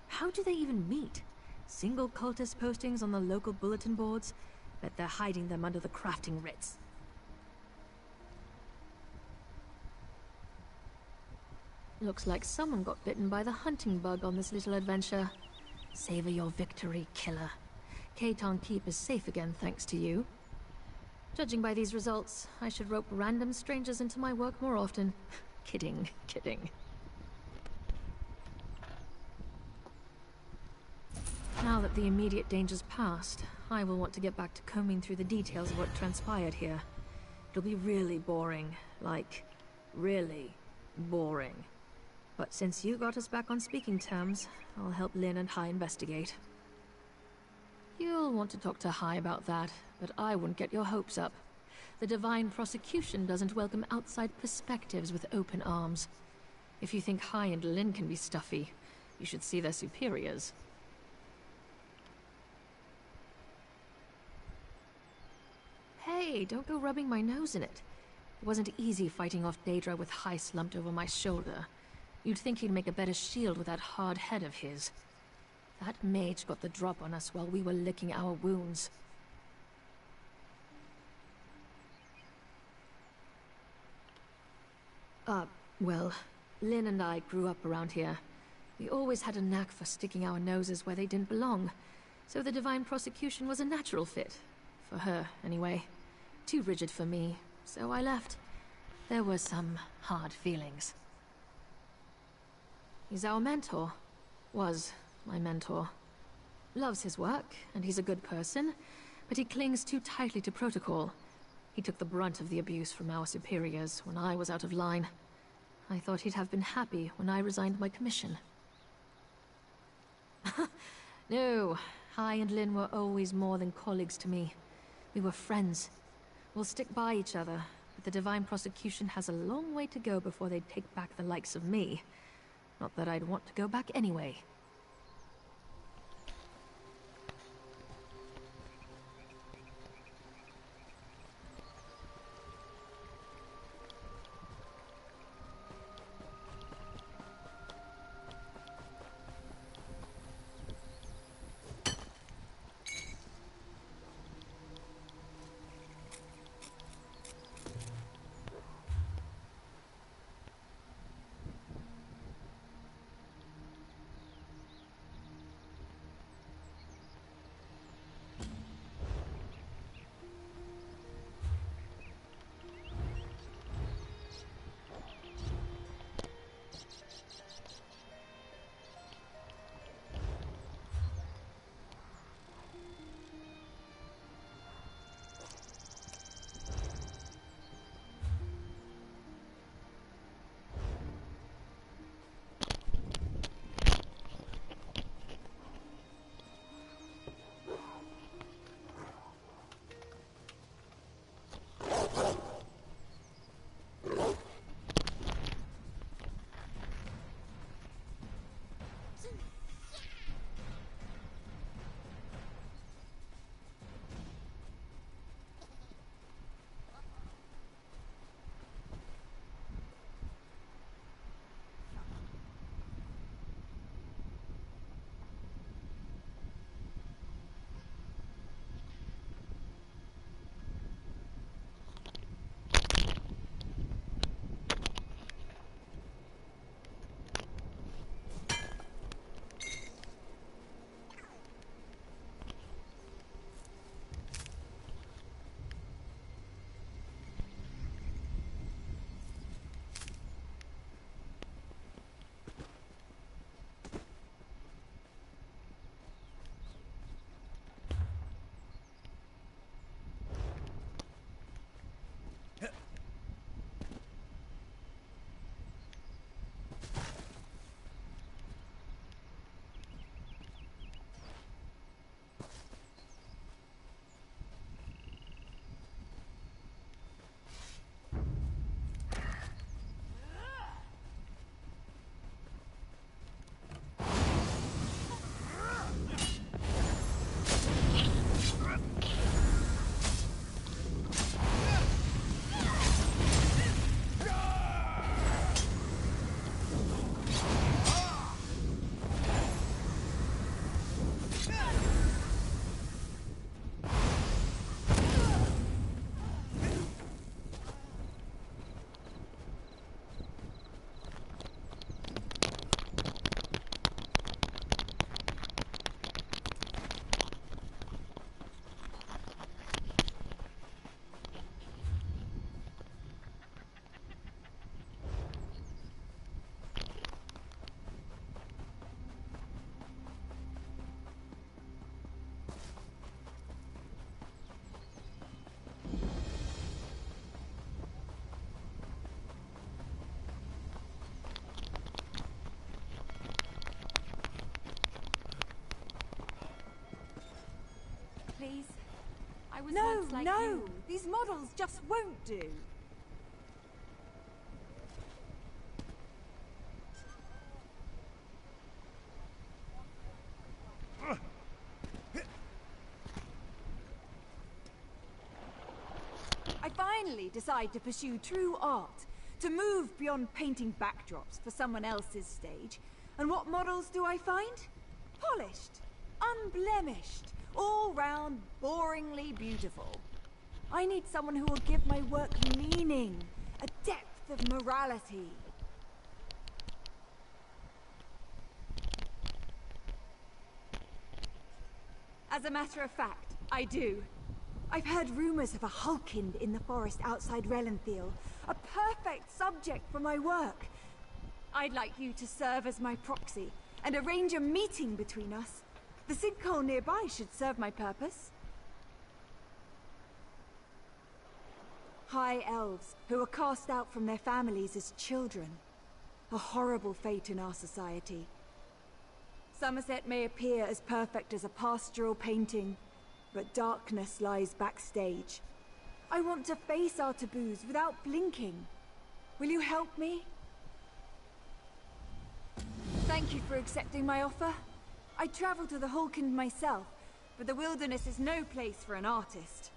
How do they even meet? Single cultist postings on the local bulletin boards? Bet they're hiding them under the crafting writs. Looks like someone got bitten by the hunting bug on this little adventure. Savor your victory, killer. Keitan Keep is safe again thanks to you. Judging by these results, I should rope random strangers into my work more often. Kidding, kidding. Now that the immediate danger's past, I will want to get back to combing through the details of what transpired here. It'll be really boring. Like, really boring. But since you got us back on speaking terms, I'll help Lynn and Hai investigate. You'll want to talk to Hai about that, but I wouldn't get your hopes up. The divine prosecution doesn't welcome outside perspectives with open arms. If you think Hai and Lynn can be stuffy, you should see their superiors. Hey, don't go rubbing my nose in it. It wasn't easy fighting off Daedra with Hai slumped over my shoulder. You'd think he'd make a better shield with that hard head of his. That mage got the drop on us while we were licking our wounds. Well, Lynn and I grew up around here. We always had a knack for sticking our noses where they didn't belong, so the divine prosecution was a natural fit, For her, anyway. Too rigid for me, so I left. There were some hard feelings. He's our mentor. Was my mentor. Loves his work, and he's a good person, but he clings too tightly to protocol. He took the brunt of the abuse from our superiors when I was out of line. I thought he'd have been happy when I resigned my commission. No, Hai and Lin were always more than colleagues to me. We were friends. We'll stick by each other, but the Divine Prosecution has a long way to go before they take back the likes of me. Not that I'd want to go back anyway. Please. I was once like you. These models just won't do. I finally decide to pursue true art, to move beyond painting backdrops for someone else's stage. And what models do I find? Polished, unblemished, all round boringly beautiful. I need someone who will give my work meaning, a depth of morality. As a matter of fact, I do. I've heard rumors of a Hulkind in the forest outside Relenthiel. A perfect subject for my work. I'd like you to serve as my proxy and arrange a meeting between us. The sinkhole nearby should serve my purpose. High elves who were cast out from their families as children. A horrible fate in our society. Somerset may appear as perfect as a pastoral painting, but darkness lies backstage. I want to face our taboos without blinking. Will you help me? Thank you for accepting my offer. I travel to the Hulkind myself, but the wilderness is no place for an artist.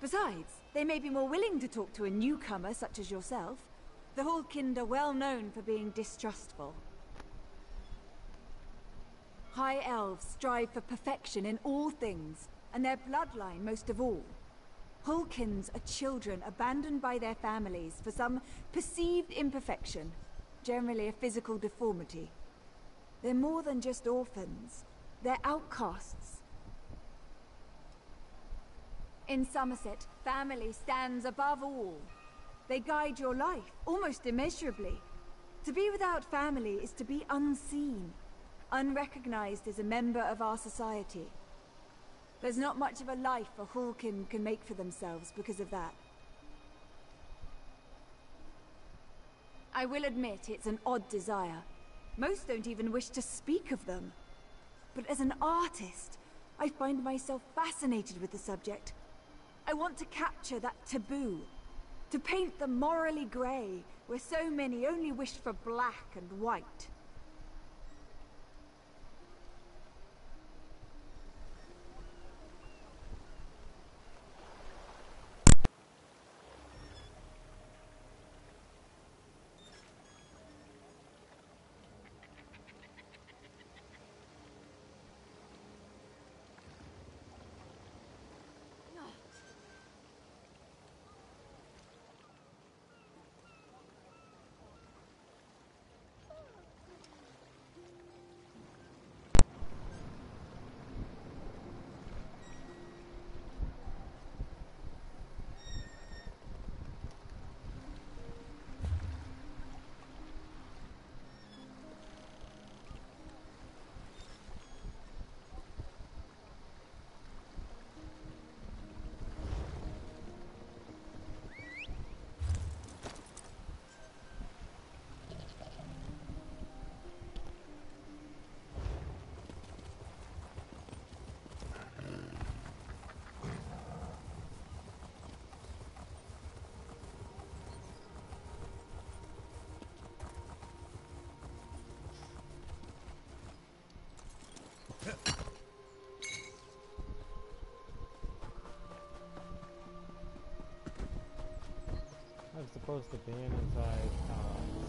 Besides, they may be more willing to talk to a newcomer such as yourself. The Hulkind are well known for being distrustful. High elves strive for perfection in all things, and their bloodline most of all. Hulkins are children abandoned by their families for some perceived imperfection, generally a physical deformity. They're more than just orphans. They're outcasts. In Somerset, family stands above all. They guide your life, almost immeasurably. To be without family is to be unseen, unrecognized as a member of our society. There's not much of a life a Hulkin can make for themselves because of that. I will admit it's an odd desire. Most don't even wish to speak of them. But as an artist, I find myself fascinated with the subject. I want to capture that taboo, to paint the morally grey, where so many only wish for black and white. I'm supposed to be inside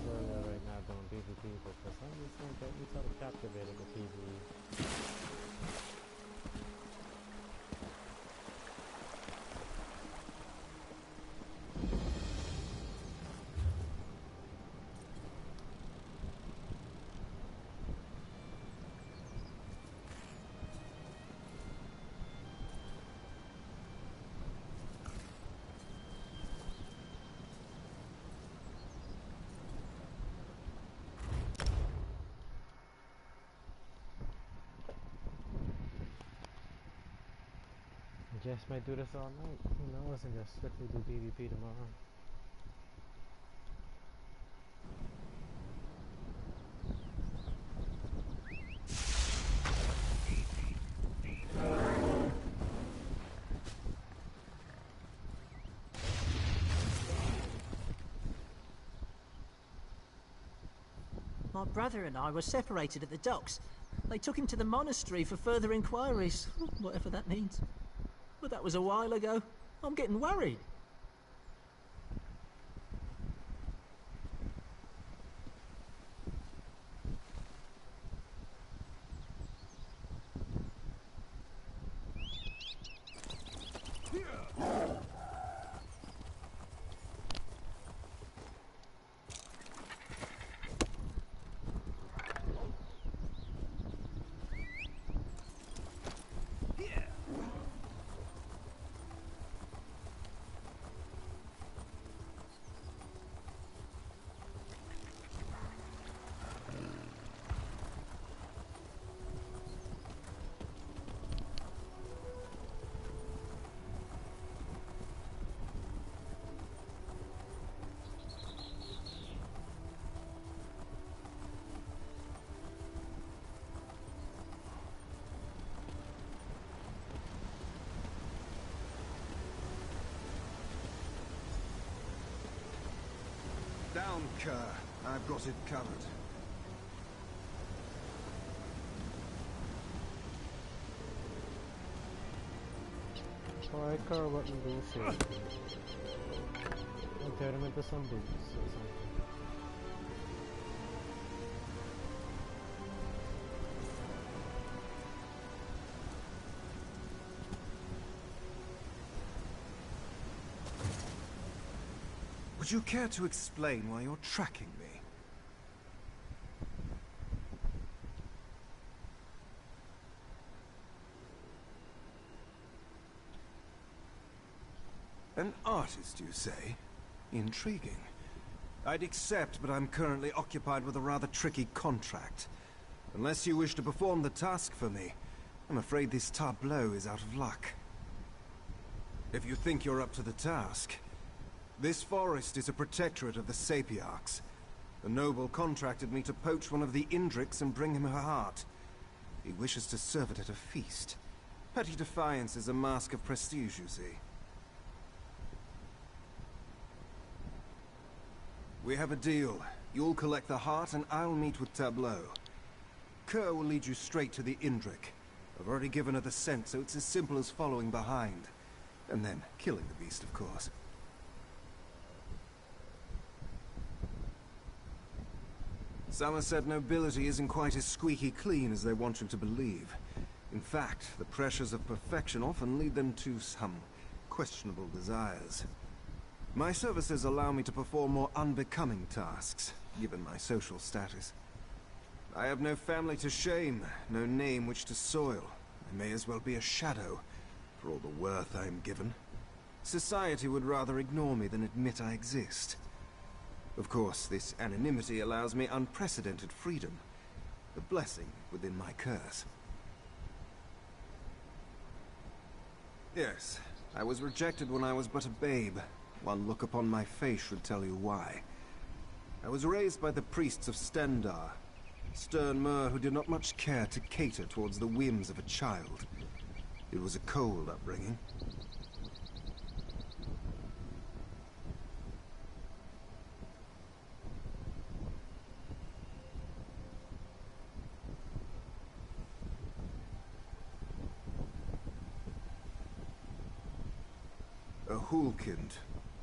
Syria right now doing PvP, but for some reason I get me sort of captivated with PvE. Just might do this all night. Who knows? And just strictly do PvP tomorrow. My brother and I were separated at the docks. They took him to the monastery for further inquiries, whatever that means. But that was a while ago. I'm getting worried. Kerr. I've got it covered. So I care what you do for turn him into some boots or something. Would you care to explain why you're tracking me? An artist, you say? Intriguing. I'd accept, but I'm currently occupied with a rather tricky contract. Unless you wish to perform the task for me, I'm afraid this tableau is out of luck. If you think you're up to the task, this forest is a protectorate of the Sapiarchs. The noble contracted me to poach one of the Indrics and bring him her heart. He wishes to serve it at a feast. Petty defiance is a mask of prestige, you see. We have a deal. You'll collect the heart and I'll meet with Tableau. Kerr will lead you straight to the Indrik. I've already given her the scent, so it's as simple as following behind. And then killing the beast, of course. Somerset nobility isn't quite as squeaky clean as they want you to believe. In fact, the pressures of perfection often lead them to some questionable desires. My services allow me to perform more unbecoming tasks, given my social status. I have no family to shame, no name which to soil. I may as well be a shadow, for all the worth I am given. Society would rather ignore me than admit I exist. Of course, this anonymity allows me unprecedented freedom, a blessing within my curse. Yes, I was rejected when I was but a babe. One look upon my face should tell you why. I was raised by the priests of Stendar, stern Mer who did not much care to cater towards the whims of a child. It was a cold upbringing. A Hulkind,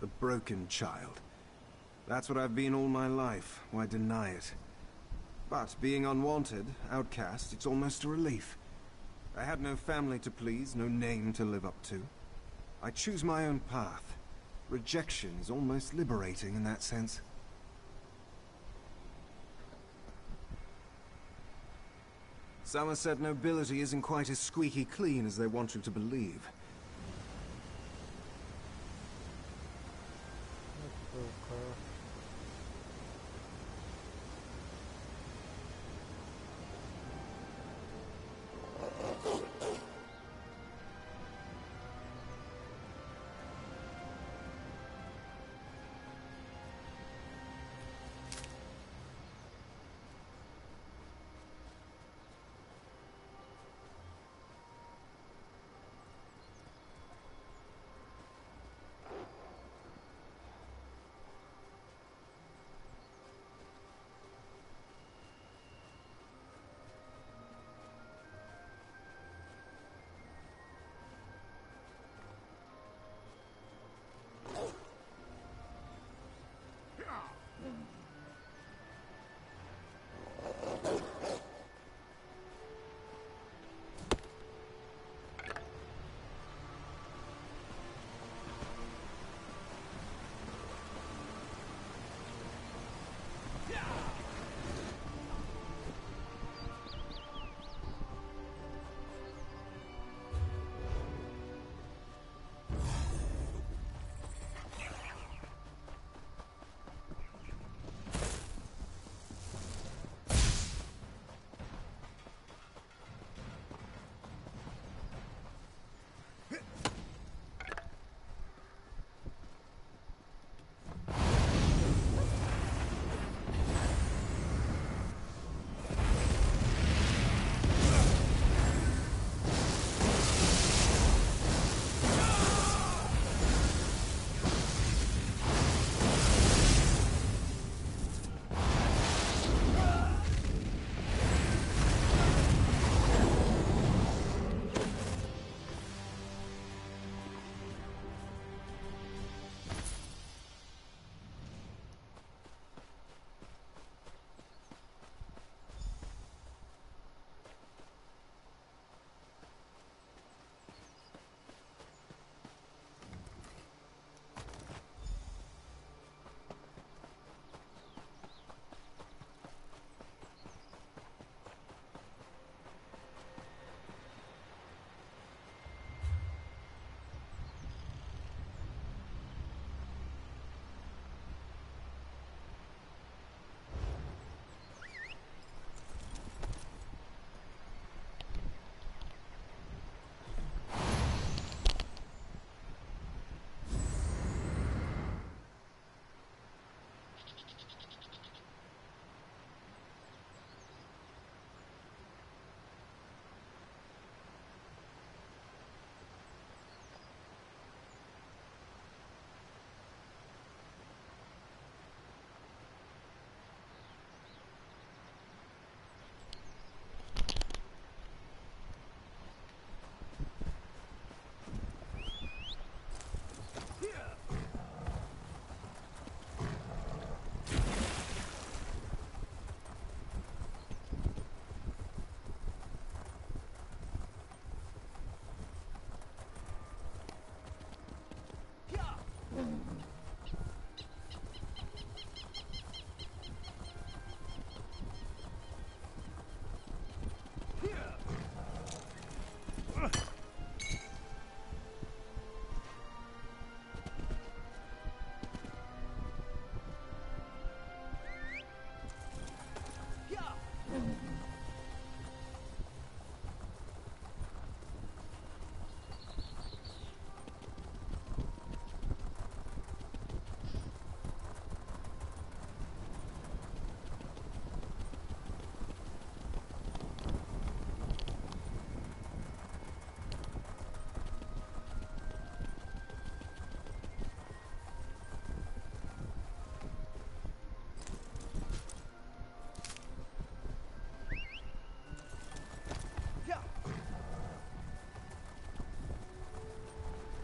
a broken child. That's what I've been all my life. Why deny it? But being unwanted, outcast, it's almost a relief. I had no family to please, no name to live up to. I choose my own path. Rejection is almost liberating in that sense. Somerset nobility isn't quite as squeaky clean as they want you to believe.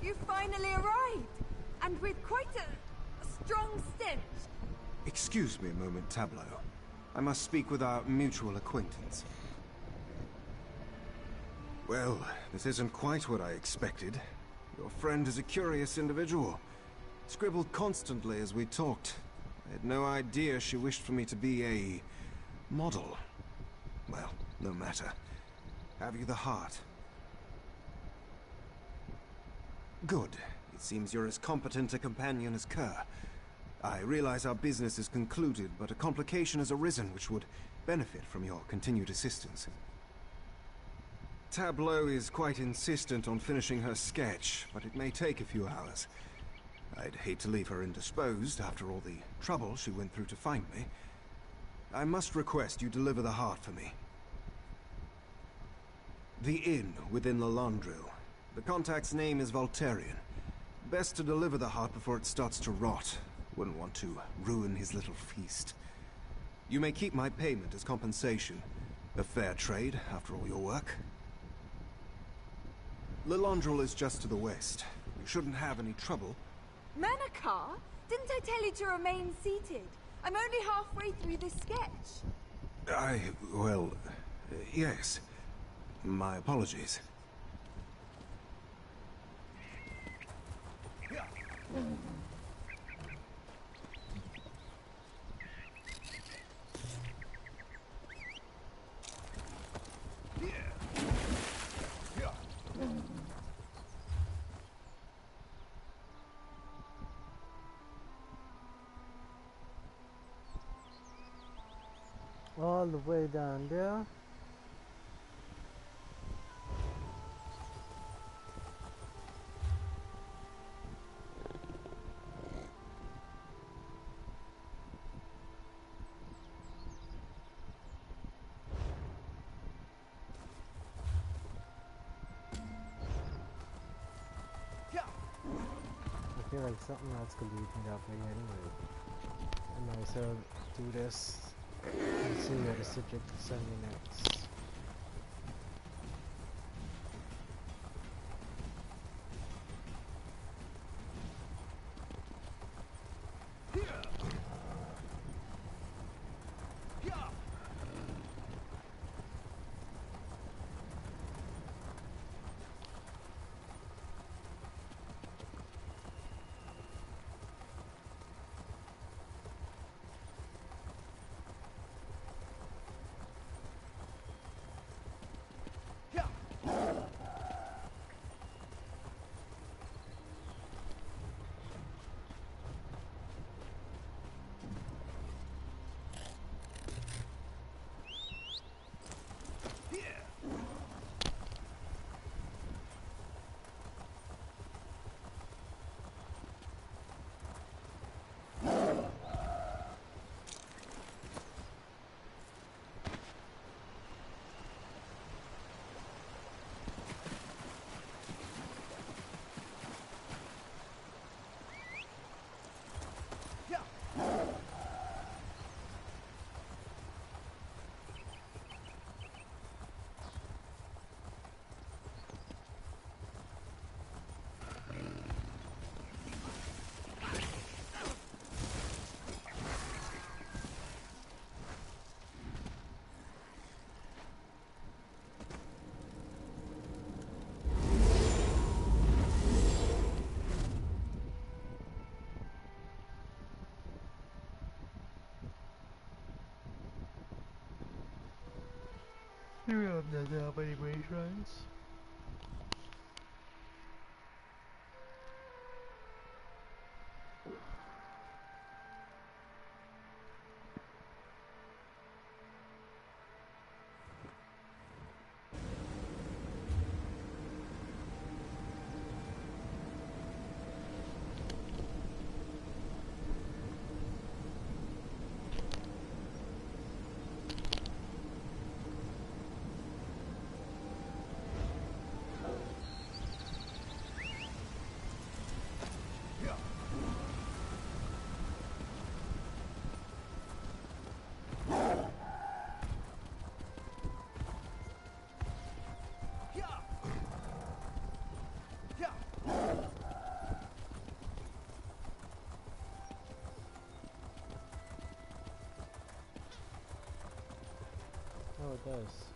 You finally arrived! And with quite a strong stench. Excuse me a moment, Tableau. I must speak with our mutual acquaintance. Well, this isn't quite what I expected. Your friend is a curious individual. Scribbled constantly as we talked. I had no idea she wished for me to be a model. Well, no matter. Have you the heart? Good. It seems you're as competent a companion as Kerr. I realize our business is concluded, but a complication has arisen which would benefit from your continued assistance. Tableau is quite insistent on finishing her sketch, but it may take a few hours. I'd hate to leave her indisposed after all the trouble she went through to find me. I must request you deliver the heart for me. The inn within the Landrill. The contact's name is Voltarian. Best to deliver the heart before it starts to rot. Wouldn't want to ruin his little feast. You may keep my payment as compensation. A fair trade, after all your work. Lilandril is just to the west. You shouldn't have any trouble. Manakar? Didn't I tell you to remain seated? I'm only halfway through this sketch. Well, yes. My apologies. All the way down there. I feel like something else could lead me that way anyway. I might as well do this and see where the subject will send me next. You don't have any friends. this.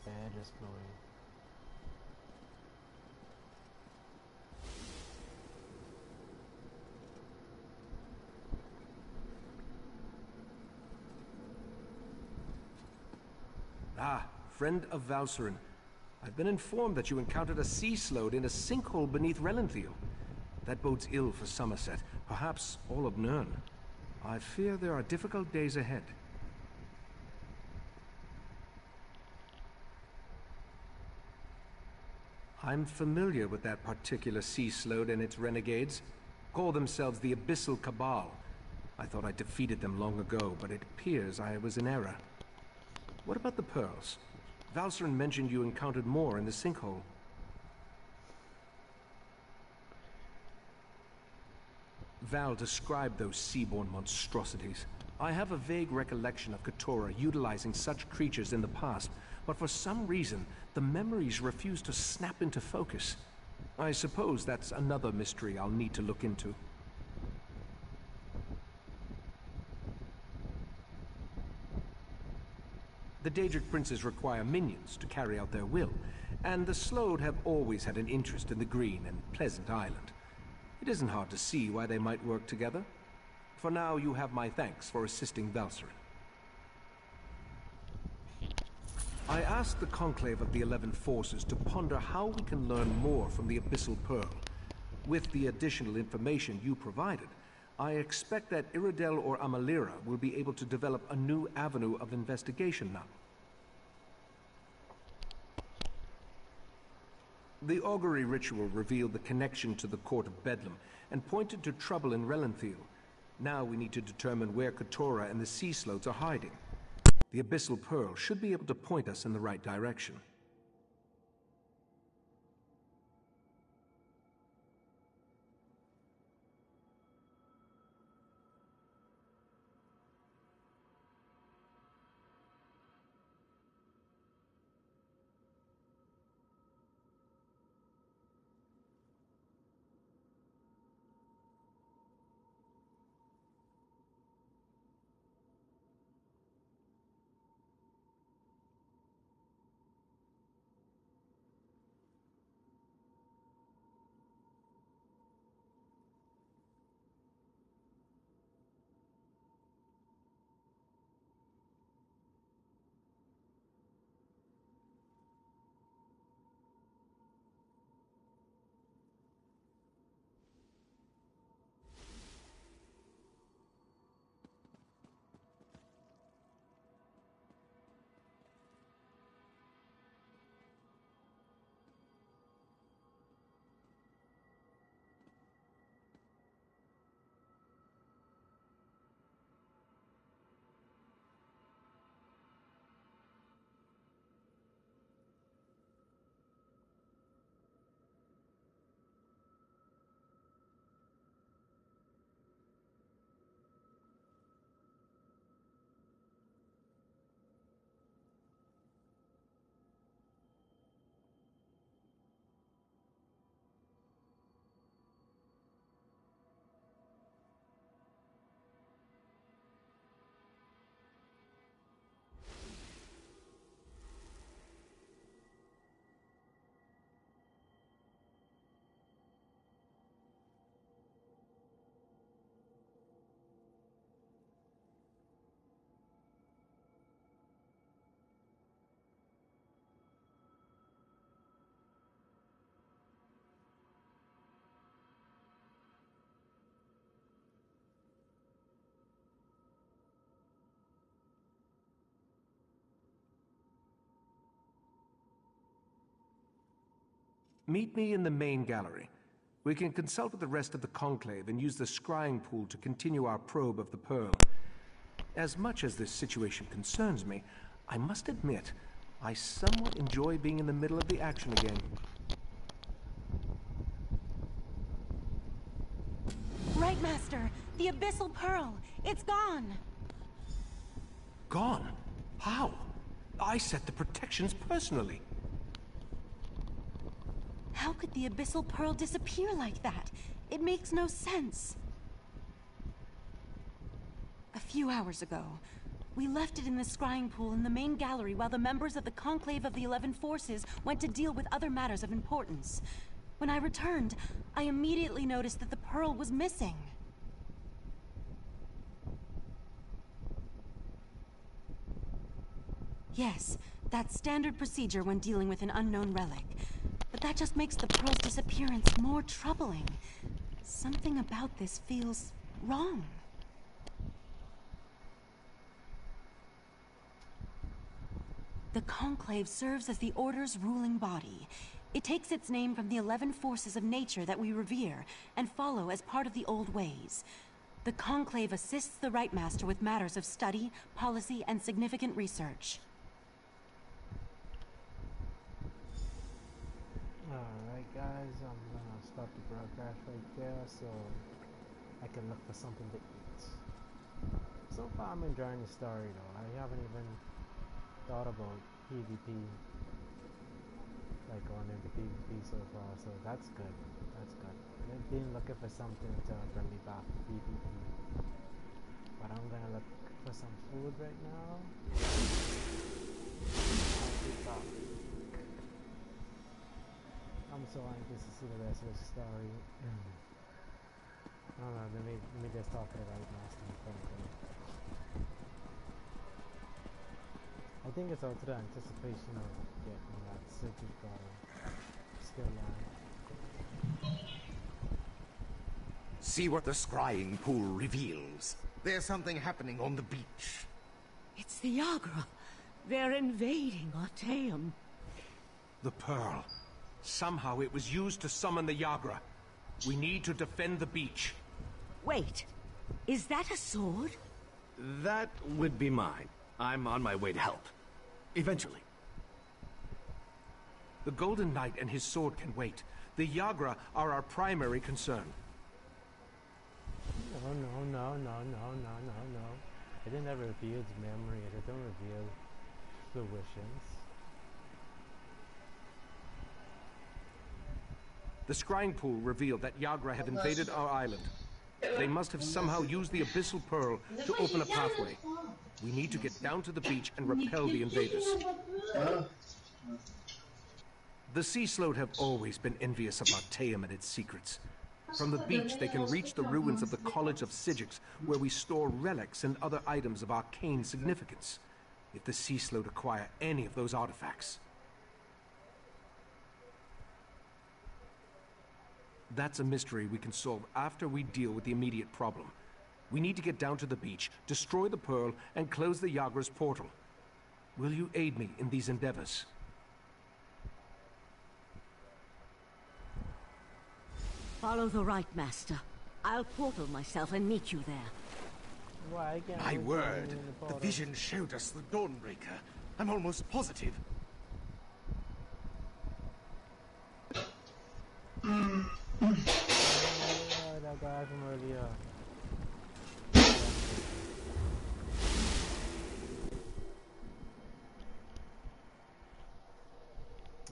Fan is blowing. Ah, friend of Valsurin. I've been informed that you encountered a sea sload in a sinkhole beneath Relenthiel. That bodes ill for Somerset, perhaps all of Nirn. I fear there are difficult days ahead. I'm familiar with that particular sea sload and its renegades. Call themselves the Abyssal Cabal. I thought I defeated them long ago, but it appears I was in error. What about the pearls? Valsurin mentioned you encountered more in the sinkhole. Val described those seaborne monstrosities. I have a vague recollection of Keturah utilizing such creatures in the past, but for some reason, the memories refuse to snap into focus. I suppose that's another mystery I'll need to look into. The Daedric princes require minions to carry out their will, and the Slode have always had an interest in the green and pleasant island. It isn't hard to see why they might work together. For now, you have my thanks for assisting Valsurin. I asked the Conclave of the 11 Forces to ponder how we can learn more from the Abyssal Pearl. With the additional information you provided, I expect that Iredell or Amalira will be able to develop a new avenue of investigation now. The augury ritual revealed the connection to the Court of Bedlam and pointed to trouble in Relenthiel. Now we need to determine where Keturah and the Sea Slodes are hiding. The Abyssal Pearl should be able to point us in the right direction. Meet me in the main gallery. We can consult with the rest of the Conclave and use the scrying pool to continue our probe of the Pearl. As much as this situation concerns me, I must admit, I somewhat enjoy being in the middle of the action again. Right, Master. The Abyssal Pearl. It's gone. Gone? How? I set the protections personally. How could the Abyssal Pearl disappear like that? It makes no sense. A few hours ago, we left it in the scrying pool in the main gallery while the members of the Conclave of the 11 Forces went to deal with other matters of importance. When I returned, I immediately noticed that the pearl was missing. Yes, that's standard procedure when dealing with an unknown relic. But that just makes the pearl's disappearance more troubling. Something about this feels wrong. The Conclave serves as the Order's ruling body. It takes its name from the 11 forces of nature that we revere and follow as part of the old ways. The Conclave assists the Right Master with matters of study, policy, and significant research. Alright guys, I'm gonna stop the broadcast right there so I can look for something to eat. So far I'm enjoying the story though. I haven't even thought about PvP, like going into PvP so far, so that's good. That's good. I've been looking for something to bring me back to PvP. But I'm gonna look for some food right now. I'll be back. I'm so anxious to see the rest of the story. I don't know, let me just talk to the Right Master first. I think it's also the anticipation of getting that Citric skill line. See what the scrying pool reveals. There's something happening on the beach. It's the Yagra. They're invading Artaeum. The Pearl. Somehow it was used to summon the Yagra. We need to defend the beach. Wait, is that a sword? That would be mine. I'm on my way to help. Eventually. The Golden Knight and his sword can wait. The Yagra are our primary concern. No. It didn't ever reveal its memory. It didn't reveal fruitions. The scrying pool revealed that Yagra have invaded our island. They must have somehow used the Abyssal Pearl to open a pathway. We need to get down to the beach and repel the invaders. The Sea Sloat have always been envious of Artaeum and its secrets. From the beach, they can reach the ruins of the College of Psijics, where we store relics and other items of arcane significance. If the Sea Sloat acquire any of those artifacts, that's a mystery we can solve after we deal with the immediate problem. We need to get down to the beach, destroy the Pearl, and close the Yagra's portal. Will you aid me in these endeavors? Follow the Right Master. I'll portal myself and meet you there. Why, My word, the vision showed us the Dawnbreaker. I'm almost positive. That guy from earlier.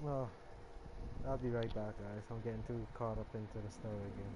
Well, I'll be right back, guys. I'm getting too caught up into the story again.